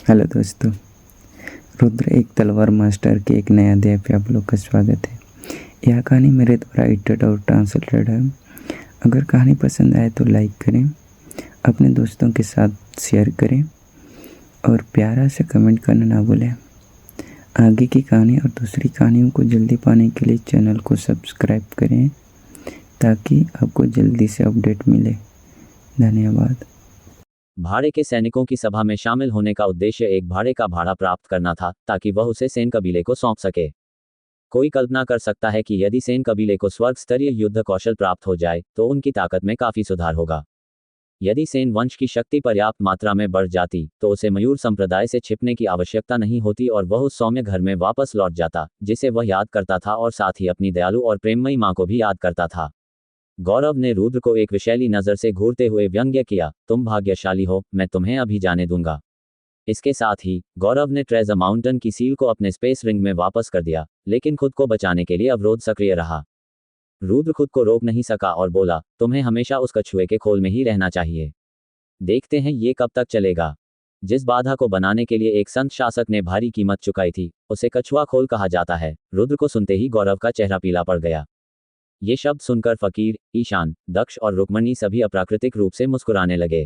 Hello दोस्तों, रुद्र एक तलवार मास्टर के एक नए अध्याय पे आप लोग का स्वागत है। यह कहानी मेरे द्वारा एडिटेड और ट्रांसलेटेड है। अगर कहानी पसंद आए तो लाइक करें, अपने दोस्तों के साथ शेयर करें और प्यारा से कमेंट करना ना भूलें। आगे की कहानी और दूसरी कहानियों को जल्दी पाने के लिए चैनल को सब्सक्राइब करें ताकि आपको जल्दी से अपडेट मिले। धन्यवाद। भाड़े के सैनिकों की सभा में शामिल होने का उद्देश्य एक भाड़े का भाड़ा प्राप्त करना था ताकि वह उसे सेन कबीले को सौंप सके। कोई कल्पना कर सकता है कि यदि सेन कबीले को स्वर्ग स्तरीय युद्ध कौशल प्राप्त हो जाए तो उनकी ताकत में काफी सुधार होगा। यदि सेन वंश की शक्ति पर्याप्त मात्रा में बढ़ जाती तो उसे मयूर संप्रदाय से छिपने की आवश्यकता नहीं होती और वह उस सौम्य घर में वापस लौट जाता जिसे वह याद करता था और साथ ही अपनी दयालु और प्रेममयी मां को भी याद करता था। गौरव ने रुद्र को एक विशैली नजर से घूरते हुए व्यंग्य किया, तुम भाग्यशाली हो, मैं तुम्हें अभी जाने दूंगा। इसके साथ ही गौरव ने ट्रेजर माउंटेन की सील को अपने स्पेस रिंग में वापस कर दिया, लेकिन खुद को बचाने के लिए अवरोध सक्रिय रहा। रुद्र खुद को रोक नहीं सका और बोला, तुम्हें हमेशा उस कछुए के खोल में ही रहना चाहिए। देखते हैं ये कब तक चलेगा। जिस बाधा को बनाने के लिए एक संत शासक ने भारी कीमत चुकाई थी उसे कछुआ खोल कहा जाता है। रुद्र को सुनते ही गौरव का चेहरा पीला पड़ गया। ये शब्द सुनकर फकीर, ईशान, दक्ष और रुक्मणी सभी अप्राकृतिक रूप से मुस्कुराने लगे।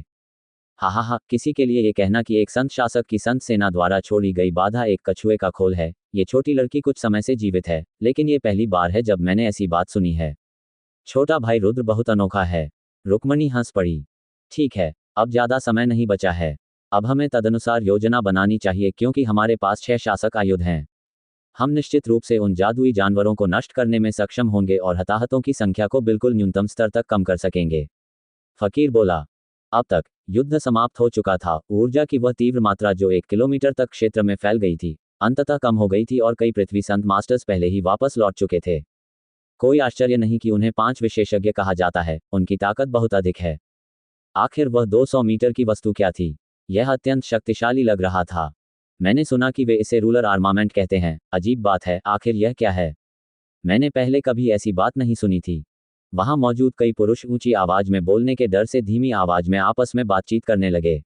हा, किसी के लिए ये कहना कि एक संत शासक की संत सेना द्वारा छोड़ी गई बाधा एक कछुए का खोल है। ये छोटी लड़की कुछ समय से जीवित है, लेकिन ये पहली बार है जब मैंने ऐसी बात सुनी है। छोटा भाई रुद्र बहुत अनोखा है। रुक्मणी हंस पड़ी। ठीक है, अब ज्यादा समय नहीं बचा है। अब हमें तदनुसार योजना बनानी चाहिए क्योंकि हमारे पास 6 शासक आयुध हैं। हम निश्चित रूप से उन जादुई जानवरों को नष्ट करने में सक्षम होंगे और हताहतों की संख्या को बिल्कुल न्यूनतम स्तर तक कम कर सकेंगे। फकीर बोला। अब तक युद्ध समाप्त हो चुका था। ऊर्जा की वह तीव्र मात्रा जो 1 किलोमीटर तक क्षेत्र में फैल गई थी अंततः कम हो गई थी और कई पृथ्वी संत मास्टर्स पहले ही वापस लौट चुके थे। कोई आश्चर्य नहीं कि उन्हें 5 विशेषज्ञ कहा जाता है, उनकी ताकत बहुत अधिक है। आखिर वह 200 मीटर की वस्तु क्या थी? यह अत्यंत शक्तिशाली लग रहा था। मैंने सुना कि वे इसे रूलर आर्मामेंट कहते हैं। अजीब बात है, आखिर यह क्या है? मैंने पहले कभी ऐसी बात नहीं सुनी थी। वहां मौजूद कई पुरुष ऊंची आवाज में बोलने के डर से धीमी आवाज में आपस में बातचीत करने लगे।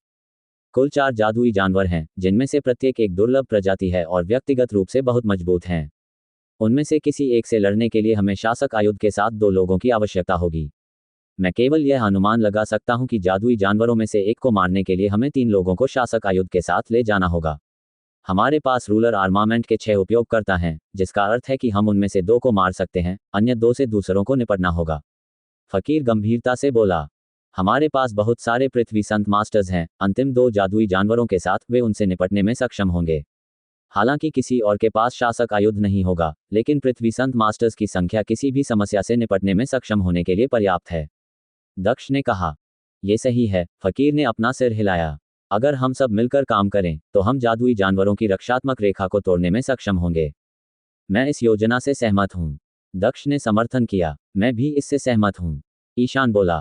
कुल 4 जादुई जानवर हैं, जिनमें से प्रत्येक एक दुर्लभ प्रजाति है और व्यक्तिगत रूप से बहुत मजबूत हैं। उनमें से किसी एक से लड़ने के लिए हमें शासक आयुध के साथ 2 लोगों की आवश्यकता होगी। मैं केवल यह अनुमान लगा सकता हूं कि जादुई जानवरों में से एक को मारने के लिए हमें 3 लोगों को शासक आयुध के साथ ले जाना होगा। हमारे पास रूलर आर्मामेंट के 6 उपयोगकर्ता हैं, जिसका अर्थ है कि हम उनमें से 2 को मार सकते हैं, अन्य 2 से दूसरों को निपटना होगा। फकीर गंभीरता से बोला। हमारे पास बहुत सारे पृथ्वी संत मास्टर्स हैं, अंतिम 2 जादुई जानवरों के साथ वे उनसे निपटने में सक्षम होंगे। हालांकि किसी और के पास शासक आयुध नहीं होगा, लेकिन पृथ्वी संत मास्टर्स की संख्या किसी भी समस्या से निपटने में सक्षम होने के लिए पर्याप्त है। दक्ष ने कहा। यह सही है। फकीर ने अपना सिर हिलाया। अगर हम सब मिलकर काम करें तो हम जादुई जानवरों की रक्षात्मक रेखा को तोड़ने में सक्षम होंगे। मैं इस योजना से सहमत हूं। दक्ष ने समर्थन किया। मैं भी इससे सहमत हूं। ईशान बोला।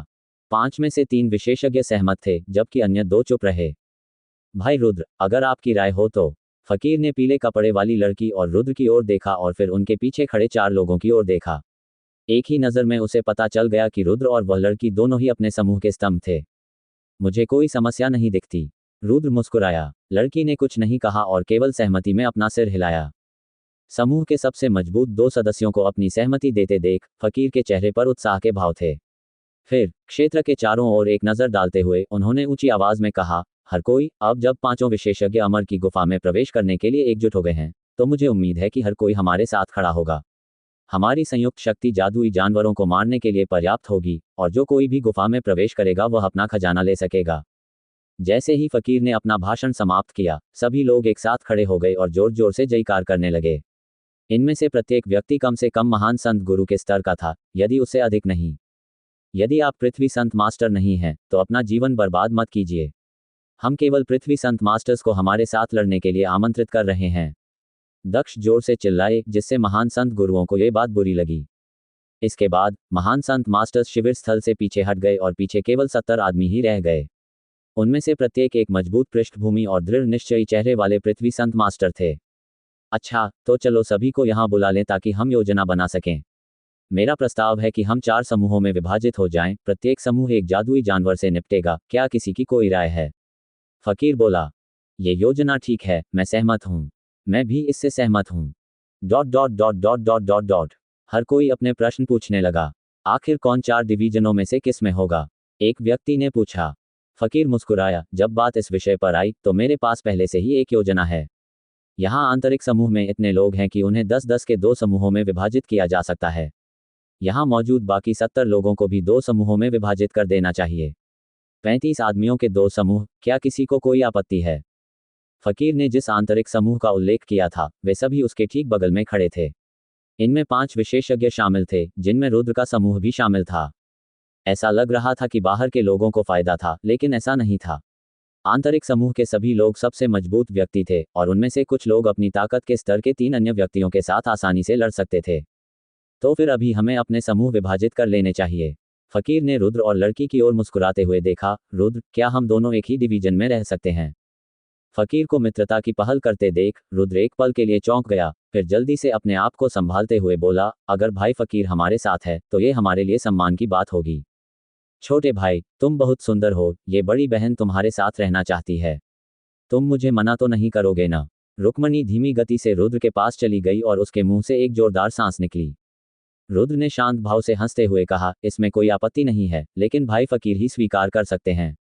5 में से 3 विशेषज्ञ सहमत थे, जबकि अन्य 2 चुप रहे। भाई रुद्र, अगर आपकी राय हो तो। फकीर ने पीले कपड़े वाली लड़की और रुद्र की ओर देखा और फिर उनके पीछे खड़े 4 लोगों की ओर देखा। एक ही नजर में उसे पता चल गया कि रुद्र और वह लड़की दोनों ही अपने समूह के स्तंभ थे। मुझे कोई समस्या नहीं दिखती। रुद्र मुस्कुराया। लड़की ने कुछ नहीं कहा और केवल सहमति में अपना सिर हिलाया। समूह के सबसे मजबूत 2 सदस्यों को अपनी सहमति देते देख फकीर के चेहरे पर उत्साह के भाव थे। फिर क्षेत्र के चारों ओर एक नजर डालते हुए उन्होंने ऊंची आवाज में कहा, हर कोई, अब जब 5 विशेषज्ञ अमर की गुफा में प्रवेश करने के लिए एकजुट हो गए हैं तो मुझे उम्मीद है कि हर कोई हमारे साथ खड़ा होगा। हमारी संयुक्त शक्ति जादुई जानवरों को मारने के लिए पर्याप्त होगी और जो कोई भी गुफा में प्रवेश करेगा वह अपना खजाना ले सकेगा। जैसे ही फकीर ने अपना भाषण समाप्त किया, सभी लोग एक साथ खड़े हो गए और जोर जोर से जयकार करने लगे। इनमें से प्रत्येक व्यक्ति कम से कम महान संत गुरु के स्तर का था, यदि उससे अधिक नहीं। यदि आप पृथ्वी संत मास्टर नहीं हैं तो अपना जीवन बर्बाद मत कीजिए। हम केवल पृथ्वी संत मास्टर्स को हमारे साथ लड़ने के लिए आमंत्रित कर रहे हैं। दक्ष जोर से चिल्लाए, जिससे महान संत गुरुओं को यह बात बुरी लगी। इसके बाद महान संत मास्टर्स शिविर स्थल से पीछे हट गए और पीछे केवल 70 आदमी ही रह गए। उनमें से प्रत्येक एक मजबूत पृष्ठभूमि और दृढ़ निश्चयी चेहरे वाले पृथ्वी संत मास्टर थे। अच्छा, तो चलो सभी को यहाँ बुला लें ताकि हम योजना बना सकें। मेरा प्रस्ताव है कि हम 4 समूहों में विभाजित हो जाएं, प्रत्येक समूह एक जादुई जानवर से निपटेगा। क्या किसी की कोई राय है? फकीर बोला। ये योजना ठीक है, मैं सहमत हूँ। मैं भी इससे सहमत हूँ। Dot dot dot dot dot dot dot. हर कोई अपने प्रश्न पूछने लगा। आखिर कौन 4 डिवीजनों में से किस में होगा? एक व्यक्ति ने पूछा। फकीर मुस्कुराया, जब बात इस विषय पर आई तो मेरे पास पहले से ही एक योजना है। यहाँ आंतरिक समूह में इतने लोग हैं कि उन्हें 10-10 के 2 समूहों में विभाजित किया जा सकता है। यहाँ मौजूद बाकी 70 लोगों को भी 2 समूहों में विभाजित कर देना चाहिए। 35 आदमियों के 2 समूह, क्या किसी को कोई आपत्ति है? फकीर ने जिस आंतरिक समूह का उल्लेख किया था, वे सभी उसके ठीक बगल में खड़े थे। इनमें 5 विशेषज्ञ शामिल थे, जिनमें रुद्र का समूह भी शामिल था। ऐसा लग रहा था कि बाहर के लोगों को फायदा था, लेकिन ऐसा नहीं था। आंतरिक समूह के सभी लोग सबसे मजबूत व्यक्ति थे, और उनमें से कुछ लोग अपनी ताकत के स्तर के 3 अन्य व्यक्तियों के साथ आसानी से लड़ सकते थे। तो फिर अभी हमें अपने समूह विभाजित कर लेने चाहिए। फकीर ने रुद्र और लड़की की ओर मुस्कुराते हुए देखा। रुद्र, क्या हम दोनों एक ही डिवीजन में रह सकते हैं? फकीर को मित्रता की पहल करते देख रुद्र एक पल के लिए चौंक गया, फिर जल्दी से अपने आप को संभालते हुए बोला, अगर भाई फकीर हमारे साथ है तो ये हमारे लिए सम्मान की बात होगी। छोटे भाई, तुम बहुत सुंदर हो, ये बड़ी बहन तुम्हारे साथ रहना चाहती है। तुम मुझे मना तो नहीं करोगे ना? रुक्मणी धीमी गति से रुद्र के पास चली गई और उसके मुंह से एक जोरदार सांस निकली। रुद्र ने शांत भाव से हंसते हुए कहा, इसमें कोई आपत्ति नहीं है, लेकिन भाई फकीर ही स्वीकार कर सकते हैं।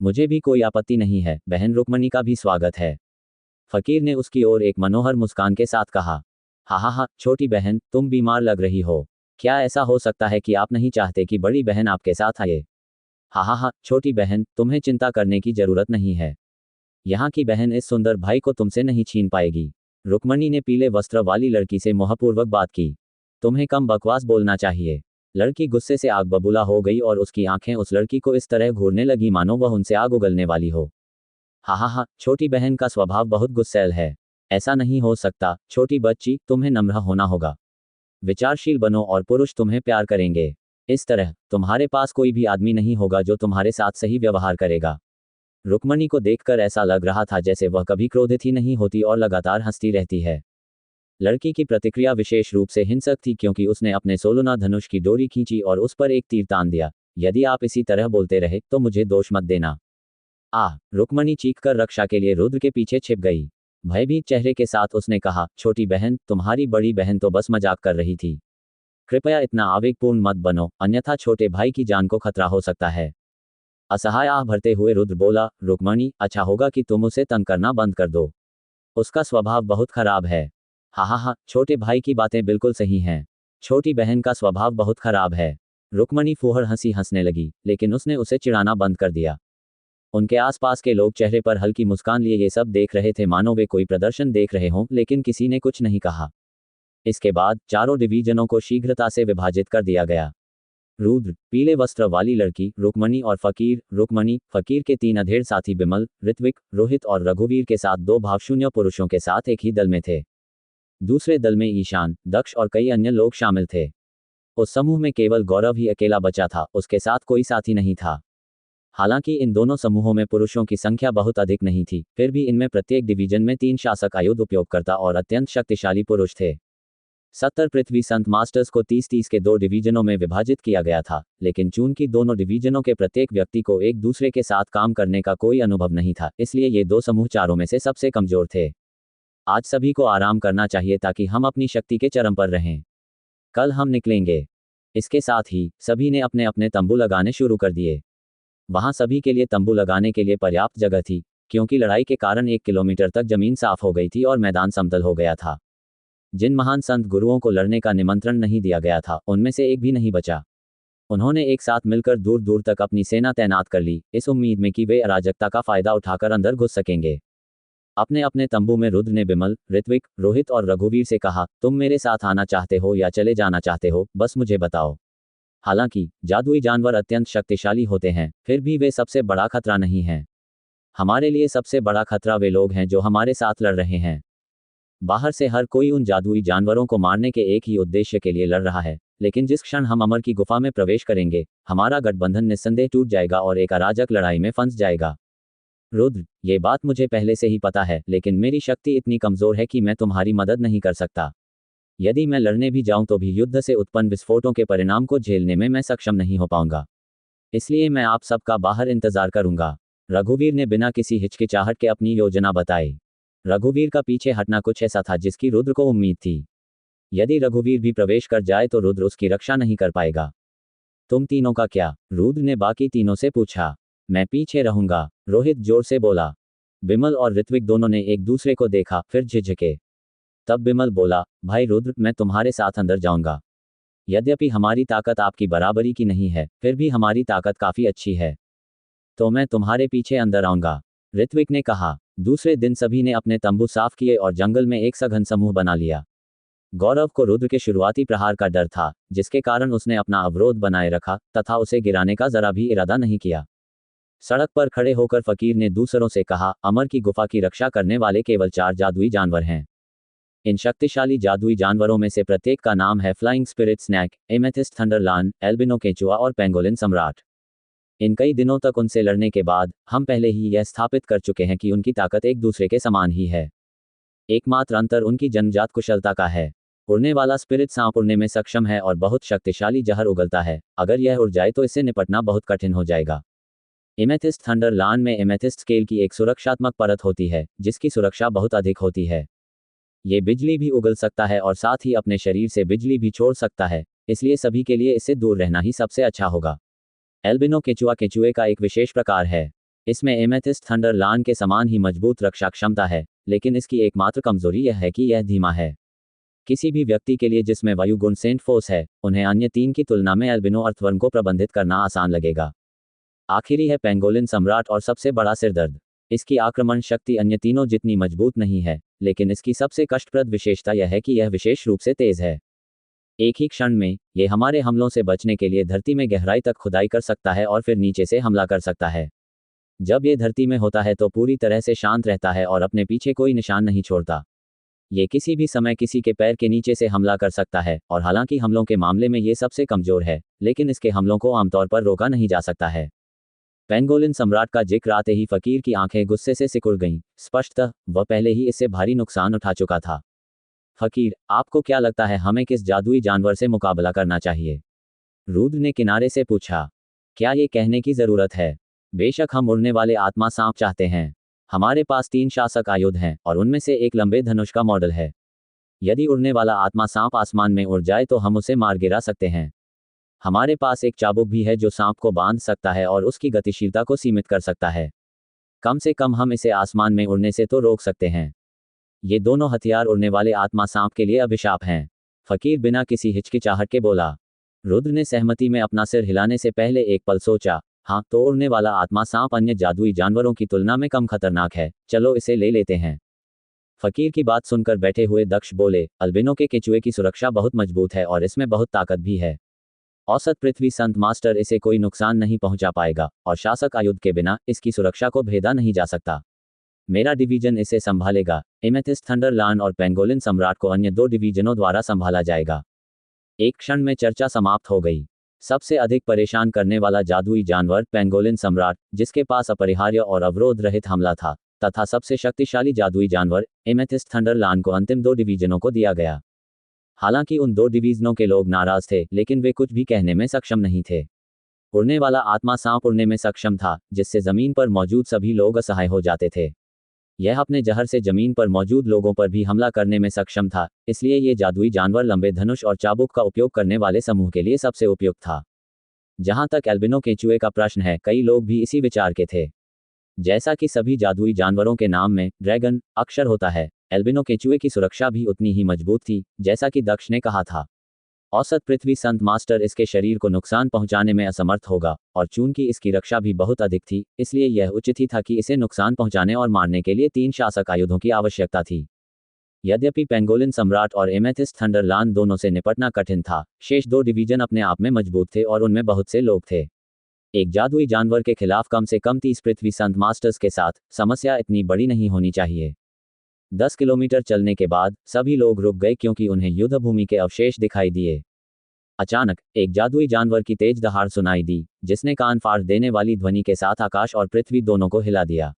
मुझे भी कोई आपत्ति नहीं है, बहन रुक्मणी का भी स्वागत है। फकीर ने उसकी ओर एक मनोहर मुस्कान के साथ कहा। हा, छोटी बहन, तुम बीमार लग रही हो। क्या ऐसा हो सकता है कि आप नहीं चाहते कि बड़ी बहन आपके साथ आए? हा, छोटी बहन, तुम्हें चिंता करने की जरूरत नहीं है। यहाँ की बहन इस सुंदर भाई को तुमसे नहीं छीन पाएगी। रुक्मणी ने पीले वस्त्र वाली लड़की से मोहपूर्वक बात की। तुम्हें कम बकवास बोलना चाहिए। लड़की गुस्से से आग बबूला हो गई और उसकी आंखें उस लड़की को इस तरह घूरने लगी मानो वह उनसे आग उगलने वाली हो। हा, छोटी बहन का स्वभाव बहुत गुस्सैल है। ऐसा नहीं हो सकता, छोटी बच्ची, तुम्हें नम्र होना होगा। विचारशील बनो और पुरुष तुम्हें प्यार करेंगे। इस तरह तुम्हारे पास कोई भी आदमी नहीं होगा जो तुम्हारे साथ सही व्यवहार करेगा। रुक्मणी को देखकर ऐसा लग रहा था जैसे वह कभी क्रोधित ही नहीं होती और लगातार हंसती रहती है। लड़की की प्रतिक्रिया विशेष रूप से हिंसक थी क्योंकि उसने अपने सोलुना धनुष की डोरी खींची और उस पर एक तीर तान दिया। यदि आप इसी तरह बोलते रहे तो मुझे दोष मत देना। रुक्मणी चीखकर रक्षा के लिए रुद्र के पीछे छिप गई। भयभीत चेहरे के साथ उसने कहा, छोटी बहन, तुम्हारी बड़ी बहन तो बस मजाक कर रही थी। कृपया इतना आवेगपूर्ण मत बनो, अन्यथा छोटे भाई की जान को खतरा हो सकता है। असहाय आह भरते हुए रुद्र बोला, रुक्मणी, अच्छा होगा कि तुम उसे तंग करना बंद कर दो। उसका स्वभाव बहुत खराब है। हा, छोटे भाई की बातें बिल्कुल सही हैं। छोटी बहन का स्वभाव बहुत खराब है। रुक्मणी फूहड़ हंसी हंसने लगी, लेकिन उसने उसे चिढ़ाना बंद कर दिया। उनके आसपास के लोग चेहरे पर हल्की मुस्कान लिए ये सब देख रहे थे मानो वे कोई प्रदर्शन देख रहे हों, लेकिन किसी ने कुछ नहीं कहा। इसके बाद चारों डिवीजनों को शीघ्रता से विभाजित कर दिया गया। रुद्र, पीले वस्त्र वाली लड़की, रुक्मणी और फकीर। रुक्मणी, फकीर के 3 अधेड़ साथी बिमल, ऋत्विक, रोहित और रघुवीर के साथ 2 भावशून्य पुरुषों के साथ एक ही दल में थे। दूसरे दल में ईशान, दक्ष और कई अन्य लोग शामिल थे। उस समूह में केवल गौरव ही अकेला बचा था, उसके साथ कोई साथी नहीं था। हालांकि इन दोनों समूहों में पुरुषों की संख्या बहुत अधिक नहीं थी, फिर भी इनमें प्रत्येक डिवीजन में 3 शासक, आयुध उपयोगकर्ता और अत्यंत शक्तिशाली पुरुष थे। 70 पृथ्वी संत मास्टर्स को 30-30 के 2 डिवीजनों में विभाजित किया गया था, लेकिन चूंकि दोनों डिवीजनों के प्रत्येक व्यक्ति को एक दूसरे के साथ काम करने का कोई अनुभव नहीं था, इसलिए ये 2 समूह चारों में से सबसे कमजोर थे। आज सभी को आराम करना चाहिए ताकि हम अपनी शक्ति के चरम पर रहें। कल हम निकलेंगे। इसके साथ ही सभी ने अपने अपने तंबू लगाने शुरू कर दिए। वहां सभी के लिए तंबू लगाने के लिए पर्याप्त जगह थी, क्योंकि लड़ाई के कारण 1 किलोमीटर तक जमीन साफ हो गई थी और मैदान समतल हो गया था। जिन महान संत गुरुओं को लड़ने का निमंत्रण नहीं दिया गया था, उनमें से एक भी नहीं बचा। उन्होंने एक साथ मिलकर दूर दूर तक अपनी सेना तैनात कर ली, इस उम्मीद में कि वे अराजकता का फायदा उठाकर अंदर घुस सकेंगे। अपने अपने तंबू में रुद्र ने बिमल, ऋत्विक, रोहित और रघुवीर से कहा, तुम मेरे साथ आना चाहते हो या चले जाना चाहते हो, बस मुझे बताओ। हालांकि जादुई जानवर अत्यंत शक्तिशाली होते हैं, फिर भी वे सबसे बड़ा खतरा नहीं हैं। हमारे लिए सबसे बड़ा खतरा वे लोग हैं जो हमारे साथ लड़ रहे हैं। बाहर से हर कोई उन जादुई जानवरों को मारने के एक ही उद्देश्य के लिए लड़ रहा है, लेकिन जिस क्षण हम अमर की गुफा में प्रवेश करेंगे, हमारा गठबंधन निस्संदेह टूट जाएगा और एक अराजक लड़ाई में फंस जाएगा। रुद्र, ये बात मुझे पहले से ही पता है, लेकिन मेरी शक्ति इतनी कमजोर है कि मैं तुम्हारी मदद नहीं कर सकता। यदि मैं लड़ने भी जाऊं तो भी युद्ध से उत्पन्न विस्फोटों के परिणाम को झेलने में मैं सक्षम नहीं हो पाऊंगा। इसलिए मैं आप सबका बाहर इंतजार करूंगा। रघुवीर ने बिना किसी हिचकिचाहट के अपनी योजना बताई। रघुवीर का पीछे हटना कुछ ऐसा था जिसकी रुद्र को उम्मीद थी। यदि रघुवीर भी प्रवेश कर जाए तो रुद्र उसकी रक्षा नहीं कर पाएगा। तुम तीनों का क्या? रुद्र ने बाकी तीनों से पूछा। मैं पीछे रहूंगा, रोहित जोर से बोला। बिमल और ऋत्विक दोनों ने एक दूसरे को देखा, फिर झिझके। तब बिमल बोला, भाई रुद्र, मैं तुम्हारे साथ अंदर जाऊंगा। यद्यपि हमारी ताकत आपकी बराबरी की नहीं है, फिर भी हमारी ताकत काफी अच्छी है, तो मैं तुम्हारे पीछे अंदर आऊंगा, ऋत्विक ने कहा। दूसरे दिन सभी ने अपने तंबू साफ किए और जंगल में एक सघन समूह बना लिया। गौरव को रुद्र के शुरुआती प्रहार का डर था, जिसके कारण उसने अपना अवरोध बनाए रखा तथा उसे गिराने का जरा भी इरादा नहीं किया। सड़क पर खड़े होकर फकीर ने दूसरों से कहा, अमर की गुफा की रक्षा करने वाले केवल 4 जादुई जानवर हैं। इन शक्तिशाली जादुई जानवरों में से प्रत्येक का नाम है फ्लाइंग स्पिरिट स्नैक, एमेथिस्ट थंडरलान, एल्बिनो केंचुआ और पेंगोलिन सम्राट। इन कई दिनों तक उनसे लड़ने के बाद हम पहले ही यह स्थापित कर चुके हैं कि उनकी ताकत एक दूसरे के समान ही है। एकमात्र अंतर उनकी जन्मजात कुशलता का है। उड़ने वाला स्पिरिट सांप उड़ने में सक्षम है और बहुत शक्तिशाली जहर उगलता है। अगर यह उड़ जाए तो इससे निपटना बहुत कठिन हो जाएगा। एमेथिस्ट थंडरलान में एमेथिस्ट स्केल की एक सुरक्षात्मक परत होती है, जिसकी सुरक्षा बहुत अधिक होती है। ये बिजली भी उगल सकता है और साथ ही अपने शरीर से बिजली भी छोड़ सकता है, इसलिए सभी के लिए इससे दूर रहना ही सबसे अच्छा होगा। एल्बिनो केचुआ केचुए का एक विशेष प्रकार है। इसमें एमेथिस्ट थंडरलान के समान ही मजबूत रक्षा क्षमता है, लेकिन इसकी एकमात्र कमजोरी यह है कि यह धीमा है। किसी भी व्यक्ति के लिए जिसमें वायु गुण सेंट फोर्स है, उन्हें अन्य 3 की तुलना में एल्बिनो अर्थवर्म को प्रबंधित करना आसान लगेगा। आखिरी है पेंगोलिन सम्राट और सबसे बड़ा सिरदर्द। इसकी आक्रमण शक्ति अन्य तीनों जितनी मजबूत नहीं है, लेकिन इसकी सबसे कष्टप्रद विशेषता यह है कि यह विशेष रूप से तेज है। एक ही क्षण में यह हमारे हमलों से बचने के लिए धरती में गहराई तक खुदाई कर सकता है और फिर नीचे से हमला कर सकता है। जब यह धरती में होता है तो पूरी तरह से शांत रहता है और अपने पीछे कोई निशान नहीं छोड़ता। ये किसी भी समय किसी के पैर के नीचे से हमला कर सकता है और हालांकि हमलों के मामले में ये सबसे कमजोर है, लेकिन इसके हमलों को आमतौर पर रोका नहीं जा सकता है। पेंगोलिन सम्राट का जिक्र आते ही फकीर की आंखें गुस्से से सिकुड़ गईं। स्पष्टतः वह पहले ही इससे भारी नुकसान उठा चुका था। फकीर, आपको क्या लगता है हमें किस जादुई जानवर से मुकाबला करना चाहिए? रुद्र ने किनारे से पूछा। क्या ये कहने की जरूरत है? बेशक हम उड़ने वाले आत्मा सांप चाहते हैं। हमारे पास 3 शासक आयुध हैं और उनमें से एक लंबे धनुष का मॉडल है। यदि उड़ने वाला आत्मा सांप आसमान में उड़ जाए तो हम उसे मार गिरा सकते हैं। हमारे पास एक चाबुक भी है जो सांप को बांध सकता है और उसकी गतिशीलता को सीमित कर सकता है। कम से कम हम इसे आसमान में उड़ने से तो रोक सकते हैं। ये दोनों हथियार उड़ने वाले आत्मा सांप के लिए अभिशाप हैं। फकीर बिना किसी हिचकिचाहट के बोला। रुद्र ने सहमति में अपना सिर हिलाने से पहले एक पल सोचा। हाँ, तो उड़ने वाला आत्मा सांप अन्य जादुई जानवरों की तुलना में कम खतरनाक है, चलो इसे ले लेते हैं। फकीर की बात सुनकर बैठे हुए दक्ष बोले, अल्बिनो के केचुए की सुरक्षा बहुत मजबूत है और इसमें बहुत ताकत भी है। औसत पृथ्वी संत मास्टर इसे कोई नुकसान नहीं पहुंचा पाएगा और शासक आयुध के बिना इसकी सुरक्षा को भेदा नहीं जा सकता। मेरा डिवीजन इसे संभालेगा। एमेथिस्ट थंडरलान और पेंगोलिन सम्राट को अन्य 2 डिवीजनों द्वारा संभाला जाएगा। एक क्षण में चर्चा समाप्त हो गई। सबसे अधिक परेशान करने वाला जादुई जानवर पेंगोलिन सम्राट, जिसके पास अपरिहार्य और अवरोध रहित हमला था, तथा सबसे शक्तिशाली जादुई जानवर एमेथिस्ट थंडरलान को अंतिम 2 डिवीजनों को दिया गया। हालांकि उन 2 डिवीजनों के लोग नाराज थे, लेकिन वे कुछ भी कहने में सक्षम नहीं थे। उड़ने वाला आत्मा सांप उड़ने में सक्षम था, जिससे जमीन पर मौजूद सभी लोग असहाय हो जाते थे। यह अपने जहर से जमीन पर मौजूद लोगों पर भी हमला करने में सक्षम था, इसलिए ये जादुई जानवर लंबे धनुष और चाबुक का उपयोग करने वाले समूह के लिए सबसे उपयुक्त था। जहां तक एल्बिनो केचुए का प्रश्न है, कई लोग भी इसी विचार के थे। जैसा कि सभी जादुई जानवरों के नाम में ड्रैगन अक्षर होता है, एल्बिनो केचुए की सुरक्षा भी उतनी ही मजबूत थी, जैसा कि दक्ष ने कहा था। औसत पृथ्वी संत मास्टर इसके शरीर को नुकसान पहुंचाने में असमर्थ होगा, और चूंकि इसकी रक्षा भी बहुत अधिक थी, इसलिए यह उचित ही था कि इसे नुकसान पहुंचाने और मारने के लिए 3 शासक आयुधों की आवश्यकता थी। यद्यपि पेंगोलिन सम्राट और एमेथिस्ट थंडरलान दोनों से निपटना कठिन था, शेष 2 डिवीजन अपने आप में मजबूत थे और उनमें बहुत से लोग थे। एक जादुई जानवर के खिलाफ कम से कम 30 पृथ्वी संत मास्टर्स के साथ समस्या इतनी बड़ी नहीं होनी चाहिए। 10 किलोमीटर चलने के बाद सभी लोग रुक गए क्योंकि उन्हें युद्ध भूमि के अवशेष दिखाई दिए। अचानक एक जादुई जानवर की तेज दहाड़ सुनाई दी, जिसने कान फाड़ देने वाली ध्वनि के साथ आकाश और पृथ्वी दोनों को हिला दिया।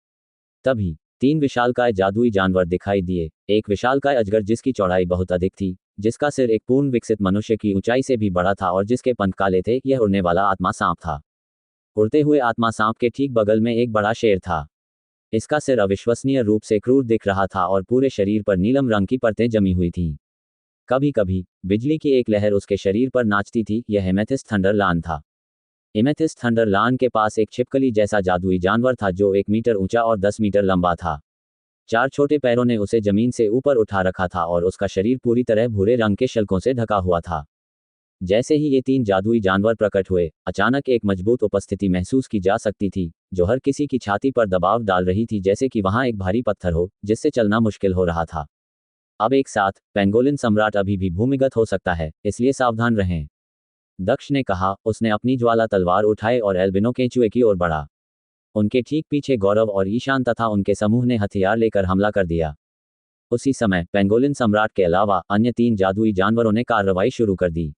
तभी 3 विशालकाय जादुई जानवर दिखाई दिए। एक विशालकाय अजगर जिसकी चौड़ाई बहुत अधिक थी, जिसका सिर एक पूर्ण विकसित मनुष्य की ऊंचाई से भी बड़ा था और जिसके पंख काले थे, यह उड़ने वाला आत्मा सांप था। उड़ते हुए आत्मा सांप के ठीक बगल में एक बड़ा शेर था। इसका सिर अविश्वसनीय रूप से क्रूर दिख रहा था और पूरे शरीर पर नीलम रंग की परतें जमी हुई थीं। कभी कभी बिजली की एक लहर उसके शरीर पर नाचती थी। यह एमेथिस्ट थंडरलान था। एमेथिस्ट थंडरलान के पास एक छिपकली जैसा जादुई जानवर था जो 1 मीटर ऊंचा और 10 मीटर लंबा था। 4 छोटे पैरों ने उसे जमीन से ऊपर उठा रखा था और उसका शरीर पूरी तरह भूरे रंग के शल्कों से ढका हुआ था। जैसे ही ये 3 जादुई जानवर प्रकट हुए, अचानक एक मजबूत उपस्थिति महसूस की जा सकती थी, जो हर किसी की छाती पर दबाव डाल रही थी, जैसे कि वहां एक भारी पत्थर हो जिससे चलना मुश्किल हो रहा था। अब एक साथ, पेंगोलिन सम्राट अभी भी भूमिगत हो सकता है, इसलिए सावधान रहें, दक्ष ने कहा। उसने अपनी ज्वाला तलवार उठाए और एल्बिनो केंचुए की ओर बढ़ा। उनके ठीक पीछे गौरव और ईशान तथा उनके समूह ने हथियार लेकर हमला कर दिया। उसी समय पेंगोलिन सम्राट के अलावा अन्य 3 जादुई जानवरों ने कार्रवाई शुरू कर दी।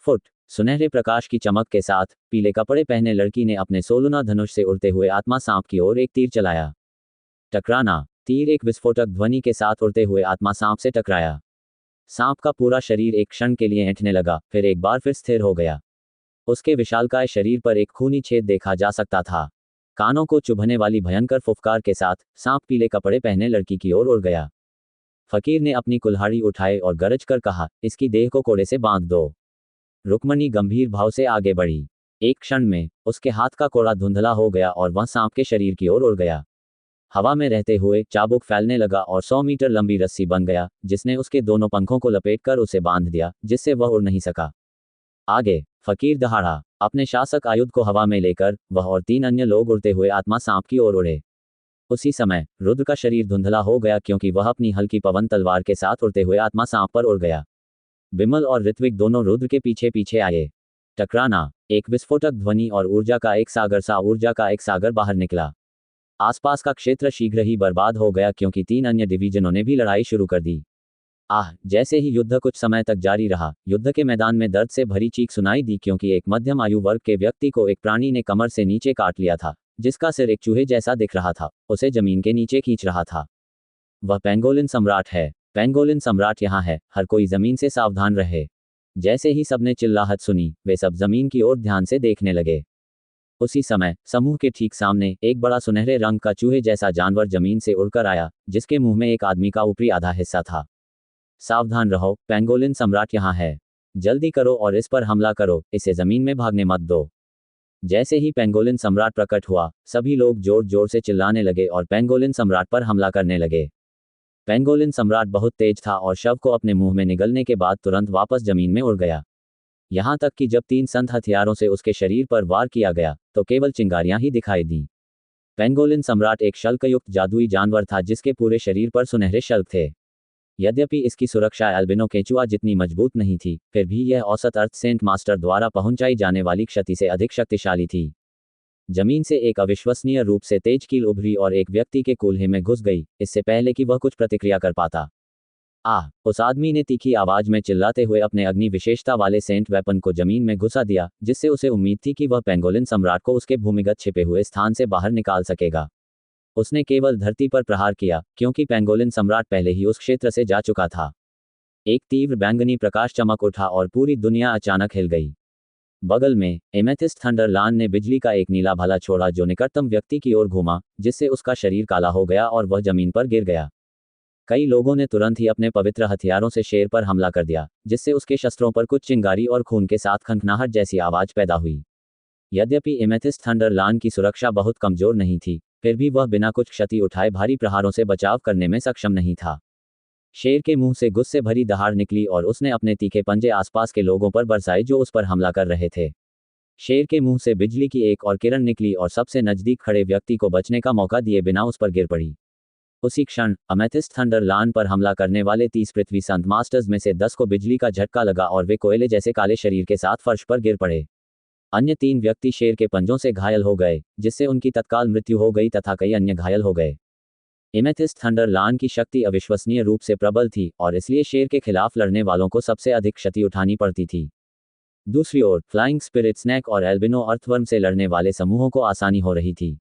फुट सुनहरे प्रकाश की चमक के साथ पीले कपड़े पहने लड़की ने अपने सोलुना धनुष से उड़ते हुए आत्मा सांप की ओर एक तीर चलाया। टकराना। तीर एक विस्फोटक ध्वनि के साथ उड़ते हुए आत्मा सांप से टकराया। सांप का पूरा शरीर एक क्षण के लिए ऐंठने लगा, फिर एक बार फिर स्थिर हो गया। उसके विशालकाय शरीर पर एक खूनी छेद देखा जा सकता था। कानों को चुभने वाली भयंकर फुफकार के साथ सांप पीले कपड़े पहने लड़की की ओर उड़ गया। फकीर ने अपनी कुल्हाड़ी उठाई और गरज कर कहा, इसकी देह को कोड़े से बांध दो। रुक्मणी गंभीर भाव से आगे बढ़ी। एक क्षण में उसके हाथ का कोड़ा धुंधला हो गया और वह सांप के शरीर की ओर उड़ गया। हवा में रहते हुए चाबुक फैलने लगा और 100 मीटर लंबी रस्सी बन गया, जिसने उसके दोनों पंखों को लपेटकर उसे बांध दिया, जिससे वह उड़ नहीं सका। आगे फकीर दहाड़ा। अपने शासक आयुध को हवा में लेकर वह और 3 अन्य लोग उड़ते हुए आत्मा सांप की ओर उड़े। उसी समय रुद्र का शरीर धुंधला हो गया क्योंकि वह अपनी हल्की पवन तलवार के साथ उड़ते हुए आत्मा सांप पर उड़ गया। बिमल और ऋत्विक दोनों रुद्र के पीछे पीछे आए। टकराना। एक विस्फोटक ध्वनि और ऊर्जा का एक सागर बाहर निकला। आसपास का क्षेत्र शीघ्र ही बर्बाद हो गया क्योंकि 3 अन्य डिवीजनों ने भी लड़ाई शुरू कर दी। जैसे ही युद्ध कुछ समय तक जारी रहा, युद्ध के मैदान में दर्द से भरी चीख सुनाई दी क्योंकि एक मध्यम आयु वर्ग के व्यक्ति को एक प्राणी ने कमर से नीचे काट लिया था, जिसका सिर एक चूहे जैसा दिख रहा था, उसे जमीन के नीचे खींच रहा था। वह पेंगोलिन सम्राट है। पेंगोलिन सम्राट यहाँ है, हर कोई जमीन से सावधान रहे। जैसे ही सबने चिल्लाहट सुनी, वे सब जमीन की ओर ध्यान से देखने लगे। उसी समय समूह के ठीक सामने एक बड़ा सुनहरे रंग का चूहे जैसा जानवर जमीन से उड़कर आया, जिसके मुंह में एक आदमी का ऊपरी आधा हिस्सा था। सावधान रहो, पेंगोलिन सम्राट यहाँ है। जल्दी करो और इस पर हमला करो, इसे जमीन में भागने मत दो। जैसे ही पेंगोलिन सम्राट प्रकट हुआ, सभी लोग जोर जोर से चिल्लाने लगे और पेंगोलिन सम्राट पर हमला करने लगे। पेंगोलिन सम्राट बहुत तेज था और शव को अपने मुंह में निगलने के बाद तुरंत वापस जमीन में उड़ गया। यहां तक कि जब 3 संत हथियारों से उसके शरीर पर वार किया गया, तो केवल चिंगारियां ही दिखाई दी। पेंगोलिन सम्राट एक शल्कयुक्त जादुई जानवर था जिसके पूरे शरीर पर सुनहरे शल्क थे। यद्यपि इसकी सुरक्षा एल्बिनो केंचुआ जितनी मजबूत नहीं थी, फिर भी यह औसत अर्थ सेंट मास्टर द्वारा पहुंचाई जाने वाली क्षति से अधिक शक्तिशाली थी। जमीन से एक अविश्वसनीय रूप से तेज कील उभरी और एक व्यक्ति के कूल्हे में घुस गई, इससे पहले कि वह कुछ प्रतिक्रिया कर पाता। उस आदमी ने तीखी आवाज में चिल्लाते हुए अपने अग्नि विशेषता वाले सेंट वेपन को जमीन में घुसा दिया, जिससे उसे उम्मीद थी कि वह पेंगोलिन सम्राट को उसके भूमिगत छिपे हुए स्थान से बाहर निकाल सकेगा। उसने केवल धरती पर प्रहार किया, क्योंकि पेंगोलिन सम्राट पहले ही उस क्षेत्र से जा चुका था। एक तीव्र बैंगनी प्रकाश चमक उठा और पूरी दुनिया अचानक हिल गई। बगल में एमेथिस्ट थंडरलान ने बिजली का एक नीला भाला छोड़ा जो निकटतम व्यक्ति की ओर घूमा, जिससे उसका शरीर काला हो गया और वह जमीन पर गिर गया। कई लोगों ने तुरंत ही अपने पवित्र हथियारों से शेर पर हमला कर दिया, जिससे उसके शस्त्रों पर कुछ चिंगारी और खून के साथ खनखनाहट जैसी आवाज पैदा हुई। यद्यपि एमेथिस्ट थंडरलान की सुरक्षा बहुत कमजोर नहीं थी, फिर भी वह बिना कुछ क्षति उठाए भारी प्रहारों से बचाव करने में सक्षम नहीं था। शेर के मुंह से गुस्से भरी दहाड़ निकली और उसने अपने तीखे पंजे आसपास के लोगों पर बरसाए जो उस पर हमला कर रहे थे। शेर के मुंह से बिजली की एक और किरण निकली और सबसे नजदीक खड़े व्यक्ति को बचने का मौका दिए बिना उस पर गिर पड़ी। उसी क्षण एमेथिस्ट थंडरलान पर हमला करने वाले 30 पृथ्वी संत मास्टर्स में से 10 को बिजली का झटका लगा और वे कोयले जैसे काले शरीर के साथ फर्श पर गिर पड़े। अन्य 3 व्यक्ति शेर के पंजों से घायल हो गए, जिससे उनकी तत्काल मृत्यु हो गई तथा कई अन्य घायल हो गए। एमेथिस्ट थंडरलान की शक्ति अविश्वसनीय रूप से प्रबल थी और इसलिए शेर के खिलाफ लड़ने वालों को सबसे अधिक क्षति उठानी पड़ती थी। दूसरी ओर फ्लाइंग स्पिरिट स्नैक और एल्बिनो अर्थवर्म से लड़ने वाले समूहों को आसानी हो रही थी।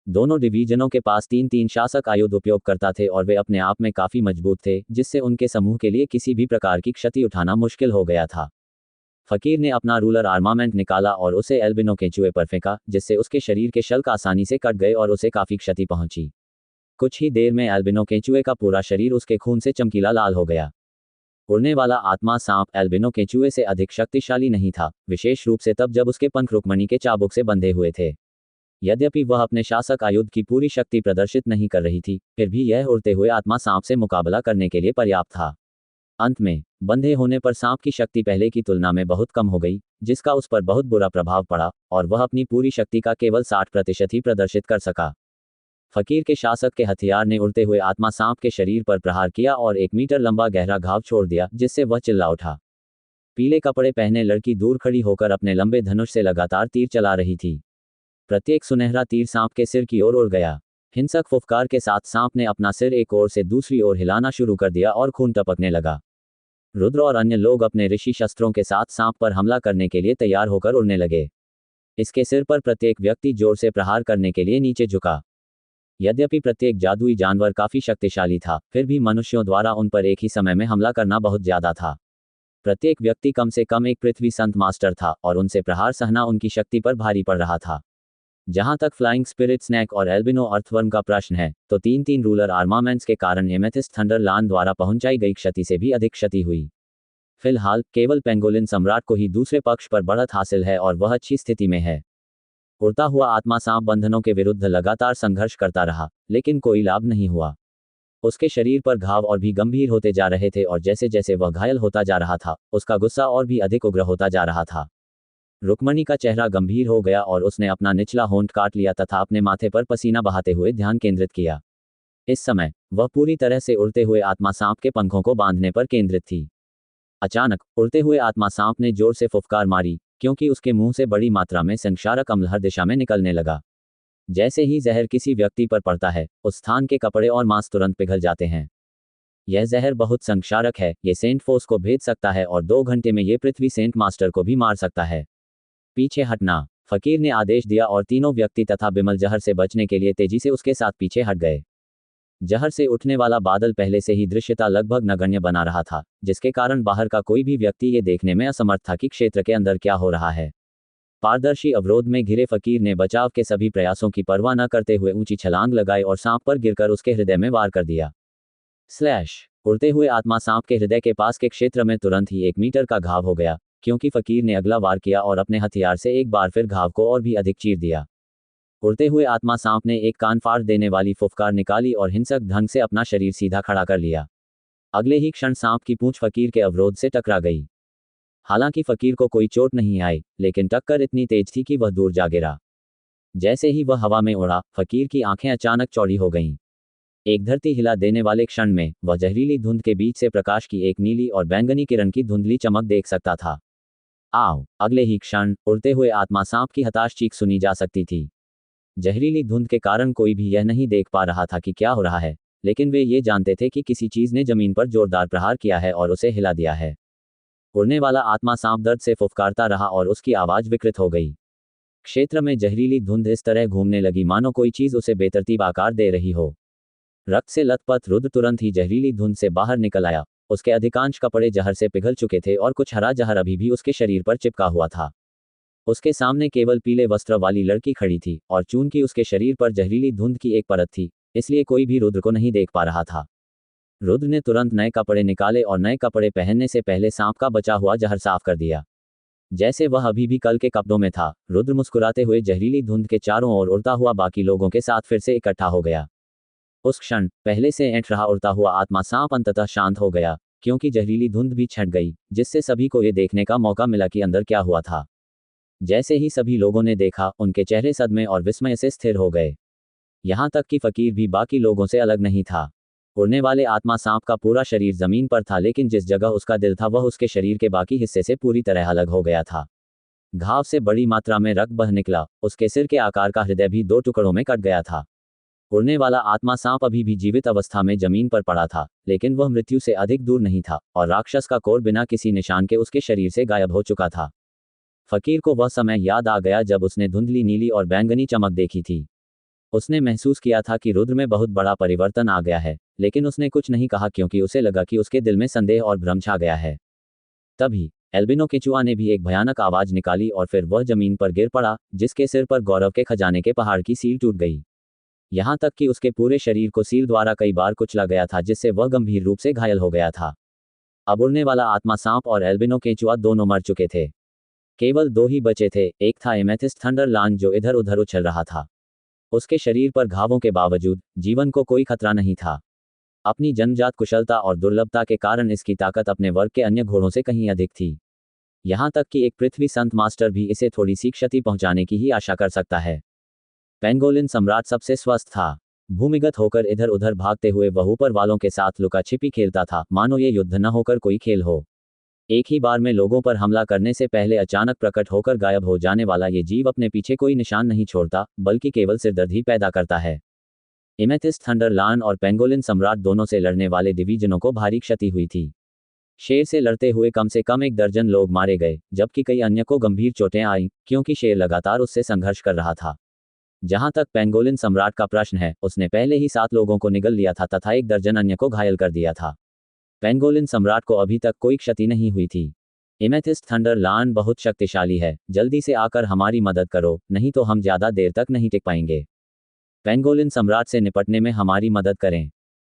दोनों डिवीजनों के पास 3-3 शासक आयुध उपयोगकर्ता थे और वे अपने आप में काफी मजबूत थे, जिससे उनके समूह के लिए किसी भी प्रकार की क्षति उठाना मुश्किल हो गया था। फकीर ने अपना रूलर आर्मामेंट निकाला और उसे एल्बिनो केंचुए पर फेंका, जिससे उसके शरीर के शल्क आसानी से कट गए और उसे काफी क्षति पहुंची। कुछ ही देर में एल्बिनो केंचुए का पूरा शरीर उसके खून से चमकीला लाल हो गया। उड़ने वाला आत्मा सांप एल्बिनो केंचुए से अधिक शक्तिशाली नहीं था, विशेष रूप से तब जब उसके पंख रुक्मणी के चाबुक से बंधे हुए थे। यद्यपि वह अपने शासक आयुध की पूरी शक्ति प्रदर्शित नहीं कर रही थी, फिर भी यह उड़ते हुए आत्मा सांप से मुकाबला करने के लिए पर्याप्त था। अंत में बंधे होने पर सांप की शक्ति पहले की तुलना में बहुत कम हो गई, जिसका उस पर बहुत बुरा प्रभाव पड़ा और वह अपनी पूरी शक्ति का केवल 60% ही प्रदर्शित कर सका। फकीर के शासक के हथियार ने उड़ते हुए आत्मा सांप के शरीर पर प्रहार किया और 1 मीटर लंबा गहरा घाव छोड़ दिया, जिससे वह चिल्ला उठा। पीले कपड़े पहने लड़की दूर खड़ी होकर अपने लंबे धनुष से लगातार तीर चला रही थी। प्रत्येक सुनहरा तीर सांप के सिर की ओर उड़ गया। हिंसक फुफकार के साथ सांप ने अपना सिर एक ओर से दूसरी ओर हिलाना शुरू कर दिया और खून टपकने लगा। रुद्र और अन्य लोग अपने ऋषि शस्त्रों के साथ सांप पर हमला करने के लिए तैयार होकर उड़ने लगे। इसके सिर पर प्रत्येक व्यक्ति जोर से प्रहार करने के लिए नीचे झुका। यद्यपि प्रत्येक जादुई जानवर काफी शक्तिशाली था, फिर भी मनुष्यों द्वारा उन पर एक ही समय में हमला करना बहुत ज्यादा था। प्रत्येक व्यक्ति कम से कम एक पृथ्वी संत मास्टर था और उनसे प्रहार सहना उनकी शक्ति पर भारी पड़ रहा था। जहां तक फ्लाइंग स्पिरिट स्नैक और एल्बिनो अर्थवर्म का प्रश्न है, तो 3 रूलर आर्मामेंट्स के कारण एमेथिस्ट थंडरलान द्वारा पहुंचाई गई क्षति से भी अधिक क्षति हुई। फिलहाल केवल पेंगोलिन सम्राट को ही दूसरे पक्ष पर बढ़त हासिल है और वह अच्छी स्थिति में है। उड़ता हुआ आत्मा सांप बंधनों के विरुद्ध लगातार संघर्ष करता रहा, लेकिन कोई लाभ नहीं हुआ। उसके शरीर पर घाव और भी गंभीर होते जा रहे थे और जैसे जैसे वह घायल होता जा रहा था, उसका गुस्सा और भी अधिक उग्र होता जा रहा था। रुक्मणी का चेहरा गंभीर हो गया और उसने अपना निचला होंठ काट लिया तथा अपने माथे पर पसीना बहाते हुए ध्यान केंद्रित किया। इस समय वह पूरी तरह से उड़ते हुए आत्मा सांप के पंखों को बांधने पर केंद्रित थी। अचानक उड़ते हुए आत्मा सांप ने जोर से फुफकार मारी, क्योंकि उसके मुंह से बड़ी मात्रा में संक्षारक अम्ल हर दिशा में निकलने लगा। जैसे ही जहर किसी व्यक्ति पर पड़ता है, उस स्थान के कपड़े और मांस तुरंत पिघल जाते हैं। यह जहर बहुत संक्षारक है, ये सेंट फोर्स को भेज सकता है और 2 घंटे में ये पृथ्वी सेंट मास्टर को भी मार सकता है। पीछे हटना, फकीर ने आदेश दिया और तीनों व्यक्ति तथा बिमल जहर से बचने के लिए तेजी से उसके साथ पीछे हट गए। जहर से उठने वाला बादल पहले से ही दृश्यता लगभग नगण्य बना रहा था, जिसके कारण बाहर का कोई भी व्यक्ति ये देखने में असमर्थ था कि क्षेत्र के अंदर क्या हो रहा है। पारदर्शी अवरोध में घिरे फकीर ने बचाव के सभी प्रयासों की परवाह न करते हुए ऊंची छलांग लगाई और सांप पर गिरकर उसके हृदय में वार कर दिया। स्लैश! उड़ते हुए आत्मा सांप के हृदय के पास के क्षेत्र में तुरंत ही 1 मीटर का घाव हो गया, क्योंकि फकीर ने अगला वार किया और अपने हथियार से एक बार फिर घाव को और भी अधिक चीर दिया। उड़ते हुए आत्मा सांप ने एक कान फाड़ देने वाली फुफकार निकाली और हिंसक ढंग से अपना शरीर सीधा खड़ा कर लिया। अगले ही क्षण सांप की पूंछ फकीर के अवरोध से टकरा गई। हालांकि फकीर को कोई चोट नहीं आई, लेकिन टक्कर इतनी तेज थी कि वह दूर जा गिरा। जैसे ही वह हवा में उड़ा, फकीर की आंखें अचानक चौड़ी हो गईं। एक धरती हिला देने वाले क्षण में वह जहरीली धुंध के बीच से प्रकाश की एक नीली और बैंगनी किरण की धुंधली चमक देख सकता था। आओ! अगले ही क्षण उड़ते हुए आत्मा सांप की हताश चीख सुनी जा सकती थी। जहरीली धुंध के कारण कोई भी यह नहीं देख पा रहा था कि क्या हो रहा है, लेकिन वे ये जानते थे कि किसी चीज ने जमीन पर जोरदार प्रहार किया है और उसे हिला दिया है। उड़ने वाला आत्मा सांप दर्द से फुफकारता रहा और उसकी आवाज विकृत हो गई। क्षेत्र में जहरीली धुंध इस तरह घूमने लगी मानो कोई चीज उसे बेतरतीब आकार दे रही हो। रक्त से लथपथ रुद्र तुरंत ही जहरीली धुंध से बाहर निकल आया। उसके अधिकांश कपड़े जहर से पिघल चुके थे और कुछ हरा जहर अभी भी उसके शरीर पर चिपका हुआ था। उसके सामने केवल पीले वस्त्र वाली लड़की खड़ी थी और चूंकि उसके शरीर पर जहरीली धुंध की एक परत थी, इसलिए कोई भी रुद्र को नहीं देख पा रहा था। रुद्र ने तुरंत नए कपड़े निकाले और नए कपड़े पहनने से पहले सांप का बचा हुआ जहर साफ कर दिया। जैसे वह अभी भी कल के कपड़ों में था, रुद्र मुस्कुराते हुए जहरीली धुंध के चारों ओर उड़ता हुआ बाकी लोगों के साथ फिर से इकट्ठा हो गया। उस क्षण पहले से ऐंठ रहा उड़ता हुआ आत्मा सांप अंततः शांत हो गया, क्योंकि जहरीली धुंध भी छट गई, जिससे सभी को ये देखने का मौका मिला कि अंदर क्या हुआ था। जैसे ही सभी लोगों ने देखा, उनके चेहरे सदमे और विस्मय से स्थिर हो गए। यहाँ तक कि फकीर भी बाकी लोगों से अलग नहीं था। उड़ने वाले आत्मा सांप का पूरा शरीर जमीन पर था, लेकिन जिस जगह उसका दिल था वह उसके शरीर के बाकी हिस्से से पूरी तरह अलग हो गया था। घाव से बड़ी मात्रा में रक्त बह निकला। उसके सिर के आकार का हृदय भी 2 टुकड़ों में कट गया था। उड़ने वाला आत्मा सांप अभी भी जीवित अवस्था में जमीन पर पड़ा था, लेकिन वह मृत्यु से अधिक दूर नहीं था और राक्षस का कोर बिना किसी निशान के उसके शरीर से गायब हो चुका था। फकीर को वह समय याद आ गया जब उसने धुंधली नीली और बैंगनी चमक देखी थी। उसने महसूस किया था कि रुद्र में बहुत बड़ा परिवर्तन आ गया है, लेकिन उसने कुछ नहीं कहा क्योंकि उसे लगा कि उसके दिल में संदेह और भ्रम छा गया है। तभी एल्बिनो केचुआ ने भी एक भयानक आवाज निकाली और फिर वह जमीन पर गिर पड़ा, जिसके सिर पर गौरव के खजाने के पहाड़ की सील टूट गई। यहाँ तक कि उसके पूरे शरीर को सील द्वारा कई बार कुचला गया था, जिससे वह गंभीर रूप से घायल हो गया था। अब उड़ने वाला आत्मा सांप और एल्बिनो केचुआ दोनों मर चुके थे। केवल दो ही बचे थे। एक था एमेथिस्ट थंडरलार्न जो इधर उधर उछल रहा था। उसके शरीर पर घावों के बावजूद जीवन को कोई खतरा नहीं था। अपनी जन्मजात कुशलता और दुर्लभता के कारण इसकी ताकत अपने वर्ग के अन्य घोड़ों से कहीं अधिक थी। यहाँ तक कि एक पृथ्वी संत मास्टर भी इसे थोड़ी सी क्षति पहुंचाने की ही आशा कर सकता है। पेंगोलिन सम्राट सबसे स्वस्थ था। भूमिगत होकर इधर उधर भागते हुए वह ऊपर वालों के साथ लुका छिपी खेलता था, मानो ये युद्ध न होकर कोई खेल हो। एक ही बार में लोगों पर हमला करने से पहले अचानक प्रकट होकर गायब हो जाने वाला ये जीव अपने पीछे कोई निशान नहीं छोड़ता, बल्कि केवल सिरदर्द ही पैदा करता है। एमेथिस्ट थंडरलार्न और पेंगोलिन सम्राट दोनों से लड़ने वाले डिवीजनों को भारी क्षति हुई थी। शेर से लड़ते हुए कम से कम 1 दर्जन लोग मारे गए, जबकि कई अन्य को गंभीर चोटें आईं, क्योंकि शेर लगातार उससे संघर्ष कर रहा था। जहां तक पेंगोलिन सम्राट का प्रश्न है, उसने पहले ही 7 लोगों को निगल लिया था तथा 1 दर्जन अन्य को घायल कर दिया था। पेंगोलिन सम्राट को अभी तक कोई क्षति नहीं हुई थी। एमेथिस्ट थंडरलार्न बहुत शक्तिशाली है, जल्दी से आकर हमारी मदद करो, नहीं तो हम ज्यादा देर तक नहीं टिक पाएंगे। पेंगोलिन सम्राट से निपटने में हमारी मदद करें।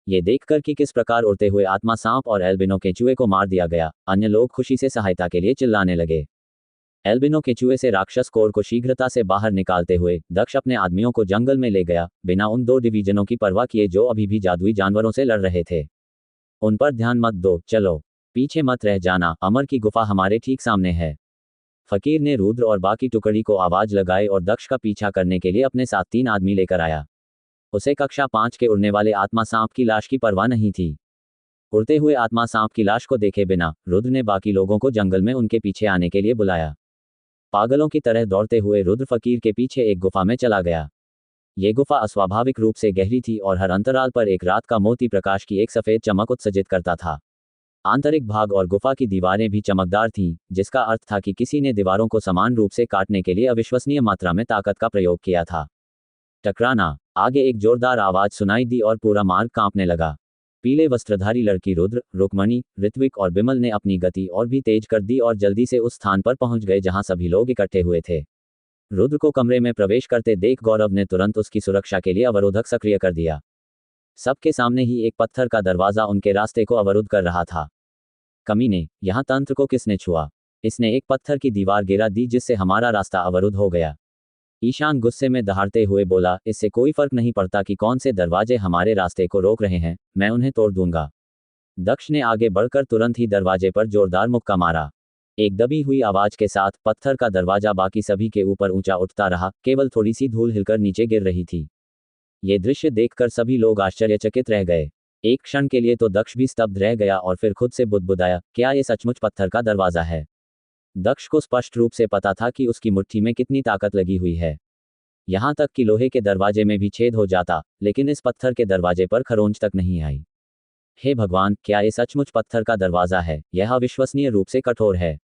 ये देखकर कि किस प्रकार उड़ते हुए आत्मा सांप और एल्बिनो केचुए को मार दिया गया, अन्य लोग खुशी से सहायता के लिए चिल्लाने लगे। एल्बिनो केचुए से राक्षस कोर को शीघ्रता से बाहर निकालते हुए दक्ष अपने आदमियों को जंगल में ले गया, बिना उन 2 डिवीजनों की परवाह किए जो अभी भी जादुई जानवरों से लड़ रहे थे। उन पर ध्यान मत दो, चलो पीछे मत रह जाना, अमर की गुफा हमारे ठीक सामने है। फकीर ने रुद्र और बाकी टुकड़ी को आवाज लगाई और दक्ष का पीछा करने के लिए अपने साथ 3 आदमी लेकर आया। उसे कक्षा 5 के उड़ने वाले आत्मा सांप की लाश की परवाह नहीं थी। उड़ते हुए आत्मा सांप की लाश को देखे बिना रुद्र ने बाकी लोगों को जंगल में उनके पीछे आने के लिए बुलाया। पागलों की तरह दौड़ते हुए रुद्र फकीर के पीछे एक गुफा में चला गया। ये गुफा अस्वाभाविक रूप से गहरी थी और हर अंतराल पर एक रात का मोती प्रकाश की एक सफेद चमक उत्सर्जित करता था। आंतरिक भाग और गुफा की दीवारें भी चमकदार थीं, जिसका अर्थ था कि किसी ने दीवारों को समान रूप से काटने के लिए अविश्वसनीय मात्रा में ताकत का प्रयोग किया था। टकराना। आगे एक जोरदार आवाज सुनाई दी और पूरा मार्ग कांपने लगा। पीले वस्त्रधारी लड़की रुद्र, रुक्मणी, ऋत्विक और बिमल ने अपनी गति और भी तेज कर दी और जल्दी से उस स्थान पर पहुंच गए जहां सभी लोग इकट्ठे हुए थे। रुद्र को कमरे में प्रवेश करते देख गौरव ने तुरंत उसकी सुरक्षा के लिए अवरोधक सक्रिय कर दिया। सबके सामने ही एक पत्थर का दरवाजा उनके रास्ते को अवरुद्ध कर रहा था। कमीने, यहाँ तंत्र को किसने छुआ? इसने एक पत्थर की दीवार गिरा दी जिससे हमारा रास्ता अवरुद्ध हो गया। ईशान गुस्से में दहाड़ते हुए बोला, इससे कोई फर्क नहीं पड़ता कि कौन से दरवाजे हमारे रास्ते को रोक रहे हैं, मैं उन्हें तोड़ दूंगा। दक्ष ने आगे बढ़कर तुरंत ही दरवाजे पर जोरदार मुक्का मारा। एक दबी हुई आवाज के साथ पत्थर का दरवाजा बाकी सभी के ऊपर ऊंचा उठता रहा, केवल थोड़ी सी धूल हिलकर नीचे गिर रही थी। ये दृश्य देखकर सभी लोग आश्चर्यचकित रह गए। एक क्षण के लिए तो दक्ष भी स्तब्ध रह गया और फिर खुद से बुदबुदाया, क्या ये सचमुच पत्थर का दरवाजा है? दक्ष को स्पष्ट रूप से पता था कि उसकी मुट्ठी में कितनी ताकत लगी हुई है। यहाँ तक कि लोहे के दरवाजे में भी छेद हो जाता, लेकिन इस पत्थर के दरवाजे पर खरोंच तक नहीं आई। हे भगवान, क्या ये सचमुच पत्थर का दरवाजा है? यह अविश्वसनीय रूप से कठोर है।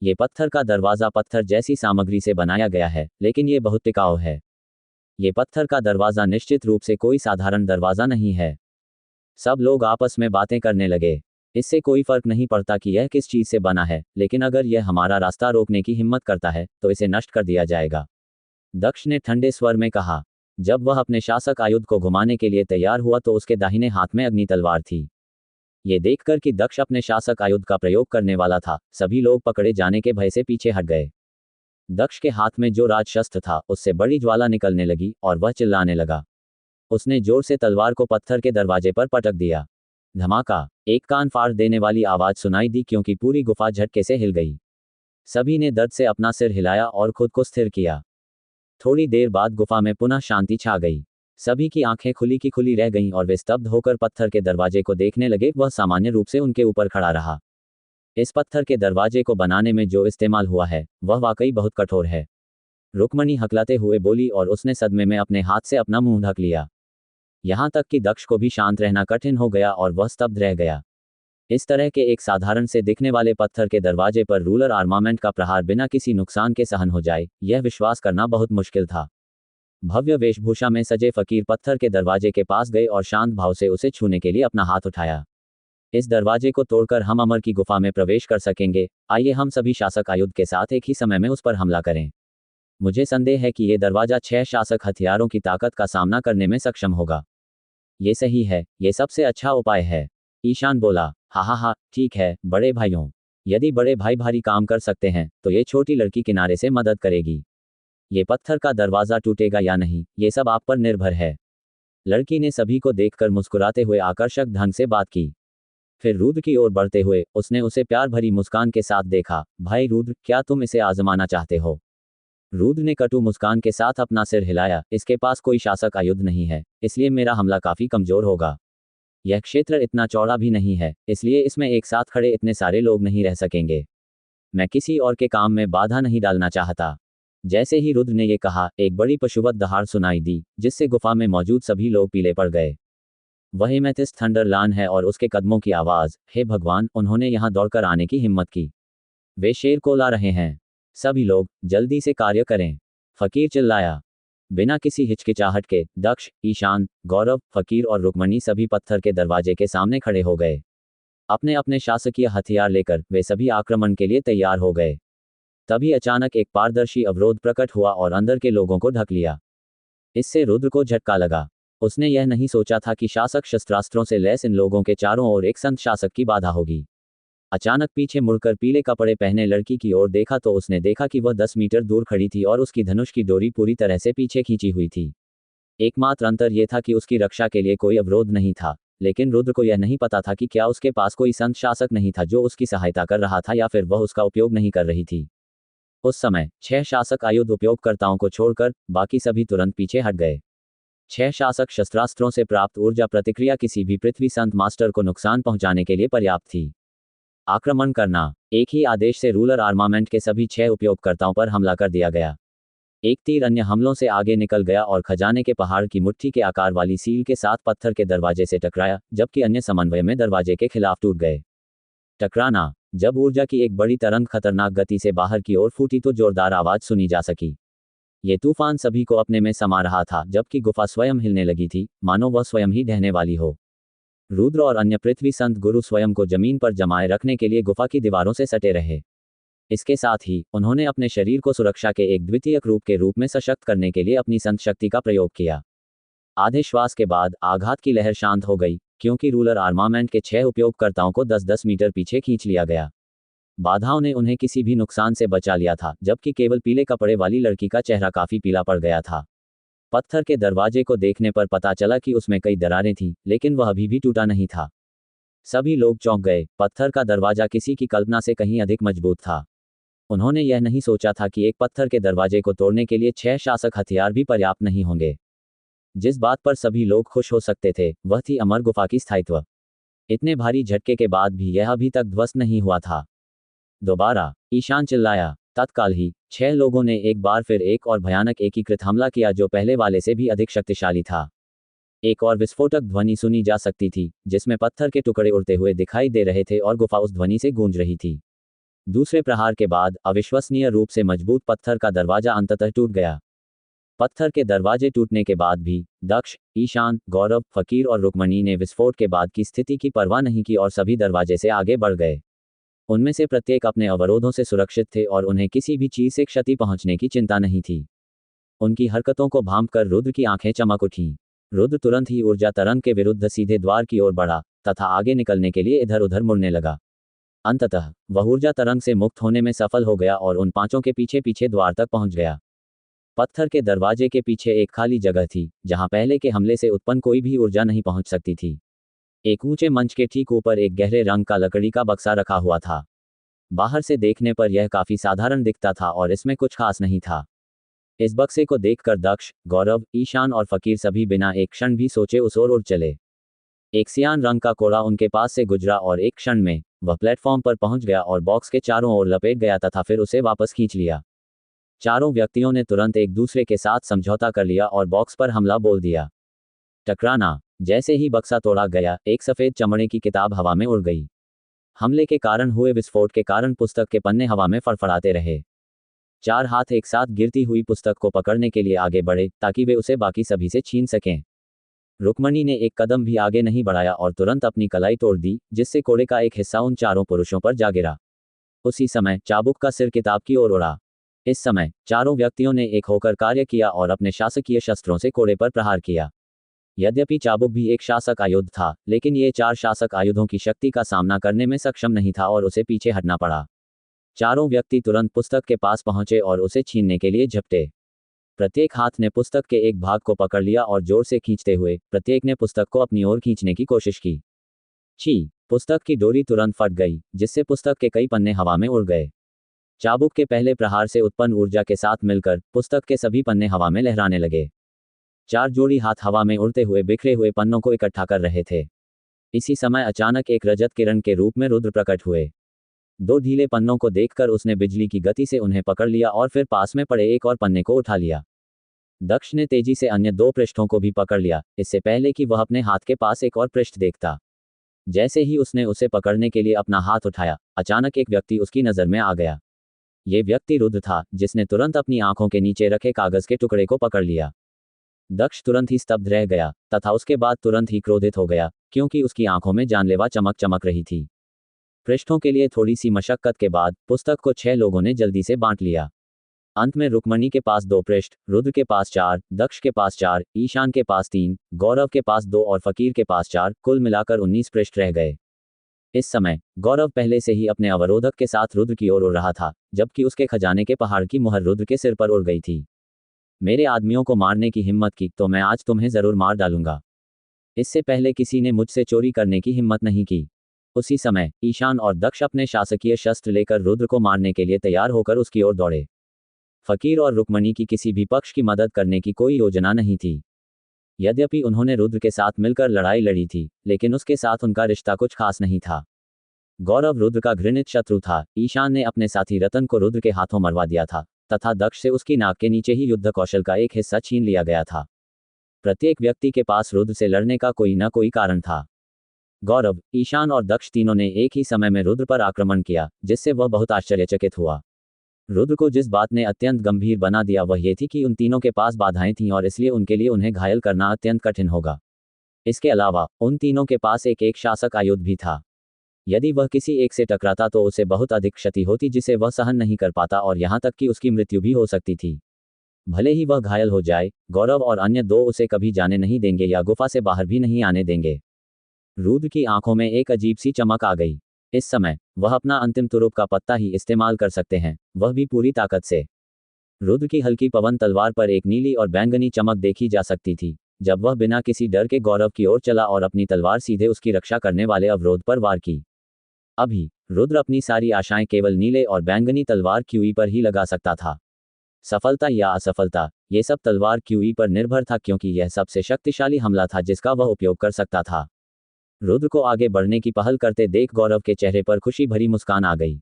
ये पत्थर का दरवाजा पत्थर जैसी सामग्री से बनाया गया है, लेकिन ये बहुत टिकाऊ है। ये पत्थर का दरवाजा निश्चित रूप से कोई साधारण दरवाजा नहीं है। सब लोग आपस में बातें करने लगे। इससे कोई फर्क नहीं पड़ता कि यह किस चीज से बना है, लेकिन अगर यह हमारा रास्ता रोकने की हिम्मत करता है तो इसे नष्ट कर दिया जाएगा। दक्ष ने ठंडे स्वर में कहा। जब वह अपने शासक आयुध को घुमाने के लिए तैयार हुआ तो उसके दाहिने हाथ में अग्नि तलवार थी। ये देखकर कि दक्ष अपने शासक आयुध का प्रयोग करने वाला था, सभी लोग पकड़े जाने के भय से पीछे हट गए। दक्ष के हाथ में जो राजशस्त्र था उससे बड़ी ज्वाला निकलने लगी और वह चिल्लाने लगा। उसने जोर से तलवार को पत्थर के दरवाजे पर पटक दिया। धमाका। एक कान फाड़ देने वाली आवाज सुनाई दी क्योंकि पूरी गुफा झटके से हिल गई। सभी ने दर्द से अपना सिर हिलाया और खुद को स्थिर किया। थोड़ी देर बाद गुफा में पुनः शांति छा गई। सभी की आंखें खुली की खुली रह गईं और वे स्तब्ध होकर पत्थर के दरवाजे को देखने लगे। वह सामान्य रूप से उनके ऊपर खड़ा रहा। इस पत्थर के दरवाजे को बनाने में जो इस्तेमाल हुआ है वह वाकई बहुत कठोर है। रुक्मणी हकलाते हुए बोली और उसने सदमे में अपने हाथ से अपना मुंह ढक लिया। यहाँ तक कि दक्ष को भी शांत रहना कठिन हो गया और वह स्तब्ध रह गया। इस तरह के एक साधारण से दिखने वाले पत्थर के दरवाजे पर रूलर आर्मामेंट का प्रहार बिना किसी नुकसान के सहन हो जाए, यह विश्वास करना बहुत मुश्किल था। भव्य वेशभूषा में सजे फकीर पत्थर के दरवाजे के पास गए और शांत भाव से उसे छूने के लिए अपना हाथ उठाया। इस दरवाजे को तोड़कर हम अमर की गुफा में प्रवेश कर सकेंगे। आइए हम सभी शासक आयुध के साथ एक ही समय में उस पर हमला करें। मुझे संदेह है कि ये दरवाजा 6 शासक हथियारों की ताकत का सामना करने में सक्षम होगा। ये सही है, ये सबसे अच्छा उपाय है। ईशान बोला। हा, ठीक है बड़े भाइयों। यदि बड़े भाई भारी काम कर सकते हैं तो ये छोटी लड़की किनारे से मदद करेगी। ये पत्थर का दरवाजा टूटेगा या नहीं, ये सब आप पर निर्भर है। लड़की ने सभी को देखकर मुस्कुराते हुए आकर्षक ढंग से बात की। फिर रुद्र की ओर बढ़ते हुए उसने उसे प्यार भरी मुस्कान के साथ देखा। भाई रुद्र, क्या तुम इसे आजमाना चाहते हो? रुद्र ने कटु मुस्कान के साथ अपना सिर हिलाया। इसके पास कोई शासक आयुध नहीं है, इसलिए मेरा हमला काफी कमजोर होगा। यह क्षेत्र इतना चौड़ा भी नहीं है, इसलिए इसमें एक साथ खड़े इतने सारे लोग नहीं रह सकेंगे। मैं किसी और के काम में बाधा नहीं डालना चाहता। जैसे ही रुद्र ने यह कहा, एक बड़ी पशुवत दहाड़ सुनाई दी, जिससे गुफा में मौजूद सभी लोग पीले पड़ गए। वह एमेथिस्ट थंडरलान है और उसके कदमों की आवाज। हे भगवान, उन्होंने यहां दौड़कर आने की हिम्मत की। वे शेर को ला रहे हैं। सभी लोग जल्दी से कार्य करें। फकीर चिल्लाया। बिना किसी हिचकिचाहट के दक्ष, ईशान, गौरव, फकीर और रुक्मणी सभी पत्थर के दरवाजे के सामने खड़े हो गए। अपने अपने शासकीय हथियार लेकर वे सभी आक्रमण के लिए तैयार हो गए। तभी अचानक एक पारदर्शी अवरोध प्रकट हुआ और अंदर के लोगों को ढक लिया। इससे रुद्र को झटका लगा। उसने यह नहीं सोचा था कि शासक शस्त्रास्त्रों से लैस इन लोगों के चारों ओर एक संत शासक की बाधा होगी। अचानक पीछे मुड़कर पीले कपड़े पहने लड़की की ओर देखा तो उसने देखा कि वह 10 मीटर दूर खड़ी थी और उसकी धनुष की डोरी पूरी तरह से पीछे खींची हुई थी। एकमात्र अंतर यह था कि उसकी रक्षा के लिए कोई अवरोध नहीं था, लेकिन रुद्र को यह नहीं पता था कि क्या उसके पास कोई संत शासक नहीं था जो उसकी सहायता कर रहा था या फिर वह उसका उपयोग नहीं कर रही थी। उस समय 6 शासक आयुध उपयोगकर्ताओं को छोड़कर बाकी सभी तुरंत पीछे हट गए। 6 शासक शस्त्रास्त्रों से प्राप्त ऊर्जा प्रतिक्रिया किसी भी पृथ्वी संत मास्टर को नुकसान पहुंचाने के लिए पर्याप्त थी। आक्रमण करना। एक ही आदेश से रूलर आर्मामेंट के सभी 6 उपयोगकर्ताओं पर हमला कर दिया गया। एक तीर अन्य हमलों से आगे निकल गया और खजाने के पहाड़ की मुट्ठी के आकार वाली सील के साथ पत्थर के दरवाजे से टकराया, जबकि अन्य समन्वय में दरवाजे के खिलाफ टूट गए। टकराना। जब ऊर्जा की एक बड़ी तरंग खतरनाक गति से बाहर की ओर फूटी तो जोरदार आवाज सुनी जा सकी। ये तूफान सभी को अपने में समा रहा था, जबकि गुफा स्वयं हिलने लगी थी, मानो वह स्वयं ही ढहने वाली हो। रुद्र और अन्य पृथ्वी संत गुरु स्वयं को जमीन पर जमाए रखने के लिए गुफा की दीवारों से सटे रहे। इसके साथ ही उन्होंने अपने शरीर को सुरक्षा के एक द्वितीयक रूप के रूप में सशक्त करने के लिए अपनी संत शक्ति का प्रयोग किया। आधे श्वास के बाद आघात की लहर शांत हो गई, क्योंकि रूलर आर्मामेंट के 6 उपयोगकर्ताओं को 10-10 मीटर पीछे खींच लिया गया। बाधाओं ने उन्हें किसी भी नुकसान से बचा लिया था, जबकि केवल पीले कपड़े वाली लड़की का चेहरा काफी पीला पड़ गया था। पत्थर के दरवाजे को देखने पर पता चला कि उसमें कई दरारें थीं, लेकिन वह अभी भी टूटा नहीं था। सभी लोग चौंक गए। पत्थर का दरवाजा किसी की कल्पना से कहीं अधिक मजबूत था। उन्होंने यह नहीं सोचा था कि एक पत्थर के दरवाजे को तोड़ने के लिए 6 शासक हथियार भी पर्याप्त नहीं होंगे। जिस बात पर सभी लोग खुश हो सकते थे वह थी अमर गुफा की स्थायित्व। इतने भारी झटके के बाद भी यह अभी तक ध्वस्त नहीं हुआ था। दोबारा ईशान चिल्लाया। तत्काल ही 6 लोगों ने एक बार फिर एक और भयानक एकीकृत हमला किया जो पहले वाले से भी अधिक शक्तिशाली था। एक और विस्फोटक ध्वनि सुनी जा सकती थी, जिसमें पत्थर के टुकड़े उड़ते हुए दिखाई दे रहे थे और गुफा उस ध्वनि से गूंज रही थी। दूसरे प्रहार के बाद अविश्वसनीय रूप से मजबूत पत्थर का दरवाजा अंततः टूट गया। पत्थर के दरवाजे टूटने के बाद भी दक्ष, ईशान, गौरव, फकीर और रुक्मणी ने विस्फोट के बाद की स्थिति की परवाह नहीं की और सभी दरवाजे से आगे बढ़ गए। उनमें से प्रत्येक अपने अवरोधों से सुरक्षित थे और उन्हें किसी भी चीज से क्षति पहुंचने की चिंता नहीं थी। उनकी हरकतों को भांपकर रुद्र की आंखें चमक उठीं। रुद्र तुरंत ही ऊर्जा तरंग के विरुद्ध सीधे द्वार की ओर बढ़ा तथा आगे निकलने के लिए इधर उधर मुड़ने लगा। अंततः वह ऊर्जा तरंग से मुक्त होने में सफल हो गया और उन 5 के पीछे पीछे द्वार तक पहुंच गया। पत्थर के दरवाजे के पीछे एक खाली जगह थी, जहां पहले के हमले से उत्पन्न कोई भी ऊर्जा नहीं पहुंच सकती थी। एक ऊंचे मंच के ठीक ऊपर एक गहरे रंग का लकड़ी का बक्सा रखा हुआ था। बाहर से देखने पर यह काफी साधारण दिखता था और इसमें कुछ खास नहीं था। इस बक्से को देखकर दक्ष, गौरव, ईशान और फकीर सभी बिना एक क्षण भी सोचे उस ओर उड़ चले। एक सियान रंग का कोड़ा उनके पास से गुजरा और एक क्षण में वह प्लेटफॉर्म पर पहुंच गया और बॉक्स के चारों ओर लपेट गया तथा फिर उसे वापस खींच लिया। चारों व्यक्तियों ने तुरंत एक दूसरे के साथ समझौता कर लिया और बॉक्स पर हमला बोल दिया। टकराना। जैसे ही बक्सा तोड़ा गया, एक सफेद चमड़े की किताब हवा में उड़ गई। हमले के कारण हुए विस्फोट के कारण पुस्तक के पन्ने हवा में फड़फड़ाते रहे। 4 हाथ एक साथ गिरती हुई पुस्तक को पकड़ने के लिए आगे बढ़े ताकि वे उसे बाकी सभी से छीन सकें। रुक्मणी ने एक कदम भी आगे नहीं बढ़ाया और तुरंत अपनी कलाई तोड़ दी, जिससे कोड़े का एक हिस्सा उन चारों पुरुषों पर जा गिरा। उसी समय चाबुक का सिर किताब की ओर उड़ा। इस समय चारों व्यक्तियों ने एक होकर कार्य किया और अपने शासकीय शस्त्रों से कोड़े पर प्रहार किया। यद्यपि चाबुक भी एक शासक आयुध था, लेकिन ये चार शासक आयुधों की शक्ति का सामना करने में सक्षम नहीं था और उसे पीछे हटना पड़ा। चारों व्यक्ति तुरंत पुस्तक के पास पहुंचे और उसे छीनने के लिए झपटे। प्रत्येक हाथ ने पुस्तक के एक भाग को पकड़ लिया और जोर से खींचते हुए प्रत्येक ने पुस्तक को अपनी ओर खींचने की कोशिश की। छी! पुस्तक की डोरी तुरंत फट गई, जिससे पुस्तक के कई पन्ने हवा में उड़ गए। चाबुक के पहले प्रहार से उत्पन्न ऊर्जा के साथ मिलकर पुस्तक के सभी पन्ने हवा में लहराने लगे। चार जोड़ी हाथ हवा में उड़ते हुए बिखरे हुए पन्नों को इकट्ठा कर रहे थे। इसी समय अचानक एक रजत किरण के रूप में रुद्र प्रकट हुए। दो ढीले पन्नों को देखकर उसने बिजली की गति से उन्हें पकड़ लिया और फिर पास में पड़े एक और पन्ने को उठा लिया। दक्ष ने तेजी से अन्य दो पृष्ठों को भी पकड़ लिया, इससे पहले कि वह अपने हाथ के पास एक और पृष्ठ देखता। जैसे ही उसने उसे पकड़ने के लिए अपना हाथ उठाया, अचानक एक व्यक्ति उसकी नजर में आ गया। ये व्यक्ति रुद्र था, जिसने तुरंत अपनी आंखों के नीचे रखे कागज के टुकड़े को पकड़ लिया। दक्ष तुरंत ही स्तब्ध रह गया तथा उसके बाद तुरंत ही क्रोधित हो गया, क्योंकि उसकी आंखों में जानलेवा चमक चमक रही थी। पृष्ठों के लिए थोड़ी सी मशक्कत के बाद पुस्तक को 6 लोगों ने जल्दी से बांट लिया। अंत में रुक्मणी के पास 2 पृष्ठ, रुद्र के पास 4, दक्ष के पास 4, ईशान के पास 3, गौरव के पास 2 और फकीर के पास 4, कुल मिलाकर 19 पृष्ठ रह गए। इस समय गौरव पहले से ही अपने अवरोधक के साथ रुद्र की ओर उड़ रहा था, जबकि उसके खजाने के पहाड़ की मुहर रुद्र के सिर पर उड़ गई थी। मेरे आदमियों को मारने की हिम्मत की तो मैं आज तुम्हें जरूर मार डालूंगा। इससे पहले किसी ने मुझसे चोरी करने की हिम्मत नहीं की। उसी समय ईशान और दक्ष अपने शासकीय शस्त्र लेकर रुद्र को मारने के लिए तैयार होकर उसकी ओर दौड़े। फकीर और रुक्मणी की किसी भी पक्ष की मदद करने की कोई योजना नहीं थी। यद्यपि उन्होंने रुद्र के साथ मिलकर लड़ाई लड़ी थी, लेकिन उसके साथ उनका रिश्ता कुछ खास नहीं था। गौरव रुद्र का घृणित शत्रु था। ईशान ने अपने साथी रतन को रुद्र के हाथों मरवा दिया था तथा दक्ष से उसकी नाक के नीचे ही युद्ध कौशल का एक हिस्सा छीन लिया गया था। प्रत्येक व्यक्ति के पास रुद्र से लड़ने का कोई न कोई कारण था। गौरव, ईशान और दक्ष तीनों ने एक ही समय में रुद्र पर आक्रमण किया, जिससे वह बहुत आश्चर्यचकित हुआ। रुद्र को जिस बात ने अत्यंत गंभीर बना दिया वह ये थी कि उन तीनों के पास बाधाएं थीं और इसलिए उनके लिए उन्हें घायल करना अत्यंत कठिन होगा। इसके अलावा उन तीनों के पास एक शासक आयुध भी था। यदि वह किसी एक से टकराता तो उसे बहुत अधिक क्षति होती, जिसे वह सहन नहीं कर पाता और यहाँ तक कि उसकी मृत्यु भी हो सकती थी। भले ही वह घायल हो जाए, गौरव और अन्य 2 उसे कभी जाने नहीं देंगे या गुफा से बाहर भी नहीं आने देंगे। रुद्र की आंखों में एक अजीब सी चमक आ गई। इस समय वह अपना अंतिम तुरुप का पत्ता ही इस्तेमाल कर सकते हैं, वह भी पूरी ताकत से। रुद्र की हल्की पवन तलवार पर एक नीली और बैंगनी चमक देखी जा सकती थी, जब वह बिना किसी डर के गौरव की ओर चला और अपनी तलवार सीधे उसकी रक्षा करने वाले अवरोध पर वार की। अभी रुद्र अपनी सारी आशाएं केवल नीले और बैंगनी तलवार क्यूई पर ही लगा सकता था। सफलता या असफलता, ये सब तलवार क्यूई पर निर्भर था, क्योंकि यह सबसे शक्तिशाली हमला था जिसका वह उपयोग कर सकता था। रुद्र को आगे बढ़ने की पहल करते देख गौरव के चेहरे पर खुशी भरी मुस्कान आ गई।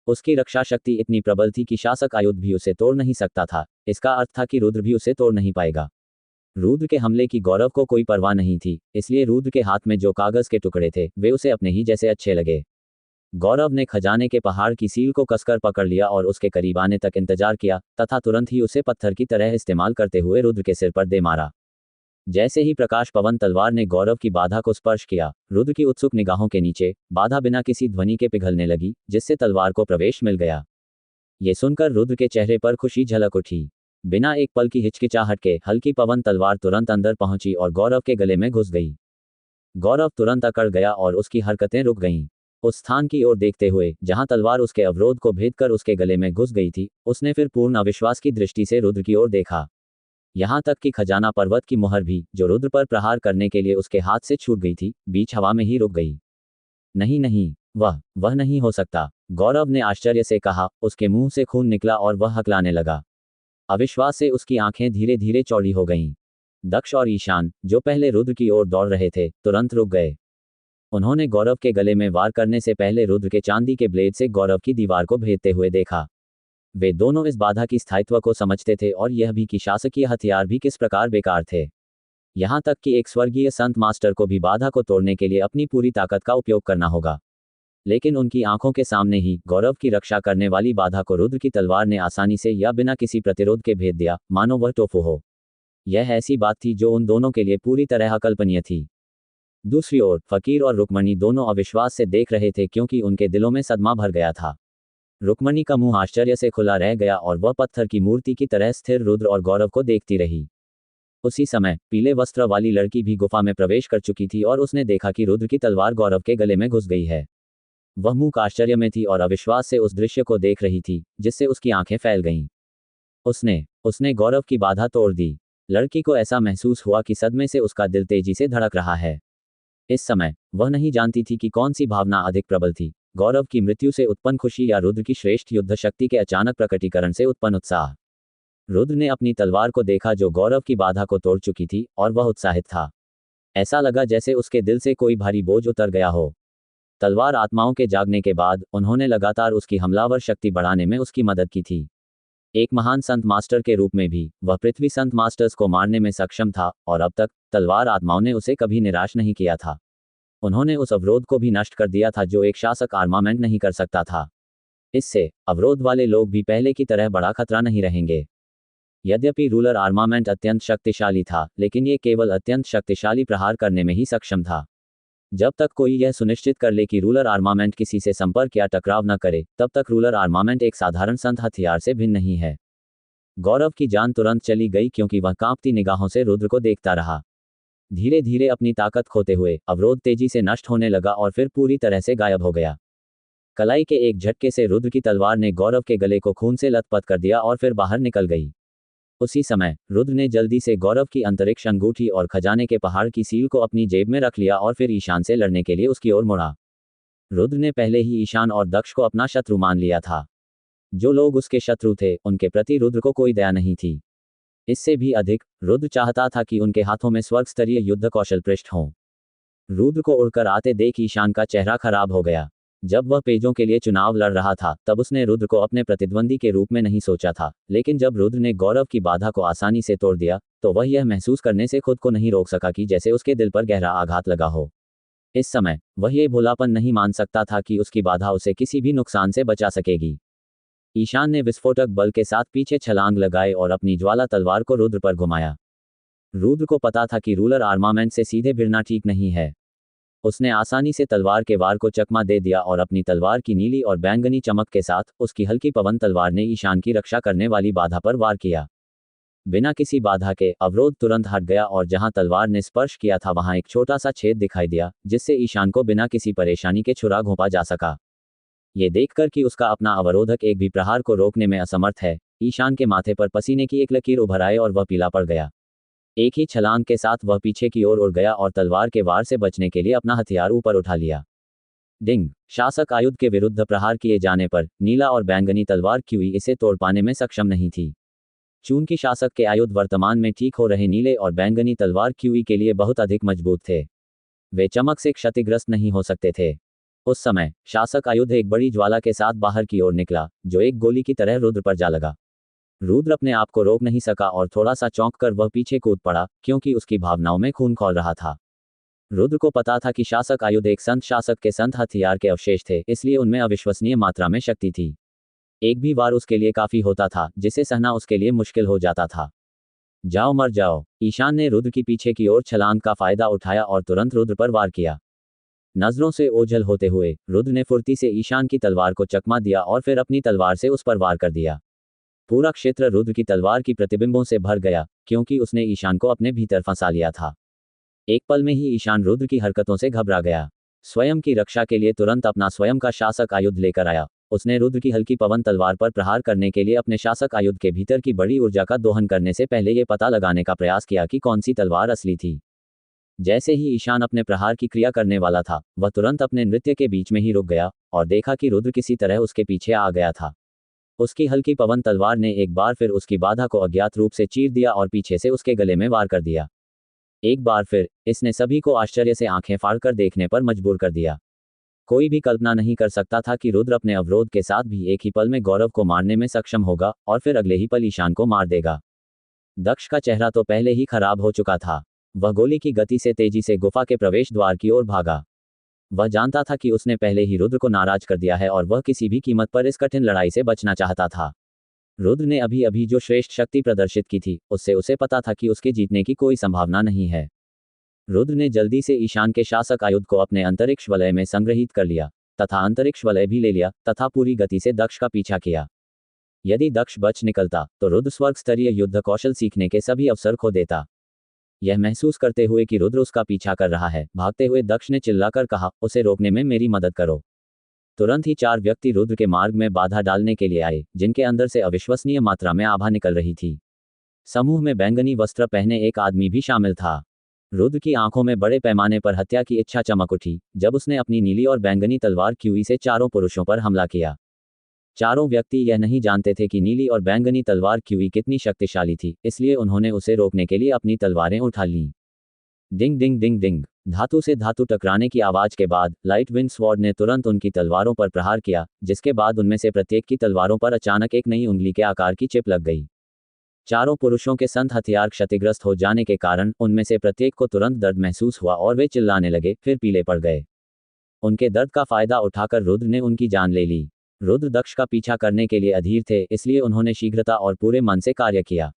उसकी रक्षा शक्ति इतनी प्रबल थी कि शासक आयुध भी उसे तोड़ नहीं सकता था। इसका अर्थ था कि रुद्र भी उसे तोड़ नहीं पाएगा। रुद्र के हमले की गौरव को कोई परवाह नहीं थी, इसलिए रुद्र के हाथ में जो कागज के टुकड़े थे वे उसे अपने ही जैसे अच्छे लगे। गौरव ने खजाने के पहाड़ की सील को कसकर पकड़ लिया और उसके करीब आने तक इंतजार किया तथा तुरंत ही उसे पत्थर की तरह इस्तेमाल करते हुए रुद्र के सिर पर दे मारा। जैसे ही प्रकाश पवन तलवार ने गौरव की बाधा को स्पर्श किया, रुद्र की उत्सुक निगाहों के नीचे बाधा बिना किसी ध्वनि के पिघलने लगी, जिससे तलवार को प्रवेश मिल गया। ये सुनकर रुद्र के चेहरे पर खुशी झलक उठी। बिना एक पल की हिचकिचाहट के हल्की पवन तलवार तुरंत अंदर पहुंची और गौरव के गले में घुस गई। गौरव तुरंत अकड़ गया और उसकी हरकतें रुक गईं। उस स्थान की ओर देखते हुए जहां तलवार उसके अवरोध को भेद कर उसके गले में घुस गई थी, उसने फिर पूर्ण अविश्वास की दृष्टि से रुद्र की ओर देखा। यहां तक कि खजाना पर्वत की मुहर भी, जो रुद्र पर प्रहार करने के लिए उसके हाथ से छूट गई थी, बीच हवा में ही रुक गई। नहीं नहीं, वह नहीं हो सकता, गौरव ने आश्चर्य से कहा। उसके मुंह से खून निकला और वह हकलाने लगा। अविश्वास से उसकी आंखें धीरे धीरे चौड़ी हो गईं। दक्ष और ईशान, जो पहले रुद्र की ओर दौड़ रहे थे, तुरंत रुक गए। उन्होंने गौरव के गले में वार करने से पहले रुद्र के चांदी के ब्लेड से गौरव की दीवार को भेदते हुए देखा। वे दोनों इस बाधा की स्थायित्व को समझते थे और यह भी कि शासकीय हथियार भी किस प्रकार बेकार थे। यहां तक कि एक स्वर्गीय संत मास्टर को भी बाधा को तोड़ने के लिए अपनी पूरी ताकत का उपयोग करना होगा। लेकिन उनकी आंखों के सामने ही गौरव की रक्षा करने वाली बाधा को रुद्र की तलवार ने आसानी से या बिना किसी प्रतिरोध के भेद दिया, मानो वह टोफू हो। यह ऐसी बात थी जो उन दोनों के लिए पूरी तरह अकल्पनीय थी। दूसरी ओर फकीर और रुक्मणी दोनों अविश्वास से देख रहे थे क्योंकि उनके दिलों में सदमा भर गया था। रुक्मणी का मुंह आश्चर्य से खुला रह गया और वह पत्थर की मूर्ति की तरह स्थिर रुद्र और गौरव को देखती रही। उसी समय पीले वस्त्र वाली लड़की भी गुफा में प्रवेश कर चुकी थी और उसने देखा कि रुद्र की तलवार गौरव के गले में घुस गई है। वह मूक आश्चर्य में थी और अविश्वास से उस दृश्य को देख रही थी, जिससे उसकी आंखें फैल गईं। उसने गौरव की बाधा तोड़ दी। लड़की को ऐसा महसूस हुआ कि सदमे से उसका दिल तेजी से धड़क रहा है। इस समय वह नहीं जानती थी कि कौन सी भावना अधिक प्रबल थी, गौरव की मृत्यु से उत्पन्न खुशी या रुद्र की श्रेष्ठ युद्ध शक्ति के अचानक प्रकटीकरण से उत्पन्न उत्साह। रुद्र ने अपनी तलवार को देखा जो गौरव की बाधा को तोड़ चुकी थी, और वह उत्साहित था। ऐसा लगा जैसे उसके दिल से कोई भारी बोझ उतर गया हो। तलवार आत्माओं के जागने के बाद उन्होंने लगातार उसकी हमलावर शक्ति बढ़ाने में उसकी मदद की थी। एक महान संत मास्टर के रूप में भी वह पृथ्वी संत मास्टर्स को मारने में सक्षम था, और अब तक तलवार आत्माओं ने उसे कभी निराश नहीं किया था। उन्होंने उस अवरोध को भी नष्ट कर दिया था जो एक शासक आर्मामेंट नहीं कर सकता था। इससे अवरोध वाले लोग भी पहले की तरह बड़ा खतरा नहीं रहेंगे। यद्यपि रूलर आर्मामेंट अत्यंत शक्तिशाली था, लेकिन ये केवल अत्यंत शक्तिशाली प्रहार करने में ही सक्षम था। जब तक कोई यह सुनिश्चित कर ले कि रूलर आर्मामेंट किसी से संपर्क या टकराव न करे, तब तक रूलर आर्मामेंट एक साधारण संत हथियार से भिन्न नहीं है। गौरव की जान तुरंत चली गई क्योंकि वह कांपती निगाहों से रुद्र को देखता रहा। धीरे धीरे अपनी ताकत खोते हुए अवरोध तेजी से नष्ट होने लगा और फिर पूरी तरह से गायब हो गया। कलाई के एक झटके से रुद्र की तलवार ने गौरव के गले को खून से लथपथ कर दिया और फिर बाहर निकल गई। उसी समय रुद्र ने जल्दी से गौरव की अंतरिक्ष अंगूठी और खजाने के पहाड़ की सील को अपनी जेब में रख लिया और फिर ईशान से लड़ने के लिए उसकी ओर मुड़ा। रुद्र ने पहले ही ईशान और दक्ष को अपना शत्रु मान लिया था। जो लोग उसके शत्रु थे, उनके प्रति रुद्र को कोई दया नहीं थी। इससे भी अधिक रुद्र चाहता था कि उनके हाथों में स्वर्ग स्तरीय युद्ध कौशल पृष्ठ हों। रुद्र को उड़कर आते देख ईशान का चेहरा खराब हो गया। जब वह पेजों के लिए चुनाव लड़ रहा था, तब उसने रुद्र को अपने प्रतिद्वंदी के रूप में नहीं सोचा था, लेकिन जब रुद्र ने गौरव की बाधा को आसानी से तोड़ दिया, तो वह यह महसूस करने से खुद को नहीं रोक सका कि जैसे उसके दिल पर गहरा आघात लगा हो। इस समय वह ये भोलापन नहीं मान सकता था कि उसकी बाधा उसे किसी भी नुकसान से बचा सकेगी। ईशान ने विस्फोटक बल के साथ पीछे छलांग लगाए और अपनी ज्वाला तलवार को रुद्र पर घुमाया। रुद्र को पता था कि रूलर आर्मामेंट से सीधे भिड़ना ठीक नहीं है। उसने आसानी से तलवार के वार को चकमा दे दिया और अपनी तलवार की नीली और बैंगनी चमक के साथ उसकी हल्की पवन तलवार ने ईशान की रक्षा करने वाली बाधा पर वार किया। बिना किसी बाधा के अवरोध तुरंत हट गया और जहां तलवार ने स्पर्श किया था वहां एक छोटा सा छेद दिखाई दिया, जिससे ईशान को बिना किसी परेशानी के छुरा घोंपा जा सका। ये देखकर कि उसका अपना अवरोधक एक भी प्रहार को रोकने में असमर्थ है, ईशान के माथे पर पसीने की एक लकीर उभर आए और वह पीला पड़ गया। एक ही छलांग के साथ वह पीछे की ओर उड़ गया और तलवार के वार से बचने के लिए अपना हथियार ऊपर उठा लिया। डिंग! शासक आयुध के विरुद्ध प्रहार किए जाने पर नीला और बैंगनी तलवार क्यूई इसे तोड़ पाने में सक्षम नहीं थी। चूंकि शासक के आयुध वर्तमान में ठीक हो रहे नीले और बैंगनी तलवार क्यूई के लिए बहुत अधिक मजबूत थे। वे चमक से क्षतिग्रस्त नहीं हो सकते थे। उस समय शासक आयुध एक बड़ी ज्वाला के साथ बाहर की ओर निकला, जो एक गोली की तरह रुद्र पर जा लगा। रुद्र अपने आप को रोक नहीं सका और थोड़ा सा चौंक कर वह पीछे कूद पड़ा, क्योंकि उसकी भावनाओं में खून खौल रहा था। रुद्र को पता था कि शासक आयुध एक संत शासक के संत हथियार के अवशेष थे, इसलिए उनमें अविश्वसनीय मात्रा में शक्ति थी। एक भी वार उसके लिए काफी होता था, जिसे सहना उसके लिए मुश्किल हो जाता था। जाओ मर जाओ! ईशान ने रुद्र की पीछे की ओर छलांग का फायदा उठाया और तुरंत रुद्र पर वार किया। नजरों से ओझल होते हुए रुद्र ने फुर्ती से ईशान की तलवार को चकमा दिया और फिर अपनी तलवार से उस पर वार कर दिया। पूरा क्षेत्र रुद्र की तलवार की प्रतिबिंबों से भर गया, क्योंकि उसने ईशान को अपने भीतर फंसा लिया था। एक पल में ही ईशान रुद्र की हरकतों से घबरा गया। स्वयं की रक्षा के लिए तुरंत अपना स्वयं का शासक आयुध लेकर आया। उसने रुद्र की हल्की पवन तलवार पर प्रहार करने के लिए अपने शासक आयुध के भीतर की बड़ी ऊर्जा का दोहन करने से पहले ये पता लगाने का प्रयास किया कि कौन सी तलवार असली थी। जैसे ही ईशान अपने प्रहार की क्रिया करने वाला था, वह तुरंत अपने नृत्य के बीच में ही रुक गया और देखा कि रुद्र किसी तरह उसके पीछे आ गया था। उसकी हल्की पवन तलवार ने एक बार फिर उसकी बाधा को अज्ञात रूप से चीर दिया और पीछे से उसके गले में वार कर दिया। एक बार फिर इसने सभी को आश्चर्य से आंखें फाड़कर देखने पर मजबूर कर दिया। कोई भी कल्पना नहीं कर सकता था कि रुद्र अपने अवरोध के साथ भी एक ही पल में गौरव को मारने में सक्षम होगा और फिर अगले ही पल ईशान को मार देगा। दक्ष का चेहरा तो पहले ही खराब हो चुका था। वह गोली की गति से तेजी से गुफा के प्रवेश द्वार की ओर भागा। वह जानता था कि उसने पहले ही रुद्र को नाराज कर दिया है और वह किसी भी कीमत पर इस कठिन लड़ाई से बचना चाहता था। रुद्र ने अभी अभी जो श्रेष्ठ शक्ति प्रदर्शित की थी उससे उसे पता था कि उसके जीतने की कोई संभावना नहीं है। रुद्र ने जल्दी से ईशान के शासक आयुध को अपने अंतरिक्ष वलय में संग्रहित कर लिया तथा अंतरिक्ष वलय भी ले लिया तथा पूरी गति से दक्ष का पीछा किया। यदि दक्ष बच निकलता तो रुद्र स्वर्ग स्तरीय युद्ध कौशल सीखने के सभी अवसर खो देता। यह महसूस करते हुए कि रुद्र उसका पीछा कर रहा है, भागते हुए दक्ष ने चिल्लाकर कहा, उसे रोकने में मेरी मदद करो। तुरंत ही 4 व्यक्ति रुद्र के मार्ग में बाधा डालने के लिए आए, जिनके अंदर से अविश्वसनीय मात्रा में आभा निकल रही थी। समूह में बैंगनी वस्त्र पहने एक आदमी भी शामिल था। रुद्र की आंखों में बड़े पैमाने पर हत्या की इच्छा चमक उठी जब उसने अपनी नीली और बैंगनी तलवार क्यूई से चारों पुरुषों पर हमला किया। चारों व्यक्ति यह नहीं जानते थे कि नीली और बैंगनी तलवार क्यूई कितनी शक्तिशाली थी, इसलिए उन्होंने उसे रोकने के लिए अपनी तलवारें उठा लीं। डिंग डिंग डिंग डिंग, धातु से धातु टकराने की आवाज के बाद लाइट विंड स्वॉर्ड ने तुरंत उनकी तलवारों पर प्रहार किया, जिसके बाद उनमें से प्रत्येक की तलवारों पर अचानक एक नई उंगली के आकार की चिप लग गई। चारों पुरुषों के संत हथियार क्षतिग्रस्त हो जाने के कारण उनमें से प्रत्येक को तुरंत दर्द महसूस हुआ और वे चिल्लाने लगे, फिर पीले पड़ गए। उनके दर्द का फायदा उठाकर रुद्र ने उनकी जान ले ली। रुद्र दक्ष का पीछा करने के लिए अधीर थे, इसलिए उन्होंने शीघ्रता और पूरे मन से कार्य किया।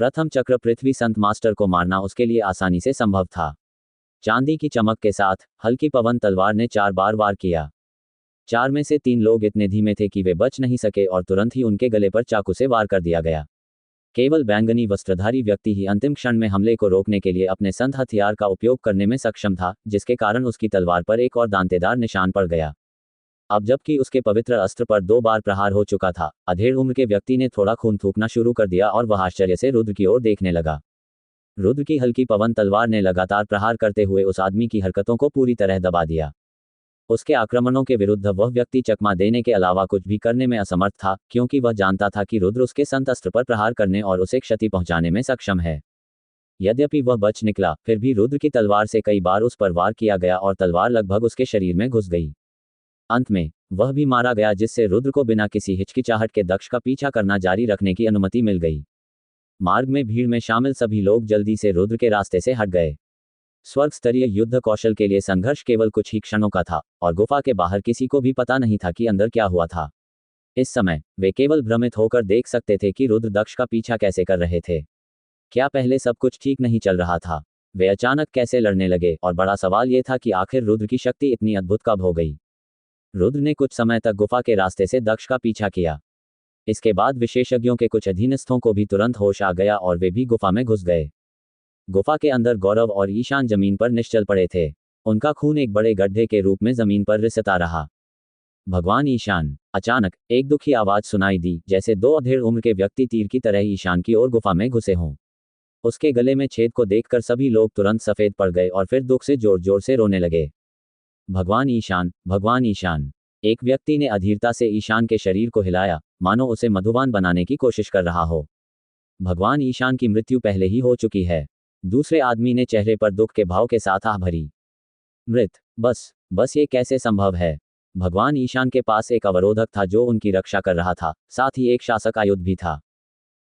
प्रथम चक्र पृथ्वी संत मास्टर को मारना उसके लिए आसानी से संभव था। चांदी की चमक के साथ हल्की पवन तलवार ने 4 बार वार किया। 4 में से 3 लोग इतने धीमे थे कि वे बच नहीं सके और तुरंत ही उनके गले पर चाकू से वार कर दिया गया। केवल बैंगनी वस्त्रधारी व्यक्ति ही अंतिम क्षण में हमले को रोकने के लिए अपने संत हथियार का उपयोग करने में सक्षम था, जिसके कारण उसकी तलवार पर एक और दांतेदार निशान पड़ गया। अब जबकि उसके पवित्र अस्त्र पर 2 बार प्रहार हो चुका था, अधेड़ उम्र के व्यक्ति ने थोड़ा खून थूकना शुरू कर दिया और वह आश्चर्य से रुद्र की ओर देखने लगा। रुद्र की हल्की पवन तलवार ने लगातार प्रहार करते हुए उस आदमी की हरकतों को पूरी तरह दबा दिया। उसके आक्रमणों के विरुद्ध वह व्यक्ति चकमा देने के अलावा कुछ भी करने में असमर्थ था, क्योंकि वह जानता था कि रुद्र उसके संत अस्त्र पर प्रहार करने और उसे क्षति पहुंचाने में सक्षम है। यद्यपि वह बच निकला, फिर भी रुद्र की तलवार से कई बार उस पर वार किया गया और तलवार लगभग उसके शरीर में घुस गई। अंत में वह भी मारा गया, जिससे रुद्र को बिना किसी हिचकिचाहट के दक्ष का पीछा करना जारी रखने की अनुमति मिल गई। मार्ग में भीड़ में शामिल सभी लोग जल्दी से रुद्र के रास्ते से हट गए। स्वर्ग स्तरीय युद्ध कौशल के लिए संघर्ष केवल कुछ ही क्षणों का था और गुफा के बाहर किसी को भी पता नहीं था कि अंदर क्या हुआ था। इस समय वे केवल भ्रमित होकर देख सकते थे कि रुद्र दक्ष का पीछा कैसे कर रहे थे। क्या पहले सब कुछ ठीक नहीं चल रहा था? वे अचानक कैसे लड़ने लगे? और बड़ा सवाल यह था कि आखिर रुद्र की शक्ति इतनी अद्भुत कब हो गई? रुद्र ने कुछ समय तक गुफा के रास्ते से दक्ष का पीछा किया। इसके बाद विशेषज्ञों के कुछ अधीनस्थों को भी तुरंत होश आ गया और वे भी गुफा में घुस गए। गुफा के अंदर गौरव और ईशान जमीन पर निश्चल पड़े थे। उनका खून एक बड़े गड्ढे के रूप में जमीन पर रिसता रहा। भगवान ईशान! अचानक एक दुखी आवाज सुनाई दी, जैसे 2 अधेड़ उम्र के व्यक्ति तीर की तरह ईशान की ओर गुफा में घुसे हों। उसके गले में छेद को देखकर सभी लोग तुरंत सफेद पड़ गए और फिर दुख से जोर जोर से रोने लगे। भगवान ईशान! भगवान ईशान! एक व्यक्ति ने अधीरता से ईशान के शरीर को हिलाया, मानो उसे मधुबान बनाने की कोशिश कर रहा हो। भगवान ईशान की मृत्यु पहले ही हो चुकी है। दूसरे आदमी ने चेहरे पर दुख के भाव के साथ आह भरी। मृत! बस ये कैसे संभव है? भगवान ईशान के पास एक अवरोधक था जो उनकी रक्षा कर रहा था, साथ ही एक शासक आयुध भी था।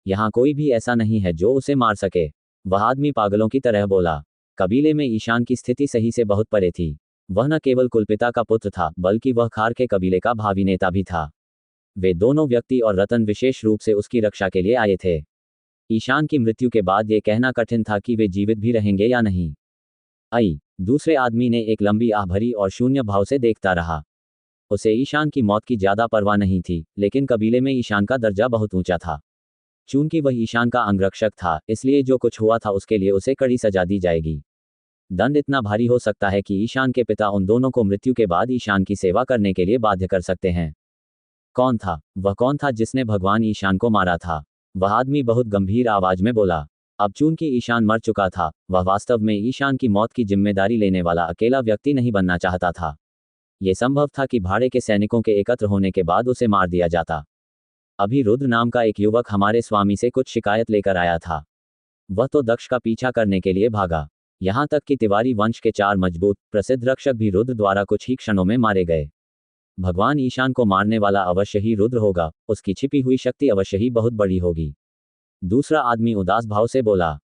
यहाँ कोई भी ऐसा नहीं है जो उसे मार सके। वह आदमी पागलों की तरह बोला। कबीले में ईशान की स्थिति सही से बहुत परे थी। वह न केवल कुलपिता का पुत्र था, बल्कि वह खार के कबीले का भावी नेता भी था। वे दोनों व्यक्ति और रतन विशेष रूप से उसकी रक्षा के लिए आए थे। ईशान की मृत्यु के बाद ये कहना कठिन था कि वे जीवित भी रहेंगे या नहीं। दूसरे आदमी ने एक लंबी आह भरी और शून्य भाव से देखता रहा। उसे ईशान की मौत की ज्यादा परवाह नहीं थी, लेकिन कबीले में ईशान का दर्जा बहुत ऊंचा था। चूंकि वह ईशान का अंगरक्षक था, इसलिए जो कुछ हुआ था उसके लिए उसे कड़ी सजा दी जाएगी। दंड इतना भारी हो सकता है कि ईशान के पिता उन दोनों को मृत्यु के बाद ईशान की सेवा करने के लिए बाध्य कर सकते हैं। कौन था वह? कौन था जिसने भगवान ईशान को मारा था? वह आदमी बहुत गंभीर आवाज में बोला। अब चूंकि ईशान मर चुका था, वह वास्तव में ईशान की मौत की जिम्मेदारी लेने वाला अकेला व्यक्ति नहीं बनना चाहता था। यह संभव था कि भाड़े के सैनिकों के एकत्र होने के बाद उसे मार दिया जाता। अभी रुद्र नाम का एक युवक हमारे स्वामी से कुछ शिकायत लेकर आया था। वह तो दक्ष का पीछा करने के लिए भागा। यहाँ तक कि तिवारी वंश के 4 मजबूत प्रसिद्ध रक्षक भी रुद्र द्वारा कुछ ही क्षणों में मारे गए। भगवान ईशान को मारने वाला अवश्य ही रुद्र होगा, उसकी छिपी हुई शक्ति अवश्य ही बहुत बड़ी होगी। दूसरा आदमी उदास भाव से बोला।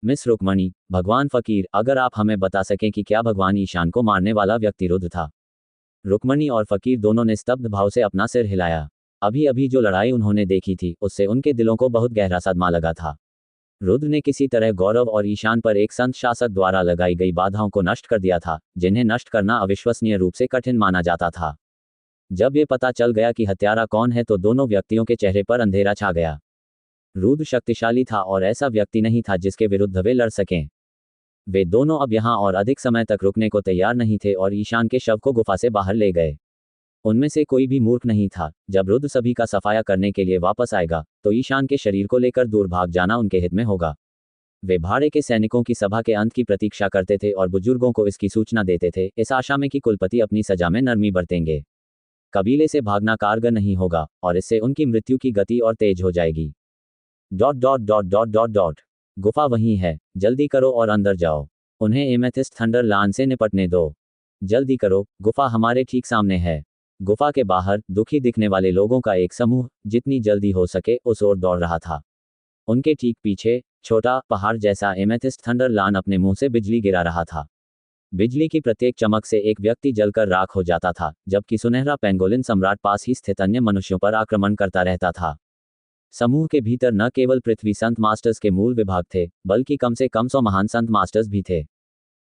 मिस रुक्मणी, भगवान फकीर, अगर आप हमें बता सकें कि क्या भगवान ईशान को मारने वाला व्यक्ति रुद्र था? रुक्मणी और फकीर दोनों ने स्तब्ध भाव से अपना सिर हिलाया। अभी अभी जो लड़ाई उन्होंने देखी थी उससे उनके दिलों को बहुत गहरा सदमा लगा था। रुद्र ने किसी तरह गौरव और ईशान पर एक संत शासक द्वारा लगाई गई बाधाओं को नष्ट कर दिया था, जिन्हें नष्ट करना अविश्वसनीय रूप से कठिन माना जाता था। जब ये पता चल गया कि हत्यारा कौन है तो दोनों व्यक्तियों के चेहरे पर अंधेरा छा गया। रुद्र शक्तिशाली था और ऐसा व्यक्ति नहीं था जिसके विरुद्ध वे लड़ सकें। वे दोनों अब यहाँ और अधिक समय तक रुकने को तैयार नहीं थे और ईशान के शव को गुफा से बाहर ले गए। उनमें से कोई भी मूर्ख नहीं था। जब रुद्र सभी का सफाया करने के लिए वापस आएगा तो ईशान के शरीर को लेकर दूर भाग जाना उनके हित में होगा। वे भाड़े के सैनिकों की सभा के अंत की प्रतीक्षा करते थे और बुजुर्गों को इसकी सूचना देते थे, इस आशा में कि कुलपति अपनी सजा में नरमी बरतेंगे। कबीले से भागना कारगर नहीं होगा और इससे उनकी मृत्यु की गति और तेज हो जाएगी। ... गुफा वहीं है, जल्दी करो और अंदर जाओ। उन्हें एमेथिस्ट थंडर लान से निपटने दो। जल्दी करो, गुफा हमारे ठीक सामने है। गुफा के बाहर दुखी दिखने वाले लोगों का एक समूह जितनी जल्दी हो सके उस ओर दौड़ रहा था। उनके ठीक पीछे छोटा पहाड़ जैसा एमेथिस्ट थंडर लान अपने मुंह से बिजली गिरा रहा था। बिजली की प्रत्येक चमक से एक व्यक्ति जलकर राख हो जाता था, जबकि सुनहरा पेंगोलिन सम्राट पास ही स्थित अन्य मनुष्यों पर आक्रमण करता रहता था। समूह के भीतर न केवल पृथ्वी संत मास्टर्स के मूल विभाग थे, बल्कि कम से कम 100 महान संत मास्टर्स भी थे।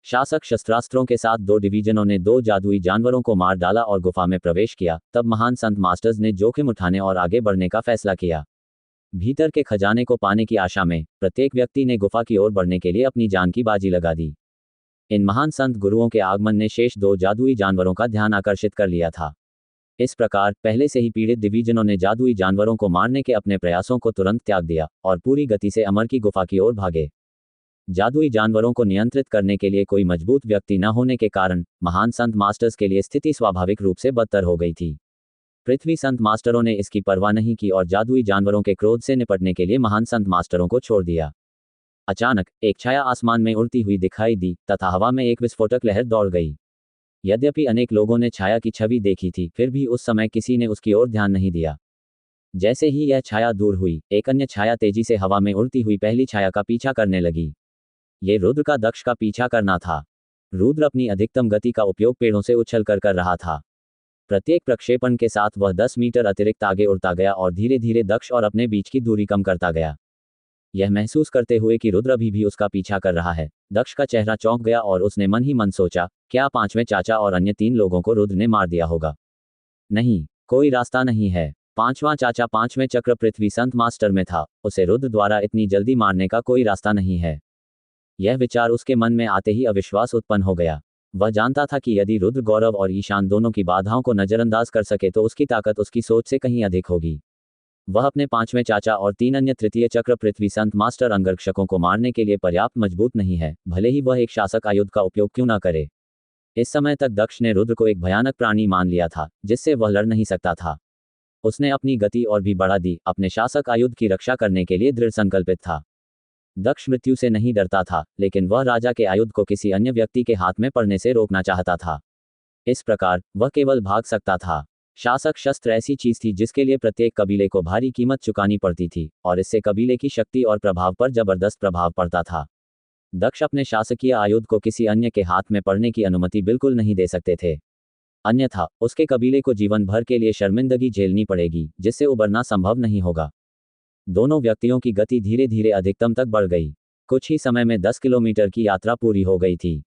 शासक शस्त्रास्त्रों के साथ 2 डिवीजनों ने 2 जादुई जानवरों को मार डाला और गुफा में प्रवेश किया। तब महान संत मास्टर्स ने जोखिम उठाने और आगे बढ़ने का फैसला किया। भीतर के खजाने को पाने की आशा में प्रत्येक व्यक्ति ने गुफा की ओर बढ़ने के लिए अपनी जान की बाजी लगा दी। इन महान संत गुरुओं के आगमन ने शेष 2 जादुई जानवरों का ध्यान आकर्षित कर लिया था। इस प्रकार पहले से ही पीड़ित डिवीजनों ने जादुई जानवरों को मारने के अपने प्रयासों को तुरंत त्याग दिया और पूरी गति से अमर की गुफा की ओर भागे। जादुई जानवरों को नियंत्रित करने के लिए कोई मजबूत व्यक्ति न होने के कारण महान संत मास्टर्स के लिए स्थिति स्वाभाविक रूप से बदतर हो गई थी। पृथ्वी संत मास्टरों ने इसकी परवाह नहीं की और जादुई जानवरों के क्रोध से निपटने के लिए महान संत मास्टरों को छोड़ दिया। अचानक एक छाया आसमान में उड़ती हुई दिखाई दी तथा हवा में एक विस्फोटक लहर दौड़ गई। यद्यपि अनेक लोगों ने छाया की छवि देखी थी, फिर भी उस समय किसी ने उसकी ओर ध्यान नहीं दिया। जैसे ही यह छाया दूर हुई, एक अन्य छाया तेजी से हवा में उड़ती हुई पहली छाया का पीछा करने लगी। ये रुद्र का दक्ष का पीछा करना था। रुद्र अपनी अधिकतम गति का उपयोग पेड़ों से उछल कर रहा था। प्रत्येक प्रक्षेपण के साथ वह 10 मीटर अतिरिक्त आगे उड़ता गया और धीरे धीरे दक्ष और अपने बीच की दूरी कम करता गया। यह महसूस करते हुए कि रुद्र अभी भी उसका पीछा कर रहा है, दक्ष का चेहरा चौंक गया और उसने मन ही मन सोचा, क्या 5वें चाचा और अन्य 3 लोगों को रुद्र ने मार दिया होगा? नहीं, कोई रास्ता नहीं है। 5वां चाचा 5वें चक्र पृथ्वी संत मास्टर में था, उसे रुद्र द्वारा इतनी जल्दी मारने का कोई रास्ता नहीं है। यह विचार उसके मन में आते ही अविश्वास उत्पन्न हो गया। वह जानता था कि यदि रुद्र गौरव और ईशान दोनों की बाधाओं को नजरअंदाज कर सके तो उसकी ताकत उसकी सोच से कहीं अधिक होगी। वह अपने 5वें चाचा और 3 अन्य तृतीय चक्र पृथ्वी संत मास्टर अंगरक्षकों को मारने के लिए पर्याप्त मजबूत नहीं है, भले ही वह एक शासक आयुध का उपयोग क्यों न करे। इस समय तक दक्ष ने रुद्र को एक भयानक प्राणी मान लिया था, जिससे वह लड़ नहीं सकता था। उसने अपनी गति और भी बढ़ा दी, अपने शासक आयुध की रक्षा करने के लिए दृढ़ संकल्पित था। दक्ष मृत्यु से नहीं डरता था, लेकिन वह राजा के आयुध को किसी अन्य व्यक्ति के हाथ में पड़ने से रोकना चाहता था। इस प्रकार वह केवल भाग सकता था। शासक शस्त्र ऐसी चीज थी जिसके लिए प्रत्येक कबीले को भारी कीमत चुकानी पड़ती थी और इससे कबीले की शक्ति और प्रभाव पर जबरदस्त प्रभाव पड़ता था। दक्ष अपने शासकीय आयुध को किसी अन्य के हाथ में पड़ने की अनुमति बिल्कुल नहीं दे सकते थे, अन्यथा उसके कबीले को जीवन भर के लिए शर्मिंदगी झेलनी पड़ेगी, जिससे उबरना संभव नहीं होगा। दोनों व्यक्तियों की गति धीरे धीरे अधिकतम तक बढ़ गई। कुछ ही समय में 10 किलोमीटर की यात्रा पूरी हो गई थी।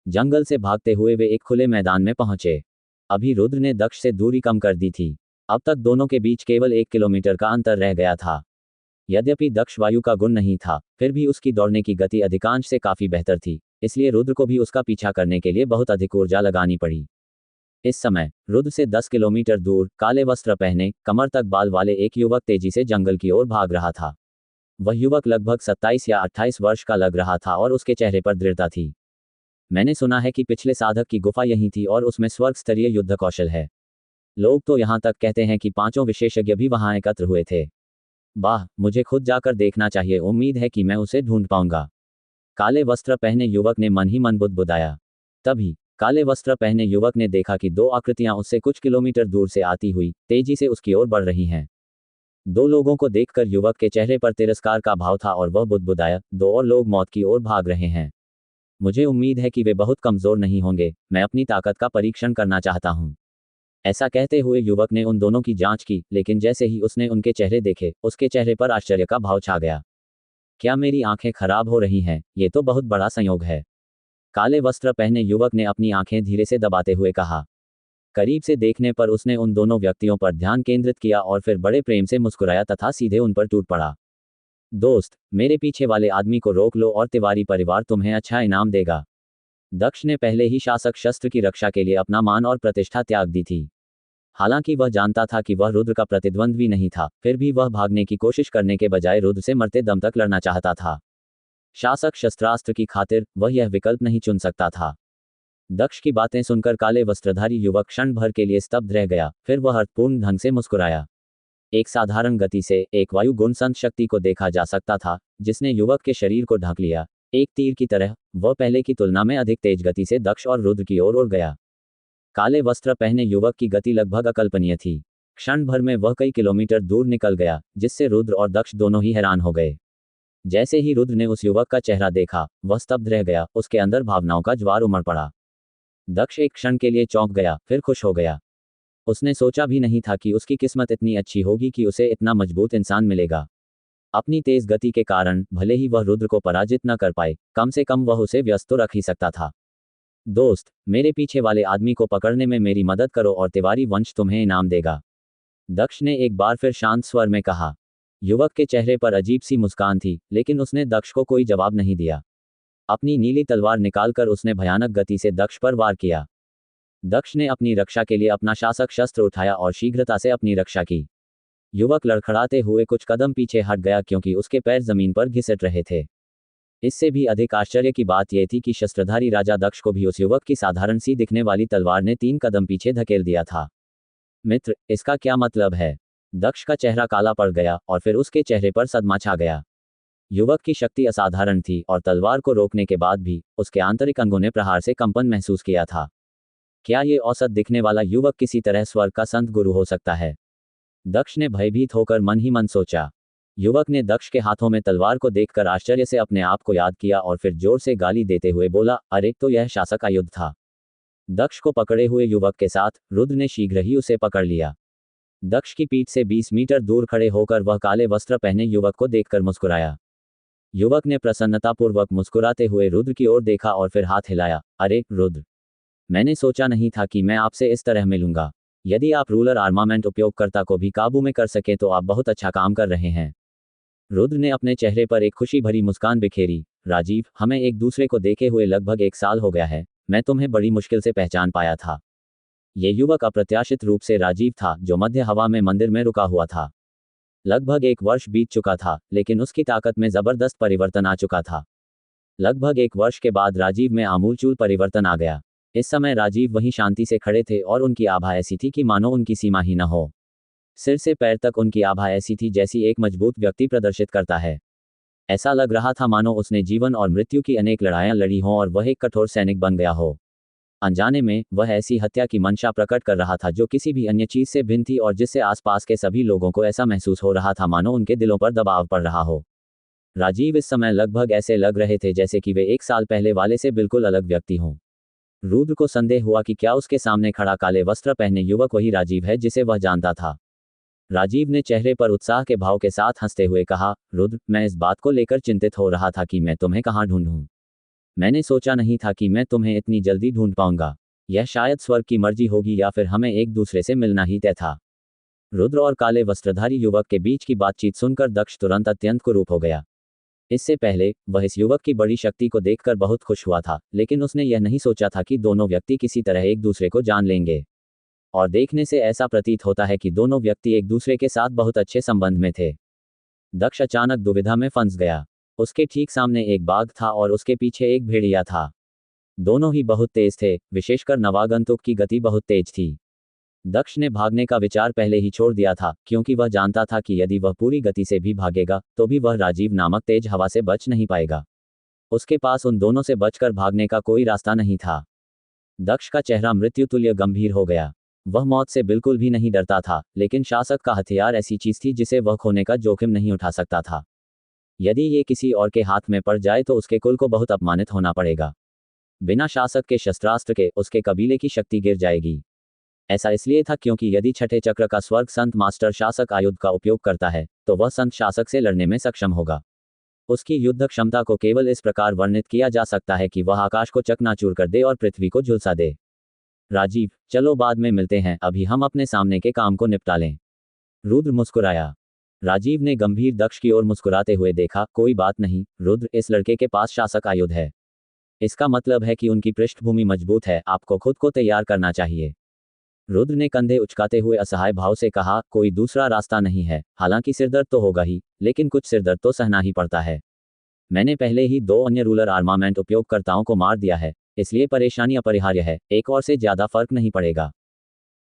जंगल से भागते हुए वे एक खुले मैदान में पहुंचे। अभी रुद्र ने दक्ष से दूरी कम कर दी थी। अब तक दोनों के बीच केवल 1 किलोमीटर का अंतर रह गया था। यद्यपि दक्ष वायु का गुण नहीं था, फिर भी उसकी दौड़ने की गति अधिकांश से काफी बेहतर थी, इसलिए रुद्र को भी उसका पीछा करने के लिए बहुत अधिक ऊर्जा लगानी पड़ी। इस समय रुद्र से 10 किलोमीटर दूर काले वस्त्र पहने, कमर तक बाल वाले एक युवक तेजी से जंगल की ओर भाग रहा था। वह युवक लगभग 27 या 28 वर्ष का लग रहा था और उसके चेहरे पर दृढ़ता थी। मैंने सुना है कि पिछले साधक की गुफा यहीं थी और उसमें स्वर्ग स्तरीय युद्ध कौशल है। लोग तो यहाँ तक कहते हैं कि 5 विशेषज्ञ भी वहाँ एकत्र हुए थे। वाह, मुझे खुद जाकर देखना चाहिए, उम्मीद है कि मैं उसे ढूंढ पाऊंगा। काले वस्त्र पहने युवक ने मन ही मन बुदबुदाया। तभी काले वस्त्र पहने युवक ने देखा कि 2 आकृतियां उससे कुछ किलोमीटर दूर से आती हुई तेजी से उसकी ओर बढ़ रही हैं। 2 लोगों को देखकर युवक के चेहरे पर तिरस्कार का भाव था और वह बुदबुदाया, 2 और लोग मौत की ओर भाग रहे हैं। मुझे उम्मीद है कि वे बहुत कमजोर नहीं होंगे, मैं अपनी ताकत का परीक्षण करना चाहता हूं। ऐसा कहते हुए युवक ने उन दोनों की जांच की, लेकिन जैसे ही उसने उनके चेहरे देखे, उसके चेहरे पर आश्चर्य का भाव छा गया। क्या मेरी आंखें खराब हो रही हैं? ये तो बहुत बड़ा संयोग है। काले वस्त्र पहने युवक ने अपनी आंखें धीरे से दबाते हुए कहा। करीब से देखने पर उसने उन दोनों व्यक्तियों पर ध्यान केंद्रित किया और फिर बड़े प्रेम से मुस्कुराया तथा सीधे उन पर टूट पड़ा। दोस्त, मेरे पीछे वाले आदमी को रोक लो और तिवारी परिवार तुम्हें अच्छा इनाम देगा। दक्ष ने पहले ही शासक शस्त्र की रक्षा के लिए अपना मान और प्रतिष्ठा त्याग दी थी। हालांकि वह जानता था कि वह रुद्र का प्रतिद्वंद्वी नहीं था, फिर भी वह भागने की कोशिश करने के बजाय रुद्र से मरते दम तक लड़ना चाहता था। शासक शस्त्रास्त्र की खातिर वह यह विकल्प नहीं चुन सकता था। दक्ष की बातें सुनकर काले वस्त्रधारी युवक क्षण भर के लिए स्तब्ध रह गया, फिर वह अर्थपूर्ण ढंग से मुस्कुराया। एक साधारण गति से एक वायु गुण संत शक्ति को देखा जा सकता था, जिसने युवक के शरीर को ढक लिया। एक तीर की तरह वह पहले की तुलना में अधिक तेज गति से दक्ष और रुद्र की ओर उड़ गया। काले वस्त्र पहने युवक की गति लगभग अकल्पनीय थी। क्षण भर में वह कई किलोमीटर दूर निकल गया, जिससे रुद्र और दक्ष दोनों ही हैरान हो गए। जैसे ही रुद्र ने उस युवक का चेहरा देखा, वह स्तब्ध रह गया, उसके अंदर भावनाओं का ज्वार उमड़ पड़ा। दक्ष एक क्षण के लिए चौंक गया, फिर खुश हो गया। उसने सोचा भी नहीं था कि उसकी किस्मत इतनी अच्छी होगी कि उसे इतना मजबूत इंसान मिलेगा। अपनी तेज गति के कारण भले ही वह रुद्र को पराजित न कर पाए, कम से कम वह उसे व्यस्त तो रख ही सकता था। दोस्त, मेरे पीछे वाले आदमी को पकड़ने में मेरी मदद करो और तिवारी वंश तुम्हें इनाम देगा। दक्ष ने एक बार फिर शांत स्वर में कहा। युवक के चेहरे पर अजीब सी मुस्कान थी, लेकिन उसने दक्ष को कोई जवाब नहीं दिया। अपनी नीली तलवार निकालकर उसने भयानक गति से दक्ष पर वार किया। दक्ष ने अपनी रक्षा के लिए अपना शासक शस्त्र उठाया और शीघ्रता से अपनी रक्षा की। युवक लड़खड़ाते हुए कुछ कदम पीछे हट गया, क्योंकि उसके पैर जमीन पर घिसट रहे थे। इससे भी अधिक आश्चर्य की बात यह थी कि शस्त्रधारी राजा दक्ष को भी उस युवक की साधारण सी दिखने वाली तलवार ने 3 कदम पीछे धकेल दिया था। मित्र, इसका क्या मतलब है? दक्ष का चेहरा काला पड़ गया और फिर उसके चेहरे पर सदमा छा गया। युवक की शक्ति असाधारण थी और तलवार को रोकने के बाद भी उसके आंतरिक अंगों ने प्रहार से कंपन महसूस किया था। क्या ये औसत दिखने वाला युवक किसी तरह स्वर्ग का संत गुरु हो सकता है? दक्ष ने भयभीत होकर मन ही मन सोचा। युवक ने दक्ष के हाथों में तलवार को देखकर आश्चर्य से अपने आप को याद किया और फिर जोर से गाली देते हुए बोला, अरे तो यह शासक का युद्ध था। दक्ष को पकड़े हुए युवक के साथ रुद्र ने शीघ्र ही उसे पकड़ लिया। दक्ष की पीठ से 20 मीटर दूर खड़े होकर वह काले वस्त्र पहने युवक को देखकर मुस्कुराया। युवक ने प्रसन्नतापूर्वक मुस्कुराते हुए रुद्र की ओर देखा और फिर हाथ हिलाया। अरे रुद्र, मैंने सोचा नहीं था कि मैं आपसे इस तरह मिलूंगा। यदि आप रूलर आर्मामेंट उपयोगकर्ता को भी काबू में कर सके तो आप बहुत अच्छा काम कर रहे हैं। रुद्र ने अपने चेहरे पर एक खुशी भरी मुस्कान बिखेरी। राजीव, हमें एक दूसरे को देखे हुए लगभग 1 साल हो गया है। मैं तुम्हें बड़ी मुश्किल से पहचान पाया था। ये युवक अप्रत्याशित रूप से राजीव था, जो मध्य हवा में मंदिर में रुका हुआ था। लगभग 1 वर्ष बीत चुका था, लेकिन उसकी ताकत में जबरदस्त परिवर्तन आ चुका था। लगभग 1 वर्ष के बाद राजीव में आमूलचूल परिवर्तन आ गया। इस समय राजीव वहीं शांति से खड़े थे और उनकी आभा ऐसी थी कि मानो उनकी सीमा ही न हो। सिर से पैर तक उनकी आभा ऐसी थी जैसी एक मजबूत व्यक्ति प्रदर्शित करता है। ऐसा लग रहा था मानो उसने जीवन और मृत्यु की अनेक लड़ाइयां लड़ी हों और वह एक कठोर सैनिक बन गया हो। अनजाने में वह ऐसी हत्या की मंशा प्रकट कर रहा था जो किसी भी अन्य चीज से भिन्न थी और जिससे आसपास के सभी लोगों को ऐसा महसूस हो रहा था मानो उनके दिलों पर दबाव पड़ रहा हो। राजीव इस समय लगभग ऐसे लग रहे थे जैसे कि वे 1 साल पहले वाले से बिल्कुल अलग व्यक्ति हों। रुद्र को संदेह हुआ कि क्या उसके सामने खड़ा काले वस्त्र पहने युवक वही राजीव है जिसे वह जानता था। राजीव ने चेहरे पर उत्साह के भाव के साथ हंसते हुए कहा, रुद्र, मैं इस बात को लेकर चिंतित हो रहा था कि मैं तुम्हें कहाँ ढूंढूं। मैंने सोचा नहीं था कि मैं तुम्हें इतनी जल्दी ढूंढ पाऊंगा। यह शायद स्वर्ग की मर्जी होगी या फिर हमें एक दूसरे से मिलना ही तय था। रुद्र और काले वस्त्रधारी युवक के बीच की बातचीत सुनकर दक्ष तुरंत अत्यंत कुरूप हो गया। इससे पहले वह इस युवक की बड़ी शक्ति को देखकर बहुत खुश हुआ था, लेकिन उसने यह नहीं सोचा था कि दोनों व्यक्ति किसी तरह एक दूसरे को जान लेंगे। और देखने से ऐसा प्रतीत होता है कि दोनों व्यक्ति एक दूसरे के साथ बहुत अच्छे संबंध में थे। दक्ष अचानक दुविधा में फंस गया। उसके ठीक सामने एक बाघ था और उसके पीछे एक भेड़िया था। दोनों ही बहुत तेज थे, विशेषकर नवागंतुक की गति बहुत तेज थी। दक्ष ने भागने का विचार पहले ही छोड़ दिया था, क्योंकि वह जानता था कि यदि वह पूरी गति से भी भागेगा तो भी वह राजीव नामक तेज हवा से बच नहीं पाएगा। उसके पास उन दोनों से बचकर भागने का कोई रास्ता नहीं था। दक्ष का चेहरा मृत्युतुल्य गंभीर हो गया। वह मौत से बिल्कुल भी नहीं डरता था, लेकिन शासक का हथियार ऐसी चीज थी जिसे वह खोने का जोखिम नहीं उठा सकता था। यदि ये किसी और के हाथ में पड़ जाए तो उसके कुल को बहुत अपमानित होना पड़ेगा। बिना शासक के शस्त्रास्त्र के उसके कबीले की शक्ति गिर जाएगी। ऐसा इसलिए था क्योंकि यदि छठे चक्र का स्वर्ग संत मास्टर शासक आयुध का उपयोग करता है तो वह संत शासक से लड़ने में सक्षम होगा। उसकी युद्ध क्षमता को केवल इस प्रकार वर्णित किया जा सकता है कि वह आकाश को चकनाचूर कर दे और पृथ्वी को झुलसा दे। राजीव, चलो बाद में मिलते हैं, अभी हम अपने सामने के काम को निपटा लें। रुद्र मुस्कुराया। राजीव ने गंभीर दक्ष की ओर मुस्कुराते हुए देखा। कोई बात नहीं रुद्र, इस लड़के के पास शासक आयुध है। इसका मतलब है कि उनकी पृष्ठभूमि मजबूत है, आपको खुद को तैयार करना चाहिए। रुद्र ने कंधे उचकाते हुए असहाय भाव से कहा, कोई दूसरा रास्ता नहीं है। हालांकि सिरदर्द तो होगा ही, लेकिन कुछ सिरदर्द तो सहना ही पड़ता है। मैंने पहले ही 2 अन्य रूलर आर्मामेंट उपयोगकर्ताओं को मार दिया है, इसलिए परेशानी अपरिहार्य है, एक और से ज्यादा फर्क नहीं पड़ेगा।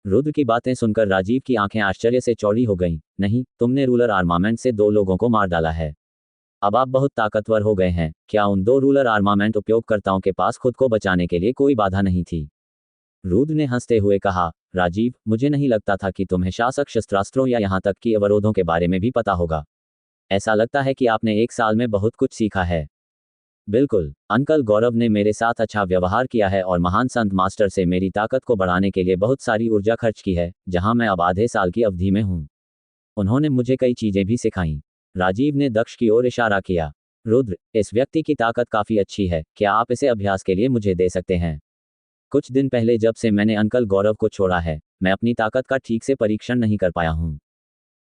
रुद्र की बातें सुनकर राजीव की आंखें आश्चर्य से चौड़ी हो गईं। नहीं, तुमने रूलर आर्मामेंट से 2 लोगों को मार डाला है। अब आप बहुत ताकतवर हो गए हैं। क्या उन 2 रूलर आर्मामेंट उपयोगकर्ताओं के पास खुद को बचाने के लिए कोई बाधा नहीं थी? रुद्र ने हंसते हुए कहा, राजीव, मुझे नहीं लगता था कि तुम्हें शासक शस्त्रास्त्रों या यहाँ तक कि अवरोधों के बारे में भी पता होगा। ऐसा लगता है कि आपने 1 साल में बहुत कुछ सीखा है। बिल्कुल, अंकल गौरव ने मेरे साथ अच्छा व्यवहार किया है और महान संत मास्टर से मेरी ताकत को बढ़ाने के लिए बहुत सारी ऊर्जा खर्च की है, जहां मैं अब आधे साल की अवधि में हूं। उन्होंने मुझे कई चीजें भी सिखाईं। राजीव ने दक्ष की ओर इशारा किया। रुद्र, इस व्यक्ति की ताकत काफी अच्छी है, क्या आप इसे अभ्यास के लिए मुझे दे सकते हैं? कुछ दिन पहले जब से मैंने अंकल गौरव को छोड़ा है, मैं अपनी ताकत का ठीक से परीक्षण नहीं कर पाया हूं।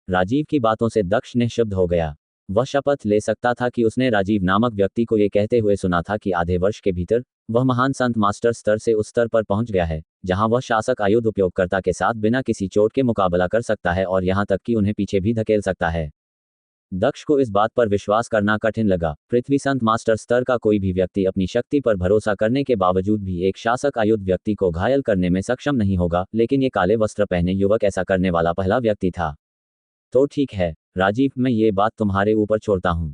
राजीव की बातों से दक्ष निःशब्द हो गया। वह शपथ ले सकता था कि उसने राजीव नामक व्यक्ति को यह कहते हुए सुना था कि आधे वर्ष के भीतर वह महान संत मास्टर स्तर से उस स्तर पर पहुंच गया है जहां वह शासक आयुध उपयोगकर्ता के साथ बिना किसी चोट के मुकाबला कर सकता है और यहां तक कि उन्हें पीछे भी धकेल सकता है। दक्ष को इस बात पर विश्वास करना कठिन लगा। पृथ्वी संत मास्टर स्तर का कोई भी व्यक्ति अपनी शक्ति पर भरोसा करने के बावजूद भी एक शासक आयुध व्यक्ति को घायल करने में सक्षम नहीं होगा, लेकिन ये काले वस्त्र पहने युवक ऐसा करने वाला पहला व्यक्ति था। तो ठीक है राजीव, मैं ये बात तुम्हारे ऊपर छोड़ता हूं।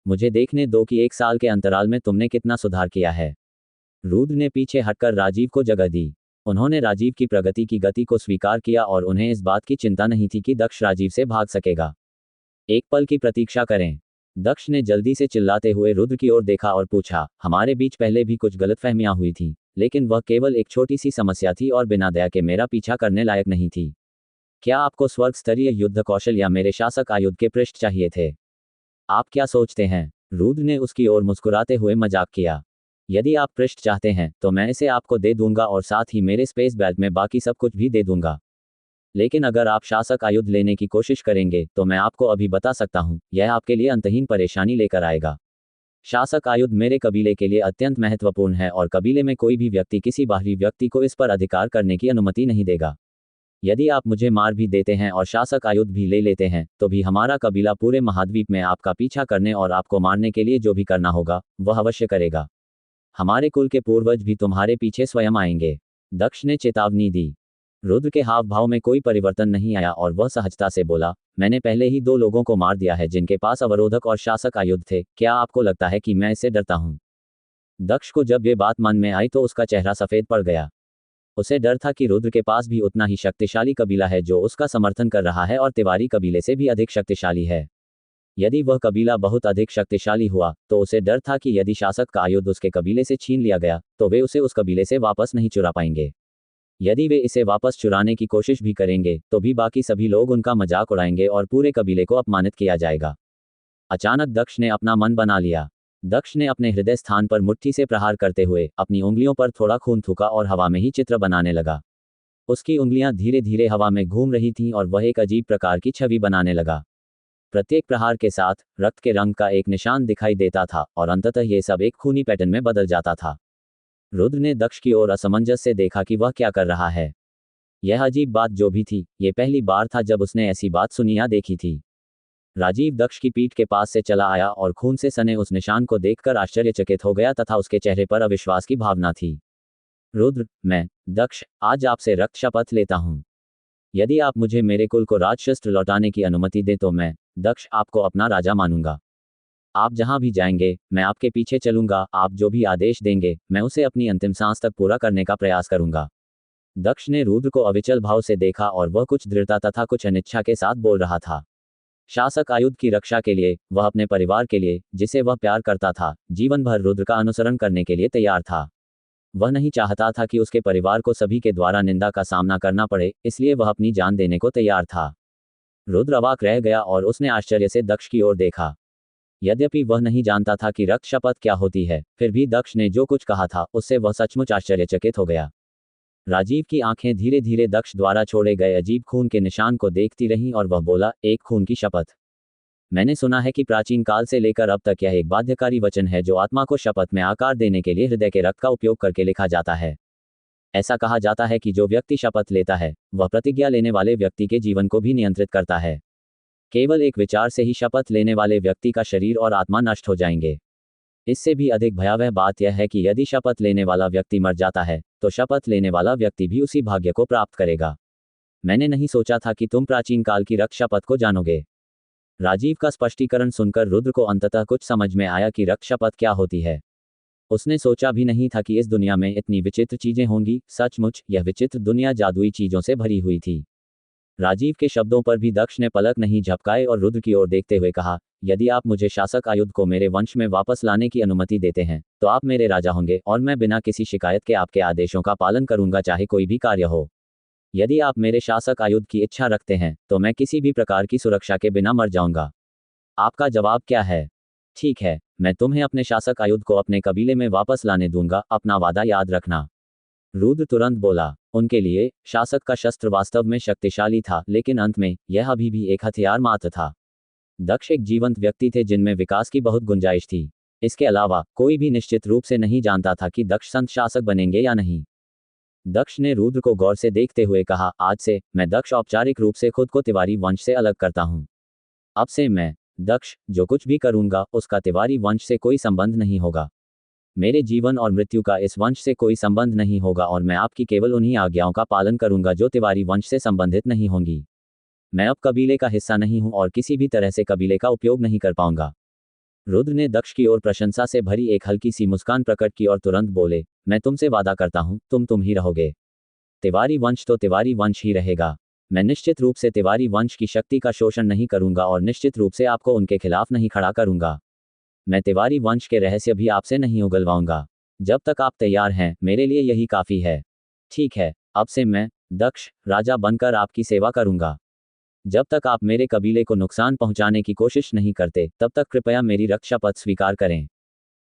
मुझे देखने दो कि 1 साल के अंतराल में तुमने कितना सुधार किया है। रुद्र ने पीछे हटकर राजीव को जगह दी। उन्होंने राजीव की प्रगति की गति को स्वीकार किया और उन्हें इस बात की चिंता नहीं थी कि दक्ष राजीव से भाग सकेगा। एक पल की प्रतीक्षा करें। दक्ष ने जल्दी से चिल्लाते हुए रुद्र की ओर देखा और पूछा, हमारे बीच पहले भी कुछ गलतफहमियां हुई थी, लेकिन वह केवल एक छोटी सी समस्या थी और बिना दया के मेरा पीछा करने लायक नहीं थी। क्या आपको स्वर्ग स्तरीय युद्ध कौशल या मेरे शासक आयुध के पृष्ठ चाहिए थे? आप क्या सोचते हैं? रुद्र ने उसकी ओर मुस्कुराते हुए मजाक किया। यदि आप पृष्ठ चाहते हैं तो मैं इसे आपको दे दूंगा और साथ ही मेरे स्पेस बेल्ट में बाकी सब कुछ भी दे दूंगा। लेकिन अगर आप शासक आयुध लेने की कोशिश करेंगे तो मैं आपको अभी बता सकता हूं, यह आपके लिए अंतहीन परेशानी लेकर आएगा। शासक आयुध मेरे कबीले के लिए अत्यंत महत्वपूर्ण है और कबीले में कोई भी व्यक्ति किसी बाहरी व्यक्ति को इस पर अधिकार करने की अनुमति नहीं देगा। यदि आप मुझे मार भी देते हैं और शासक आयुध भी ले लेते हैं तो भी हमारा कबीला पूरे महाद्वीप में आपका पीछा करने और आपको मारने के लिए जो भी करना होगा वह अवश्य करेगा। हमारे कुल के पूर्वज भी तुम्हारे पीछे स्वयं आएंगे। दक्ष ने चेतावनी दी। रुद्र के हाव भाव में कोई परिवर्तन नहीं आया और वह सहजता से बोला, मैंने पहले ही 2 लोगों को मार दिया है जिनके पास अवरोधक और शासक आयुध थे। क्या आपको लगता है कि मैं इससे डरता हूं? दक्ष को जब ये बात मन में आई तो उसका चेहरा सफेद पड़ गया। उसे डर था कि रुद्र के पास भी उतना ही शक्तिशाली कबीला है जो उसका समर्थन कर रहा है और तिवारी कबीले से भी अधिक शक्तिशाली है। यदि वह कबीला बहुत अधिक शक्तिशाली हुआ तो उसे डर था कि यदि शासक का आयुध उसके कबीले से छीन लिया गया तो वे उसे उस कबीले से वापस नहीं चुरा पाएंगे। यदि वे इसे वापस चुराने की कोशिश भी करेंगे तो भी बाकी सभी लोग उनका मजाक उड़ाएंगे और पूरे कबीले को अपमानित किया जाएगा। अचानक दक्ष ने अपना मन बना लिया। दक्ष ने अपने हृदय स्थान पर मुट्ठी से प्रहार करते हुए अपनी उंगलियों पर थोड़ा खून थूका और हवा में ही चित्र बनाने लगा। उसकी उंगलियां धीरे धीरे हवा में घूम रही थीं और वह एक अजीब प्रकार की छवि बनाने लगा। प्रत्येक प्रहार के साथ रक्त के रंग का एक निशान दिखाई देता था और अंततः ये सब एक खूनी पैटर्न में बदल जाता था। रुद्र ने दक्ष की ओर असमंजस से देखा कि वह क्या कर रहा है। यह अजीब बात जो भी थी, ये पहली बार था जब उसने ऐसी बात सुनी या देखी थी। राजीव दक्ष की पीठ के पास से चला आया और खून से सने उस निशान को देखकर आश्चर्यचकित हो गया तथा उसके चेहरे पर अविश्वास की भावना थी। रुद्र, मैं दक्ष आज आपसे रक्त शपथ लेता हूं। यदि आप मुझे मेरे कुल को राजशस्त्र लौटाने की अनुमति दें तो मैं दक्ष आपको अपना राजा मानूंगा। आप जहां भी जाएंगे मैं आपके पीछे चलूंगा। आप जो भी आदेश देंगे मैं उसे अपनी अंतिम सांस तक पूरा करने का प्रयास करूंगा। दक्ष ने रुद्र को अविचल भाव से देखा और वह कुछ दृढ़ता तथा कुछ अनिच्छा के साथ बोल रहा था। शासक आयुध की रक्षा के लिए, वह अपने परिवार के लिए, जिसे वह प्यार करता था, जीवन भर रुद्र का अनुसरण करने के लिए तैयार था। वह नहीं चाहता था कि उसके परिवार को सभी के द्वारा निंदा का सामना करना पड़े, इसलिए वह अपनी जान देने को तैयार था। रुद्र अवाक रह गया और उसने आश्चर्य से दक्ष की ओर देखा। यद्यपि वह नहीं जानता था कि रक्त शपथ क्या होती है, फिर भी दक्ष ने जो कुछ कहा था उससे वह सचमुच आश्चर्यचकित हो गया। राजीव की आंखें धीरे धीरे दक्ष द्वारा छोड़े गए अजीब खून के निशान को देखती रहीं और वह बोला, एक खून की शपथ। मैंने सुना है कि प्राचीन काल से लेकर अब तक यह एक बाध्यकारी वचन है जो आत्मा को शपथ में आकार देने के लिए हृदय के रक्त का उपयोग करके लिखा जाता है। ऐसा कहा जाता है कि जो व्यक्ति शपथ लेता है वह प्रतिज्ञा लेने वाले व्यक्ति के जीवन को भी नियंत्रित करता है। केवल एक विचार से ही शपथ लेने वाले व्यक्ति का शरीर और आत्मा नष्ट हो जाएंगे। इससे भी अधिक भयावह बात यह है कि यदि शपथ लेने वाला व्यक्ति मर जाता है तो शपथ लेने वाला व्यक्ति भी उसी भाग्य को प्राप्त करेगा। मैंने नहीं सोचा था कि तुम प्राचीन काल की रक्त शपथ को जानोगे। राजीव का स्पष्टीकरण सुनकर रुद्र को अंततः कुछ समझ में आया कि रक्त शपथ क्या होती है। उसने सोचा भी नहीं था कि इस दुनिया में इतनी विचित्र चीजें होंगी। सचमुच यह विचित्र दुनिया जादुई चीजों से भरी हुई थी। राजीव के शब्दों पर भी दक्ष ने पलक नहीं झपकाए और रुद्र की ओर देखते हुए कहा, यदि आप मुझे शासक आयुध को मेरे वंश में वापस लाने की अनुमति देते हैं तो आप मेरे राजा होंगे और मैं बिना किसी शिकायत के आपके आदेशों का पालन करूंगा, चाहे कोई भी कार्य हो। यदि आप मेरे शासक आयुध की इच्छा रखते हैं तो मैं किसी भी प्रकार की सुरक्षा के बिना मर जाऊंगा। आपका जवाब क्या है? ठीक है, मैं तुम्हें अपने शासक आयुध को अपने कबीले में वापस लाने दूंगा, अपना वादा याद रखना। रुद्र तुरंत बोला। उनके लिए शासक का शस्त्र वास्तव में शक्तिशाली था, लेकिन अंत में यह अभी भी एक हथियार मात्र था। दक्ष एक जीवंत व्यक्ति थे जिनमें विकास की बहुत गुंजाइश थी। इसके अलावा कोई भी निश्चित रूप से नहीं जानता था कि दक्ष संत शासक बनेंगे या नहीं। दक्ष ने रुद्र को गौर से देखते हुए कहा, आज से मैं दक्ष औपचारिक रूप से खुद को तिवारी वंश से अलग करता हूं। अब से मैं दक्ष जो कुछ भी करूंगा उसका तिवारी वंश से कोई संबंध नहीं होगा। मेरे जीवन और मृत्यु का इस वंश से कोई संबंध नहीं होगा और मैं आपकी केवल उन्हीं आज्ञाओं का पालन करूंगा जो तिवारी वंश से संबंधित नहीं होंगी। मैं अब कबीले का हिस्सा नहीं हूं और किसी भी तरह से कबीले का उपयोग नहीं कर पाऊंगा। रुद्र ने दक्ष की ओर प्रशंसा से भरी एक हल्की सी मुस्कान प्रकट की और तुरंत बोले, मैं तुमसे वादा करता हूं, तुम ही रहोगे। तिवारी वंश तो तिवारी वंश ही रहेगा। मैं निश्चित रूप से तिवारी वंश की शक्ति का शोषण नहीं करूंगा और निश्चित रूप से आपको उनके खिलाफ नहीं खड़ा करूंगा। मैं तिवारी वंश के रहस्य भी आपसे नहीं उगलवाऊंगा। जब तक आप तैयार हैं मेरे लिए यही काफी है। ठीक है, अब से मैं दक्ष राजा बनकर आपकी सेवा करूंगा। जब तक आप मेरे कबीले को नुकसान पहुंचाने की कोशिश नहीं करते तब तक कृपया मेरी रक्त शपथ स्वीकार करें।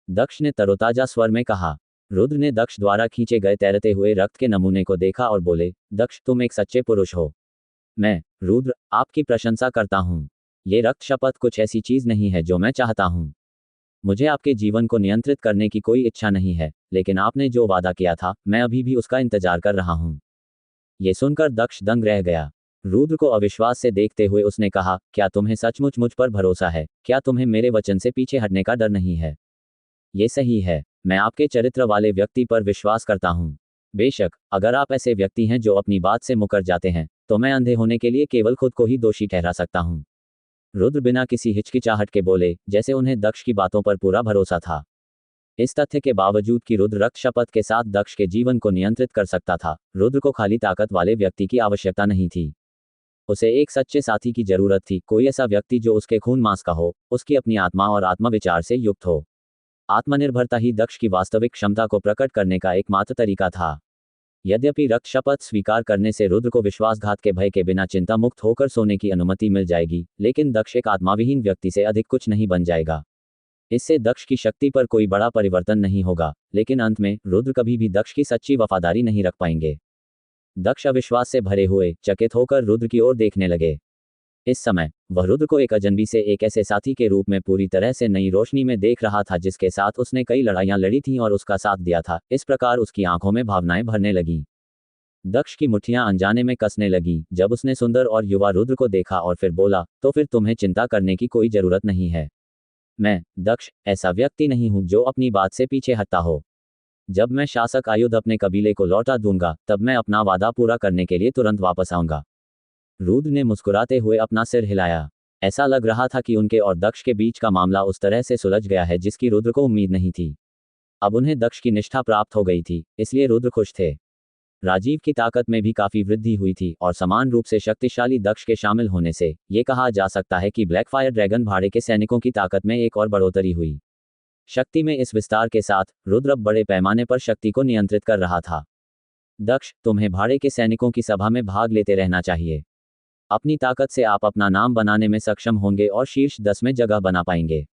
दक्ष ने तरोताजा स्वर में कहा। रुद्र ने दक्ष द्वारा खींचे गए तैरते हुए रक्त के नमूने को देखा और बोले, दक्ष तुम एक सच्चे पुरुष हो। मैं रुद्र आपकी प्रशंसा करता हूं। ये रक्त शपथ कुछ ऐसी चीज नहीं है जो मैं चाहता हूं। मुझे आपके जीवन को नियंत्रित करने की कोई इच्छा नहीं है, लेकिन आपने जो वादा किया था मैं अभी भी उसका इंतजार कर रहा हूं। ये सुनकर दक्ष दंग रह गया। रुद्र को अविश्वास से देखते हुए उसने कहा, क्या तुम्हें सचमुच मुझ पर भरोसा है? क्या तुम्हें मेरे वचन से पीछे हटने का डर नहीं है? ये सही है, मैं आपके चरित्र वाले व्यक्ति पर विश्वास करता हूं। बेशक अगर आप ऐसे व्यक्ति हैं जो अपनी बात से मुकर जाते हैं तो मैं अंधे होने के लिए केवल खुद को ही दोषी ठहरा सकता हूं। रुद्र बिना किसी हिचकिचाहट के बोले, जैसे उन्हें दक्ष की बातों पर पूरा भरोसा था। इस तथ्य के बावजूद कि रुद्र रक्त शपथ के साथ दक्ष के जीवन को नियंत्रित कर सकता था, रुद्र को खाली ताकत वाले व्यक्ति की आवश्यकता नहीं थी। उसे एक सच्चे साथी की जरूरत थी, कोई ऐसा व्यक्ति जो उसके खून मांस का हो, उसकी अपनी आत्मा और आत्मविचार से युक्त हो। आत्मनिर्भरता ही दक्ष की वास्तविक क्षमता को प्रकट करने का एकमात्र तरीका था। यद्यपि रक्त शपथ स्वीकार करने से रुद्र को विश्वासघात के भय के बिना चिंता मुक्त होकर सोने की अनुमति मिल जाएगी, लेकिन दक्ष एक आत्माविहीन व्यक्ति से अधिक कुछ नहीं बन जाएगा। इससे दक्ष की शक्ति पर कोई बड़ा परिवर्तन नहीं होगा, लेकिन अंत में रुद्र कभी भी दक्ष की सच्ची वफादारी नहीं रख पाएंगे। दक्ष अविश्वास से भरे हुए चकित होकर रुद्र की ओर देखने लगे। इस समय वह रुद्र को एक अजनबी से एक ऐसे साथी के रूप में पूरी तरह से नई रोशनी में देख रहा था जिसके साथ उसने कई लड़ाइयां लड़ी थीं और उसका साथ दिया था। इस प्रकार उसकी आंखों में भावनाएं भरने लगीं। दक्ष की मुट्ठियां अनजाने में कसने लगी जब उसने सुंदर और युवा रुद्र को देखा और फिर बोला, तो फिर तुम्हें चिंता करने की कोई जरूरत नहीं है। मैं दक्ष ऐसा व्यक्ति नहीं हूं जो अपनी बात से पीछे हटता हो। जब मैं शासक आयुध अपने कबीले को लौटा दूंगा तब मैं अपना वादा पूरा करने के लिए तुरंत वापस आऊंगा। रुद्र ने मुस्कुराते हुए अपना सिर हिलाया। ऐसा लग रहा था कि उनके और दक्ष के बीच का मामला उस तरह से सुलझ गया है जिसकी रुद्र को उम्मीद नहीं थी। अब उन्हें दक्ष की निष्ठा प्राप्त हो गई थी, इसलिए रुद्र खुश थे। राजीव की ताकत में भी काफी वृद्धि हुई थी और समान रूप से शक्तिशाली दक्ष के शामिल होने से ये कहा जा सकता है कि ब्लैकफायर ड्रैगन भाड़े के सैनिकों की ताकत में एक और बढ़ोतरी हुई। शक्ति में इस विस्तार के साथ रुद्र अब बड़े पैमाने पर शक्ति को नियंत्रित कर रहा था। दक्ष, तुम्हें भाड़े के सैनिकों की सभा में भाग लेते रहना चाहिए। अपनी ताकत से आप अपना नाम बनाने में सक्षम होंगे और शीर्ष 10 में जगह बना पाएंगे।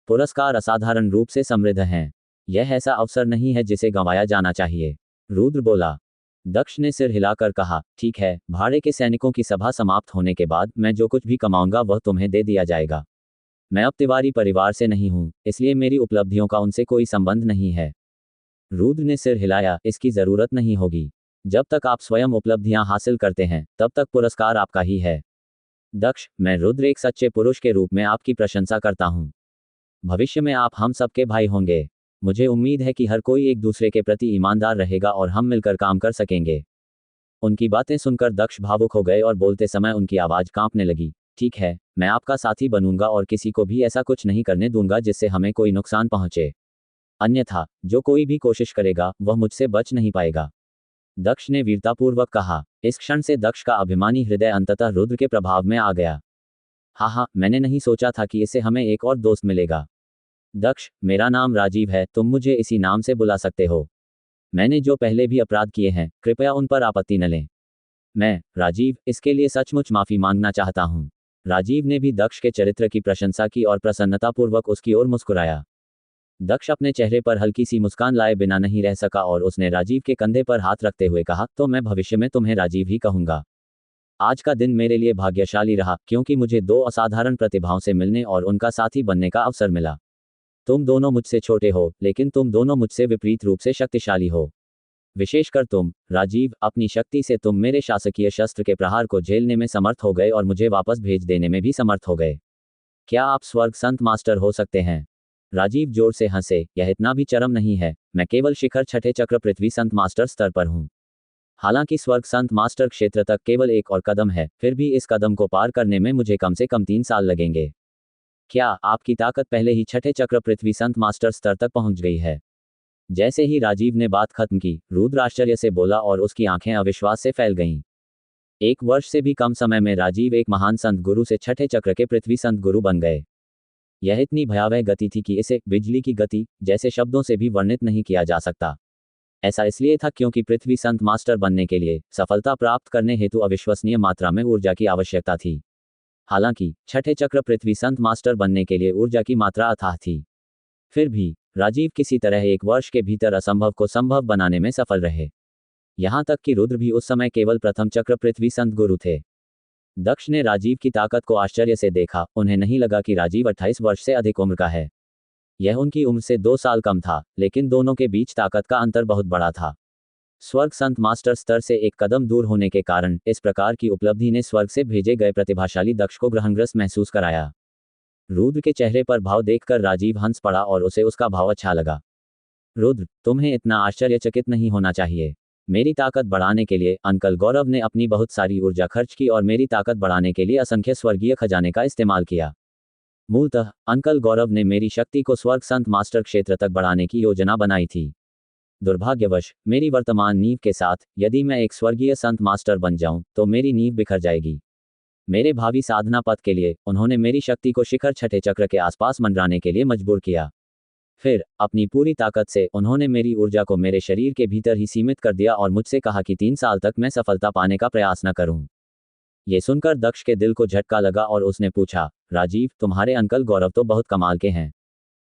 पुरस्कार असाधारण रूप से समृद्ध हैं। यह ऐसा अवसर नहीं है जिसे गंवाया जाना चाहिए। रुद्र बोला। दक्ष ने सिर हिलाकर कहा, ठीक है, भाड़े के सैनिकों की सभा समाप्त होने के बाद मैं जो कुछ भी कमाऊंगा वह तुम्हें दे दिया जाएगा। मैं अब तिवारी परिवार से नहीं हूं, इसलिए मेरी उपलब्धियों का उनसे कोई संबंध नहीं है। रुद्र ने सिर हिलाया, इसकी जरूरत नहीं होगी। जब तक आप स्वयं उपलब्धियां हासिल करते हैं तब तक पुरस्कार आपका ही है। दक्ष, मैं रुद्र एक सच्चे पुरुष के रूप में आपकी प्रशंसा करता हूं। भविष्य में आप हम सबके भाई होंगे। मुझे उम्मीद है कि हर कोई एक दूसरे के प्रति ईमानदार रहेगा और हम मिलकर काम कर सकेंगे। उनकी बातें सुनकर दक्ष भावुक हो गए और बोलते समय उनकी आवाज कांपने लगी। ठीक है, मैं आपका साथी बनूंगा और किसी को भी ऐसा कुछ नहीं करने दूंगा जिससे हमें कोई नुकसान पहुंचे। अन्यथा जो कोई भी कोशिश करेगा वह मुझसे बच नहीं पाएगा। दक्ष ने वीरतापूर्वक कहा। इस क्षण से दक्ष का अभिमानी हृदय अंततः रुद्र के प्रभाव में आ गया। हाँ, मैंने नहीं सोचा था कि इससे हमें एक और दोस्त मिलेगा। दक्ष, मेरा नाम राजीव है, तुम मुझे इसी नाम से बुला सकते हो। मैंने जो पहले भी अपराध किए हैं कृपया उन पर आपत्ति न लें। मैं, राजीव, इसके लिए सचमुच माफी मांगना चाहता हूँ। राजीव ने भी दक्ष के चरित्र की प्रशंसा की और प्रसन्नतापूर्वक उसकी ओर मुस्कुराया। दक्ष अपने चेहरे पर हल्की सी मुस्कान लाए बिना नहीं रह सका और उसने राजीव के कंधे पर हाथ रखते हुए कहा, तो मैं भविष्य में तुम्हें राजीव ही कहूंगा। आज का दिन मेरे लिए भाग्यशाली रहा क्योंकि मुझे दो असाधारण प्रतिभाओं से मिलने और उनका साथी बनने का अवसर मिला। तुम दोनों मुझसे छोटे हो, लेकिन तुम दोनों मुझसे विपरीत रूप से शक्तिशाली हो। विशेषकर तुम, राजीव, अपनी शक्ति से तुम मेरे शासकीय शस्त्र के प्रहार को झेलने में समर्थ हो गए और मुझे वापस भेज देने में भी समर्थ हो गए। क्या आप स्वर्ग संत मास्टर हो सकते हैं? राजीव जोर से हंसे। यह इतना भी चरम नहीं है, मैं केवल शिखर छठे चक्र पृथ्वी संत मास्टर स्तर पर हूं। हालांकि स्वर्ग संत मास्टर क्षेत्र तक केवल एक और कदम है, फिर भी इस कदम को पार करने में मुझे कम से कम 3 साल लगेंगे। क्या आपकी ताकत पहले ही छठे चक्र पृथ्वी संत मास्टर स्तर तक पहुंच गई है? जैसे ही राजीव ने बात खत्म की, रुद्र आश्चर्य से बोला और उसकी आंखें अविश्वास से फैल गईं। 1 वर्ष से भी कम समय में राजीव एक महान संत गुरु से छठे चक्र के पृथ्वी संत गुरु बन गए। यह इतनी भयावह गति थी कि इसे बिजली की गति जैसे शब्दों से भी वर्णित नहीं किया जा सकता। ऐसा इसलिए था क्योंकि पृथ्वी संत मास्टर बनने के लिए सफलता प्राप्त करने हेतु अविश्वसनीय मात्रा में ऊर्जा की आवश्यकता थी। हालांकि छठे चक्र पृथ्वी संत मास्टर बनने के लिए ऊर्जा की मात्रा अथाह थी। फिर भी राजीव किसी तरह 1 वर्ष के भीतर असंभव को संभव बनाने में सफल रहे। यहां तक कि रुद्र भी उस समय केवल प्रथम चक्र पृथ्वी संत गुरु थे। दक्ष ने राजीव की ताकत को आश्चर्य से देखा। उन्हें नहीं लगा कि राजीव 28 वर्ष से अधिक उम्र का है। यह उनकी उम्र से 2 साल कम था, लेकिन दोनों के बीच ताकत का अंतर बहुत बड़ा था। स्वर्ग संत मास्टर स्तर से एक कदम दूर होने के कारण इस प्रकार की उपलब्धि ने स्वर्ग से भेजे गए प्रतिभाशाली दक्ष को ग्रहणग्रस्त महसूस कराया। रुद्र के चेहरे पर भाव देखकर राजीव हंस पड़ा और उसे उसका भाव अच्छा लगा। रुद्र, तुम्हें इतना आश्चर्यचकित नहीं होना चाहिए। मेरी ताकत बढ़ाने के लिए अंकल गौरव ने अपनी बहुत सारी ऊर्जा खर्च की और मेरी ताकत बढ़ाने के लिए असंख्य स्वर्गीय खजाने का इस्तेमाल किया। मूलतः अंकल गौरव ने मेरी शक्ति को स्वर्ग संत मास्टर क्षेत्र तक बढ़ाने की योजना बनाई थी। दुर्भाग्यवश मेरी वर्तमान नींव के साथ यदि मैं एक स्वर्गीय संत मास्टर बन जाऊं तो मेरी नींव बिखर जाएगी। मेरे भावी साधना पथ के लिए उन्होंने मेरी शक्ति को शिखर छठे चक्र के आसपास मंडराने के लिए मजबूर किया। फिर अपनी पूरी ताकत से उन्होंने मेरी ऊर्जा को मेरे शरीर के भीतर ही सीमित कर दिया और मुझसे कहा कि 3 साल तक मैं सफलता पाने का प्रयास न करूं। ये सुनकर दक्ष के दिल को झटका लगा और उसने पूछा, राजीव, तुम्हारे अंकल गौरव तो बहुत कमाल के हैं।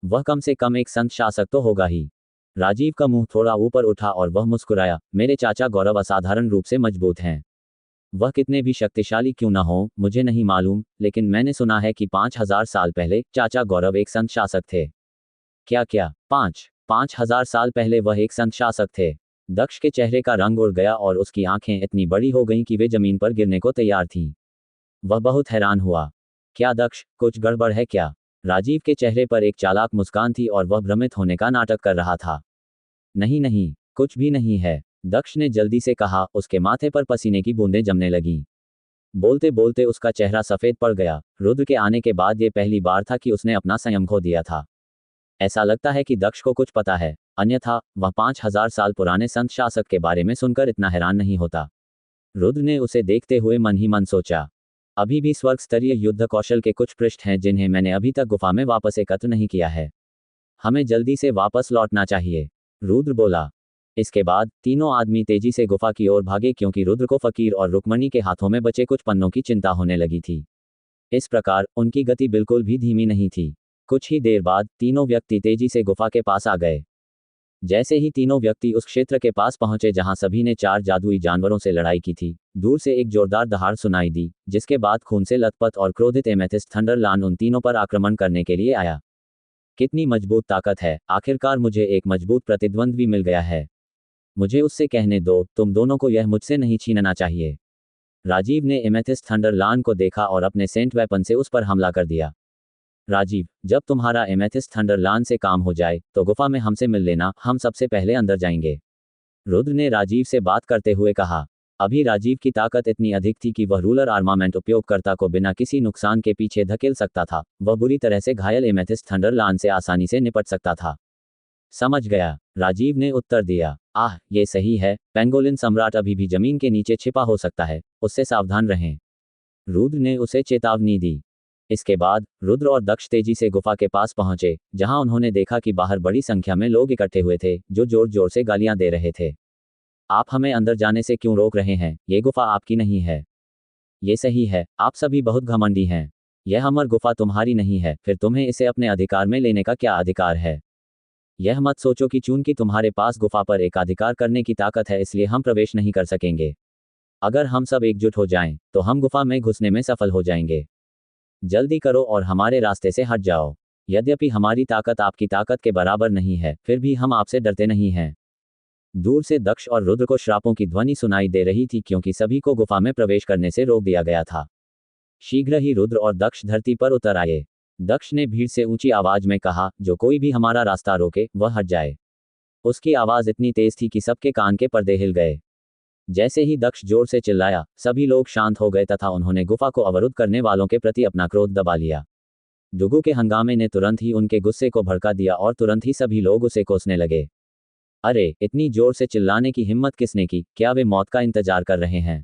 वह कम से कम एक संत शासक तो होगा ही। राजीव का मुंह थोड़ा ऊपर उठा और वह मुस्कुराया। मेरे चाचा गौरव असाधारण रूप से मजबूत हैं। वह कितने भी शक्तिशाली क्यों न हो मुझे नहीं मालूम, लेकिन मैंने सुना है कि 5000 साल पहले चाचा गौरव एक संत शासक थे। क्या 5000 साल पहले वह एक संत शासक थे? दक्ष के चेहरे का रंग उड़ गया और उसकी आंखें इतनी बड़ी हो गईं कि वे जमीन पर गिरने को तैयार थीं। वह बहुत हैरान हुआ। क्या दक्ष, कुछ गड़बड़ है क्या? राजीव के चेहरे पर एक चालाक मुस्कान थी और वह भ्रमित होने का नाटक कर रहा था। नहीं, कुछ भी नहीं है, दक्ष ने जल्दी से कहा। उसके माथे पर पसीने की बूंदें जमने लगीं। बोलते बोलते उसका चेहरा सफेद पड़ गया। रुद्र के आने के बाद ये पहली बार था कि उसने अपना संयम खो दिया था। ऐसा लगता है कि दक्ष को कुछ पता है, अन्यथा वह 5000 साल पुराने संत शासक के बारे में सुनकर इतना हैरान नहीं होता। रुद्र ने उसे देखते हुए मन ही मन सोचा, अभी भी स्वर्ग स्तरीय युद्ध कौशल के कुछ पृष्ठ हैं जिन्हें मैंने अभी तक गुफा में वापस एकत्र नहीं किया है। हमें जल्दी से वापस लौटना चाहिए, रुद्र बोला। इसके बाद तीनों आदमी तेजी से गुफा की ओर भागे क्योंकि रुद्र को फकीर और रुक्मणी के हाथों में बचे कुछ पन्नों की चिंता होने लगी थी। इस प्रकार उनकी गति बिल्कुल भी धीमी नहीं थी। कुछ ही देर बाद तीनों व्यक्ति तेजी से गुफा के पास आ गए। जैसे ही तीनों व्यक्ति उस क्षेत्र के पास पहुंचे जहां सभी ने 4 जादुई जानवरों से लड़ाई की थी, दूर से एक जोरदार दहाड़ सुनाई दी, जिसके बाद खून से लथपथ और क्रोधित एमेथिस्ट थंडरलान उन तीनों पर आक्रमण करने के लिए आया। कितनी मजबूत ताकत है, आखिरकार मुझे एक मजबूत प्रतिद्वंद्वी मिल गया है। मुझे उससे कहने दो, तुम दोनों को यह मुझसे नहीं छीनना चाहिए। राजीव ने एमेथिस्ट थंडरलान को देखा और अपने सेंट वेपन से उस पर हमला कर दिया। राजीव, जब तुम्हारा एमेथिस्ट थंडरलान से काम हो जाए तो गुफा में हमसे मिल लेना, हम सबसे पहले अंदर जाएंगे, रुद्र ने राजीव से बात करते हुए कहा। अभी राजीव की ताकत इतनी अधिक थी कि वह रूलर आर्मामेंट उपयोगकर्ता को बिना किसी नुकसान के पीछे धकेल सकता था। वह बुरी तरह से घायल एमेथिस्ट थंडरलान से आसानी से निपट सकता था। समझ गया, राजीव ने उत्तर दिया। आह, ये सही है, पेंगोलिन सम्राट अभी भी जमीन के नीचे छिपा हो सकता है, उससे सावधान रहें, रुद्र ने उसे चेतावनी दी। इसके बाद रुद्र और दक्ष तेजी से गुफा के पास पहुंचे, जहां उन्होंने देखा कि बाहर बड़ी संख्या में लोग इकट्ठे हुए थे, जो जोर जोर से गालियां दे रहे थे। आप हमें अंदर जाने से क्यों रोक रहे हैं? ये गुफा आपकी नहीं है। ये सही है, आप सभी बहुत घमंडी हैं। यह अमर गुफा तुम्हारी नहीं है, फिर तुम्हें इसे अपने अधिकार में लेने का क्या अधिकार है? यह मत सोचो कि चूंकि तुम्हारे पास गुफा पर एकाधिकार करने की ताकत है इसलिए हम प्रवेश नहीं कर सकेंगे। अगर हम सब एकजुट हो जाएं, तो हम गुफा में घुसने में सफल हो जाएंगे। जल्दी करो और हमारे रास्ते से हट जाओ। यद्यपि हमारी ताकत आपकी ताकत के बराबर नहीं है, फिर भी हम आपसे डरते नहीं हैं। दूर से दक्ष और रुद्र को श्रापों की ध्वनि सुनाई दे रही थी क्योंकि सभी को गुफा में प्रवेश करने से रोक दिया गया था। शीघ्र ही रुद्र और दक्ष धरती पर उतर आए। दक्ष ने भीड़ से ऊंची आवाज में कहा, जो कोई भी हमारा रास्ता रोके वह हट जाए। उसकी आवाज इतनी तेज थी कि सबके कान के पर्दे हिल गए। जैसे ही दक्ष जोर से चिल्लाया, सभी लोग शांत हो गए तथा उन्होंने गुफा को अवरुद्ध करने वालों के प्रति अपना क्रोध दबा लिया। डुगू के हंगामे ने तुरंत ही उनके गुस्से को भड़का दिया और तुरंत ही सभी लोग उसे कोसने लगे। अरे, इतनी जोर से चिल्लाने की हिम्मत किसने की? क्या वे मौत का इंतजार कर रहे हैं?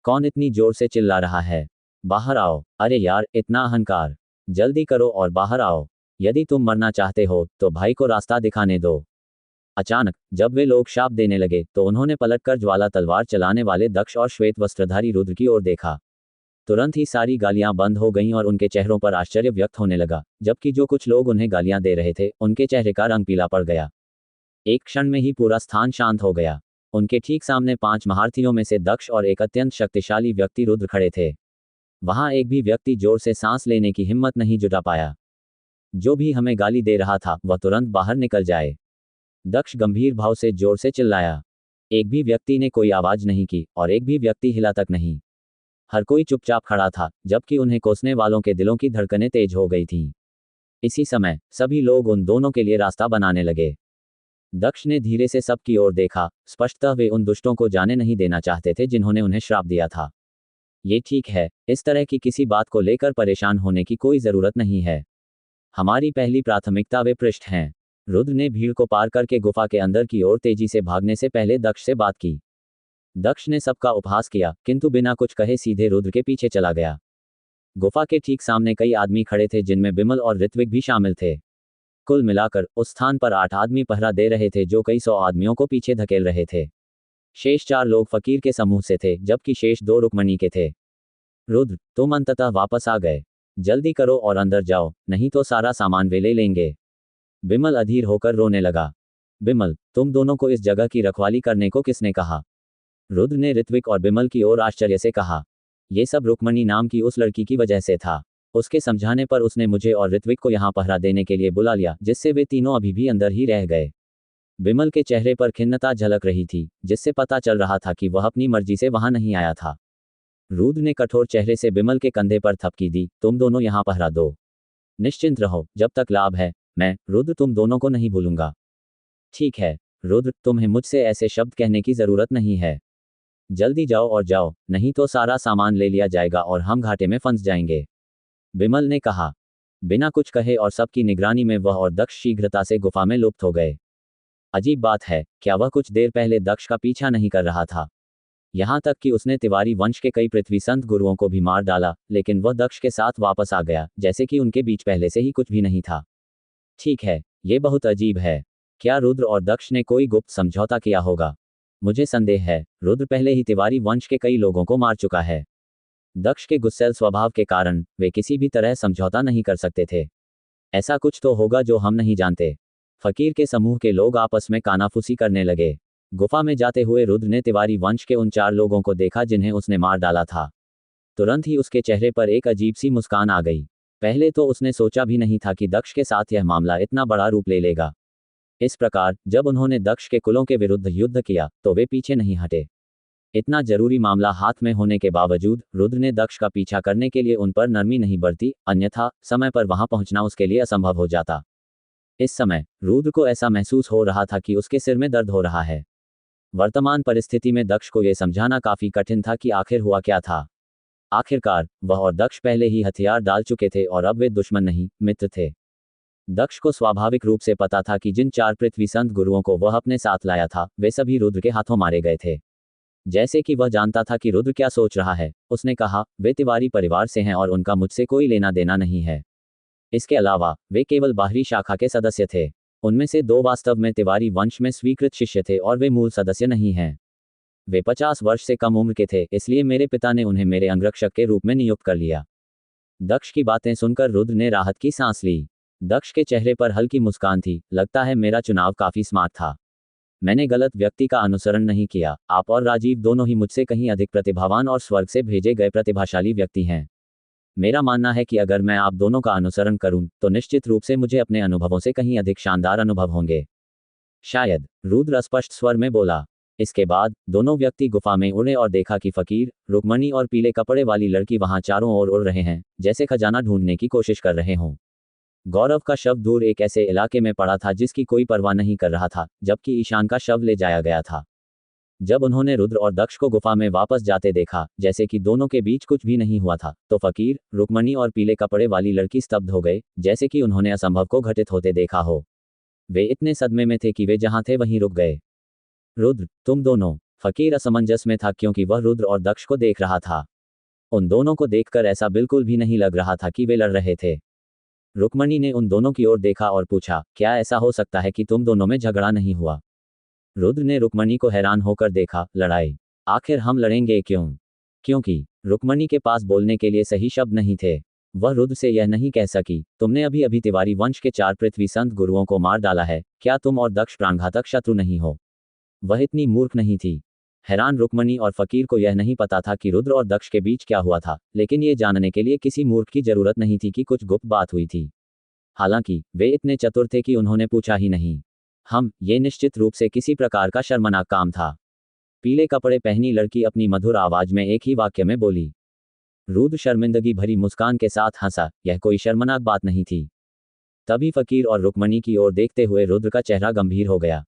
कौन इतनी जोर से चिल्ला रहा है? बाहर आओ। अरे यार, इतना अहंकार, जल्दी करो और बाहर आओ। यदि तुम मरना चाहते हो तो भाई को रास्ता दिखाने दो। अचानक जब वे लोग शाप देने लगे तो उन्होंने पलटकर ज्वाला तलवार चलाने वाले दक्ष और श्वेत वस्त्रधारी रुद्र की ओर देखा। तुरंत ही सारी गालियां बंद हो गईं और उनके चेहरों पर आश्चर्य व्यक्त होने लगा, जबकि जो कुछ लोग उन्हें गालियां दे रहे थे उनके चेहरे का रंग पीला पड़ गया। एक क्षण में ही पूरा स्थान शांत हो गया। उनके ठीक सामने 5 महारथियों में से दक्ष और एक अत्यंत शक्तिशाली व्यक्ति रुद्र खड़े थे। वहां एक भी व्यक्ति जोर से सांस लेने की हिम्मत नहीं जुटा पाया। जो भी हमें गाली दे रहा था वह तुरंत बाहर निकल जाए, दक्ष गंभीर भाव से जोर से चिल्लाया। एक भी व्यक्ति ने कोई आवाज नहीं की और एक भी व्यक्ति हिला तक नहीं। हर कोई चुपचाप खड़ा था, जबकि उन्हें कोसने वालों के दिलों की धड़कनें तेज हो गई थीं। इसी समय सभी लोग उन दोनों के लिए रास्ता बनाने लगे। दक्ष ने धीरे से सबकी ओर देखा। स्पष्टतः वे उन दुष्टों को जाने नहीं देना चाहते थे जिन्होंने उन्हें श्राप दिया था। ये ठीक है, इस तरह की किसी बात को लेकर परेशान होने की कोई जरूरत नहीं है। हमारी पहली प्राथमिकता वे पृष्ठ हैं। रुद्र ने भीड़ को पार करके गुफा के अंदर की ओर तेजी से भागने से पहले दक्ष से बात की। दक्ष ने सबका उपहास किया, किंतु बिना कुछ कहे सीधे रुद्र के पीछे चला गया। गुफा के ठीक सामने कई आदमी खड़े थे जिनमें बिमल और ऋत्विक भी शामिल थे। कुल मिलाकर उस स्थान पर 8 आदमी पहरा दे रहे थे जो कई 100 आदमियों को पीछे धकेल रहे थे। शेष 4 लोग फकीर के समूह से थे, जबकि शेष 2 रुक्मणी के थे। रुद्र, तुम अंततः वापस आ गए। जल्दी करो और अंदर जाओ, नहीं तो सारा सामान वे ले लेंगे। बिमल अधीर होकर रोने लगा। बिमल, तुम दोनों को इस जगह की रखवाली करने को किसने कहा? रुद्र ने ऋत्विक और बिमल की ओर आश्चर्य से कहा। ये सब रुक्मणी नाम की उस लड़की की वजह से था। उसके समझाने पर उसने मुझे और ऋत्विक को यहाँ पहरा देने के लिए बुला लिया, जिससे वे तीनों अभी भी अंदर ही रह गए। बिमल के चेहरे पर खिन्नता झलक रही थी, जिससे पता चल रहा था कि वह अपनी मर्जी से वहां नहीं आया था। रुद्र ने कठोर चेहरे से बिमल के कंधे पर थपकी दी। तुम दोनों यहाँ पहरा दो। निश्चिंत रहो, जब तक लाभ है, मैं रुद्र तुम दोनों को नहीं भूलूंगा। ठीक है रुद्र, तुम्हें मुझसे ऐसे शब्द कहने की जरूरत नहीं है। जल्दी जाओ और जाओ, नहीं तो सारा सामान ले लिया जाएगा और हम घाटे में फंस जाएंगे, बिमल ने कहा। बिना कुछ कहे और सबकी निगरानी में वह और दक्ष शीघ्रता से गुफा में लुप्त हो गए। अजीब बात है, क्या वह कुछ देर पहले दक्ष का पीछा नहीं कर रहा था? यहाँ तक कि उसने तिवारी वंश के कई पृथ्वी संत गुरुओं को भी मार डाला, लेकिन वह दक्ष के साथ वापस आ गया, जैसे कि उनके बीच पहले से ही कुछ भी नहीं था। ठीक है, ये बहुत अजीब है। क्या रुद्र और दक्ष ने कोई गुप्त समझौता किया होगा? मुझे संदेह है, रुद्र पहले ही तिवारी वंश के कई लोगों को मार चुका है। दक्ष के गुस्सैल स्वभाव के कारण वे किसी भी तरह समझौता नहीं कर सकते थे। ऐसा कुछ तो होगा जो हम नहीं जानते। फकीर के समूह के लोग आपस में कानाफूसी करने लगे। गुफा में जाते हुए रुद्र ने तिवारी वंश के उन 4 लोगों को देखा जिन्हें उसने मार डाला था। तुरंत ही उसके चेहरे पर एक अजीब सी मुस्कान आ गई। पहले तो उसने सोचा भी नहीं था कि दक्ष के साथ यह मामला इतना बड़ा रूप ले लेगा। इस प्रकार जब उन्होंने दक्ष के कुलों के विरुद्ध युद्ध किया तो वे पीछे नहीं हटे। इतना जरूरी मामला हाथ में होने के बावजूद रुद्र ने दक्ष का पीछा करने के लिए उन पर नरमी नहीं बरती, अन्यथा समय पर वहां पहुंचना उसके लिए असंभव हो जाता। इस समय रुद्र को ऐसा महसूस हो रहा था कि उसके सिर में दर्द हो रहा है। वर्तमान परिस्थिति में दक्ष को यह समझाना काफी कठिन था कि आखिर हुआ क्या था। आखिरकार वह और दक्ष पहले ही हथियार डाल चुके थे और अब वे दुश्मन नहीं, मित्र थे। दक्ष को स्वाभाविक रूप से पता था कि जिन 4 पृथ्वी संत गुरुओं को वह अपने साथ लाया था वे सभी रुद्र के हाथों मारे गए थे। जैसे कि वह जानता था कि रुद्र क्या सोच रहा है, उसने कहा, वे तिवारी परिवार से हैं और उनका मुझसे कोई लेना देना नहीं है। इसके अलावा वे केवल बाहरी शाखा के सदस्य थे। उनमें से 2 वास्तव में तिवारी वंश में स्वीकृत शिष्य थे और वे मूल सदस्य नहीं हैं। वे 50 वर्ष से कम उम्र के थे, इसलिए मेरे पिता ने उन्हें मेरे अंगरक्षक के रूप में नियुक्त कर लिया। दक्ष की बातें सुनकर रुद्र ने राहत की सांस ली। दक्ष के चेहरे पर हल्की मुस्कान थी। लगता है मेरा चुनाव काफी स्मार्ट था। मैंने गलत व्यक्ति का अनुसरण नहीं किया। आप और राजीव दोनों ही मुझसे कहीं अधिक प्रतिभावान और स्वर्ग से भेजे गए प्रतिभाशाली व्यक्ति हैं। मेरा मानना है कि अगर मैं आप दोनों का अनुसरण करूं तो निश्चित रूप से मुझे अपने अनुभवों से कहीं अधिक शानदार अनुभव होंगे। शायद, रुद्र स्पष्ट स्वर में बोला। इसके बाद दोनों व्यक्ति गुफा में उड़े और देखा कि फकीर, रुक्मणी और पीले कपड़े वाली लड़की वहां चारों ओर उड़ रहे हैं, जैसे खजाना ढूंढने की कोशिश कर रहे हों। गौरव का शव दूर एक ऐसे इलाके में पड़ा था जिसकी कोई परवाह नहीं कर रहा था, जबकि ईशान का शव ले जाया गया था। जब उन्होंने रुद्र और दक्ष को गुफा में वापस जाते देखा, जैसे कि दोनों के बीच कुछ भी नहीं हुआ था, तो फकीर, रुक्मणी और पीले कपड़े वाली लड़की स्तब्ध हो गए, जैसे कि उन्होंने असंभव को घटित होते देखा हो। वे इतने सदमे में थे कि वे जहां थे वहीं रुक गए। रुद्र, तुम दोनों। फकीर असमंजस में था क्योंकि वह रुद्र और दक्ष को देख रहा था। उन दोनों को देखकर ऐसा बिल्कुल भी नहीं लग रहा था कि वे लड़ रहे थे। रुक्मणी ने उन दोनों की ओर देखा और पूछा, क्या ऐसा हो सकता है कि तुम दोनों में झगड़ा नहीं हुआ? रुद्र ने रुक्मणी को हैरान होकर देखा। लड़ाई? आखिर हम लड़ेंगे क्यों? क्योंकि रुक्मणी के पास बोलने के लिए सही शब्द नहीं थे। वह रुद्र से यह नहीं कह सकी, तुमने अभी अभी तिवारी वंश के 4 पृथ्वी संत गुरुओं को मार डाला है, क्या तुम और दक्ष प्राणघातक शत्रु नहीं हो? वह इतनी मूर्ख नहीं थी। हैरान रुक्मणी और फकीर को यह नहीं पता था कि रुद्र और दक्ष के बीच क्या हुआ था, लेकिन ये जानने के लिए किसी मूर्ख की जरूरत नहीं थी कि कुछ गुप्त बात हुई थी। हालांकि वे इतने चतुर थे कि उन्होंने पूछा ही नहीं। ये निश्चित रूप से किसी प्रकार का शर्मनाक काम था। पीले कपड़े पहनी लड़की अपनी मधुर आवाज में एक ही वाक्य में बोली। रुद्र शर्मिंदगी भरी मुस्कान के साथ हंसा। यह कोई शर्मनाक बात नहीं थी। तभी फकीर और रुक्मणी की ओर देखते हुए रुद्र का चेहरा गंभीर हो गया।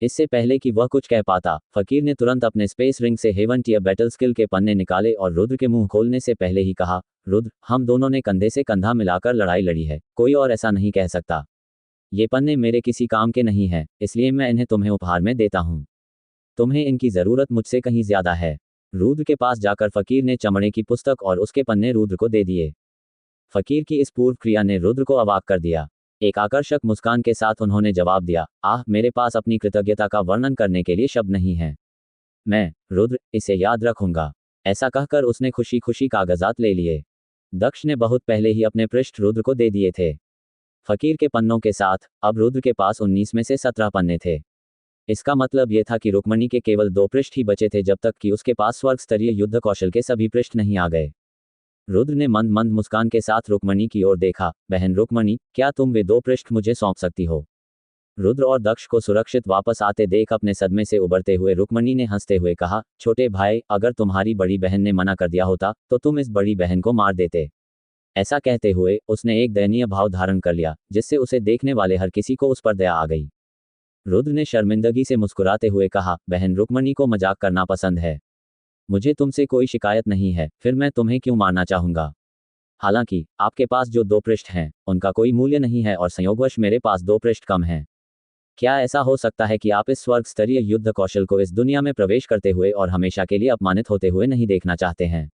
इससे पहले कि वह कुछ कह पाता, फकीर ने तुरंत अपने स्पेस रिंग से हेवन टियर बैटल स्किल के पन्ने निकाले और रुद्र के मुंह खोलने से पहले ही कहा, रुद्र, हम दोनों ने कंधे से कंधा मिलाकर लड़ाई लड़ी है, कोई और ऐसा नहीं कह सकता। ये पन्ने मेरे किसी काम के नहीं हैं, इसलिए मैं इन्हें तुम्हें उपहार में देता हूँ। तुम्हें इनकी जरूरत मुझसे कहीं ज्यादा है। रुद्र के पास जाकर फकीर ने चमड़े की पुस्तक और उसके पन्ने रुद्र को दे दिए। फकीर की इस पूर्व क्रिया ने रुद्र को अवाक कर दिया। एक आकर्षक मुस्कान के साथ उन्होंने जवाब दिया, आह, मेरे पास अपनी कृतज्ञता का वर्णन करने के लिए शब्द नहीं है। मैं, रुद्र, इसे याद रखूंगा। ऐसा कहकर उसने खुशी खुशी कागजात ले लिए। दक्ष ने बहुत पहले ही अपने पृष्ठ रुद्र को दे दिए थे। फकीर के पन्नों के साथ अब रुद्र के पास 19 में से 17 पन्ने थे। इसका मतलब यह था कि रुक्मणी के केवल 2 पृष्ठ ही बचे थे, जब तक कि उसके पास स्वर्ग स्तरीय युद्ध कौशल के सभी पृष्ठ नहीं आ गए। रुद्र ने मंद मंद मुस्कान के साथ रुक्मणी की ओर देखा। बहन रुक्मणी, क्या तुम वे 2 पृष्ठ मुझे सौंप सकती हो? रुद्र और दक्ष को सुरक्षित वापस आते देख अपने सदमे से उबरते हुए रुक्मणी ने हंसते हुए कहा, छोटे भाई, अगर तुम्हारी बड़ी बहन ने मना कर दिया होता तो तुम इस बड़ी बहन को मार देते। ऐसा कहते हुए उसने एक दयनीय भाव धारण कर लिया, जिससे उसे देखने वाले हर किसी को उस पर दया आ गई। रुद्र ने शर्मिंदगी से मुस्कुराते हुए कहा, बहन रुक्मणी को मजाक करना पसंद है। मुझे तुमसे कोई शिकायत नहीं है, फिर मैं तुम्हें क्यों मारना चाहूंगा? हालांकि आपके पास जो 2 पृष्ठ हैं उनका कोई मूल्य नहीं है और संयोगवश मेरे पास 2 पृष्ठ कम हैं। क्या ऐसा हो सकता है कि आप इस स्वर्ग स्तरीय युद्ध कौशल को इस दुनिया में प्रवेश करते हुए और हमेशा के लिए अपमानित होते हुए नहीं देखना चाहते हैं?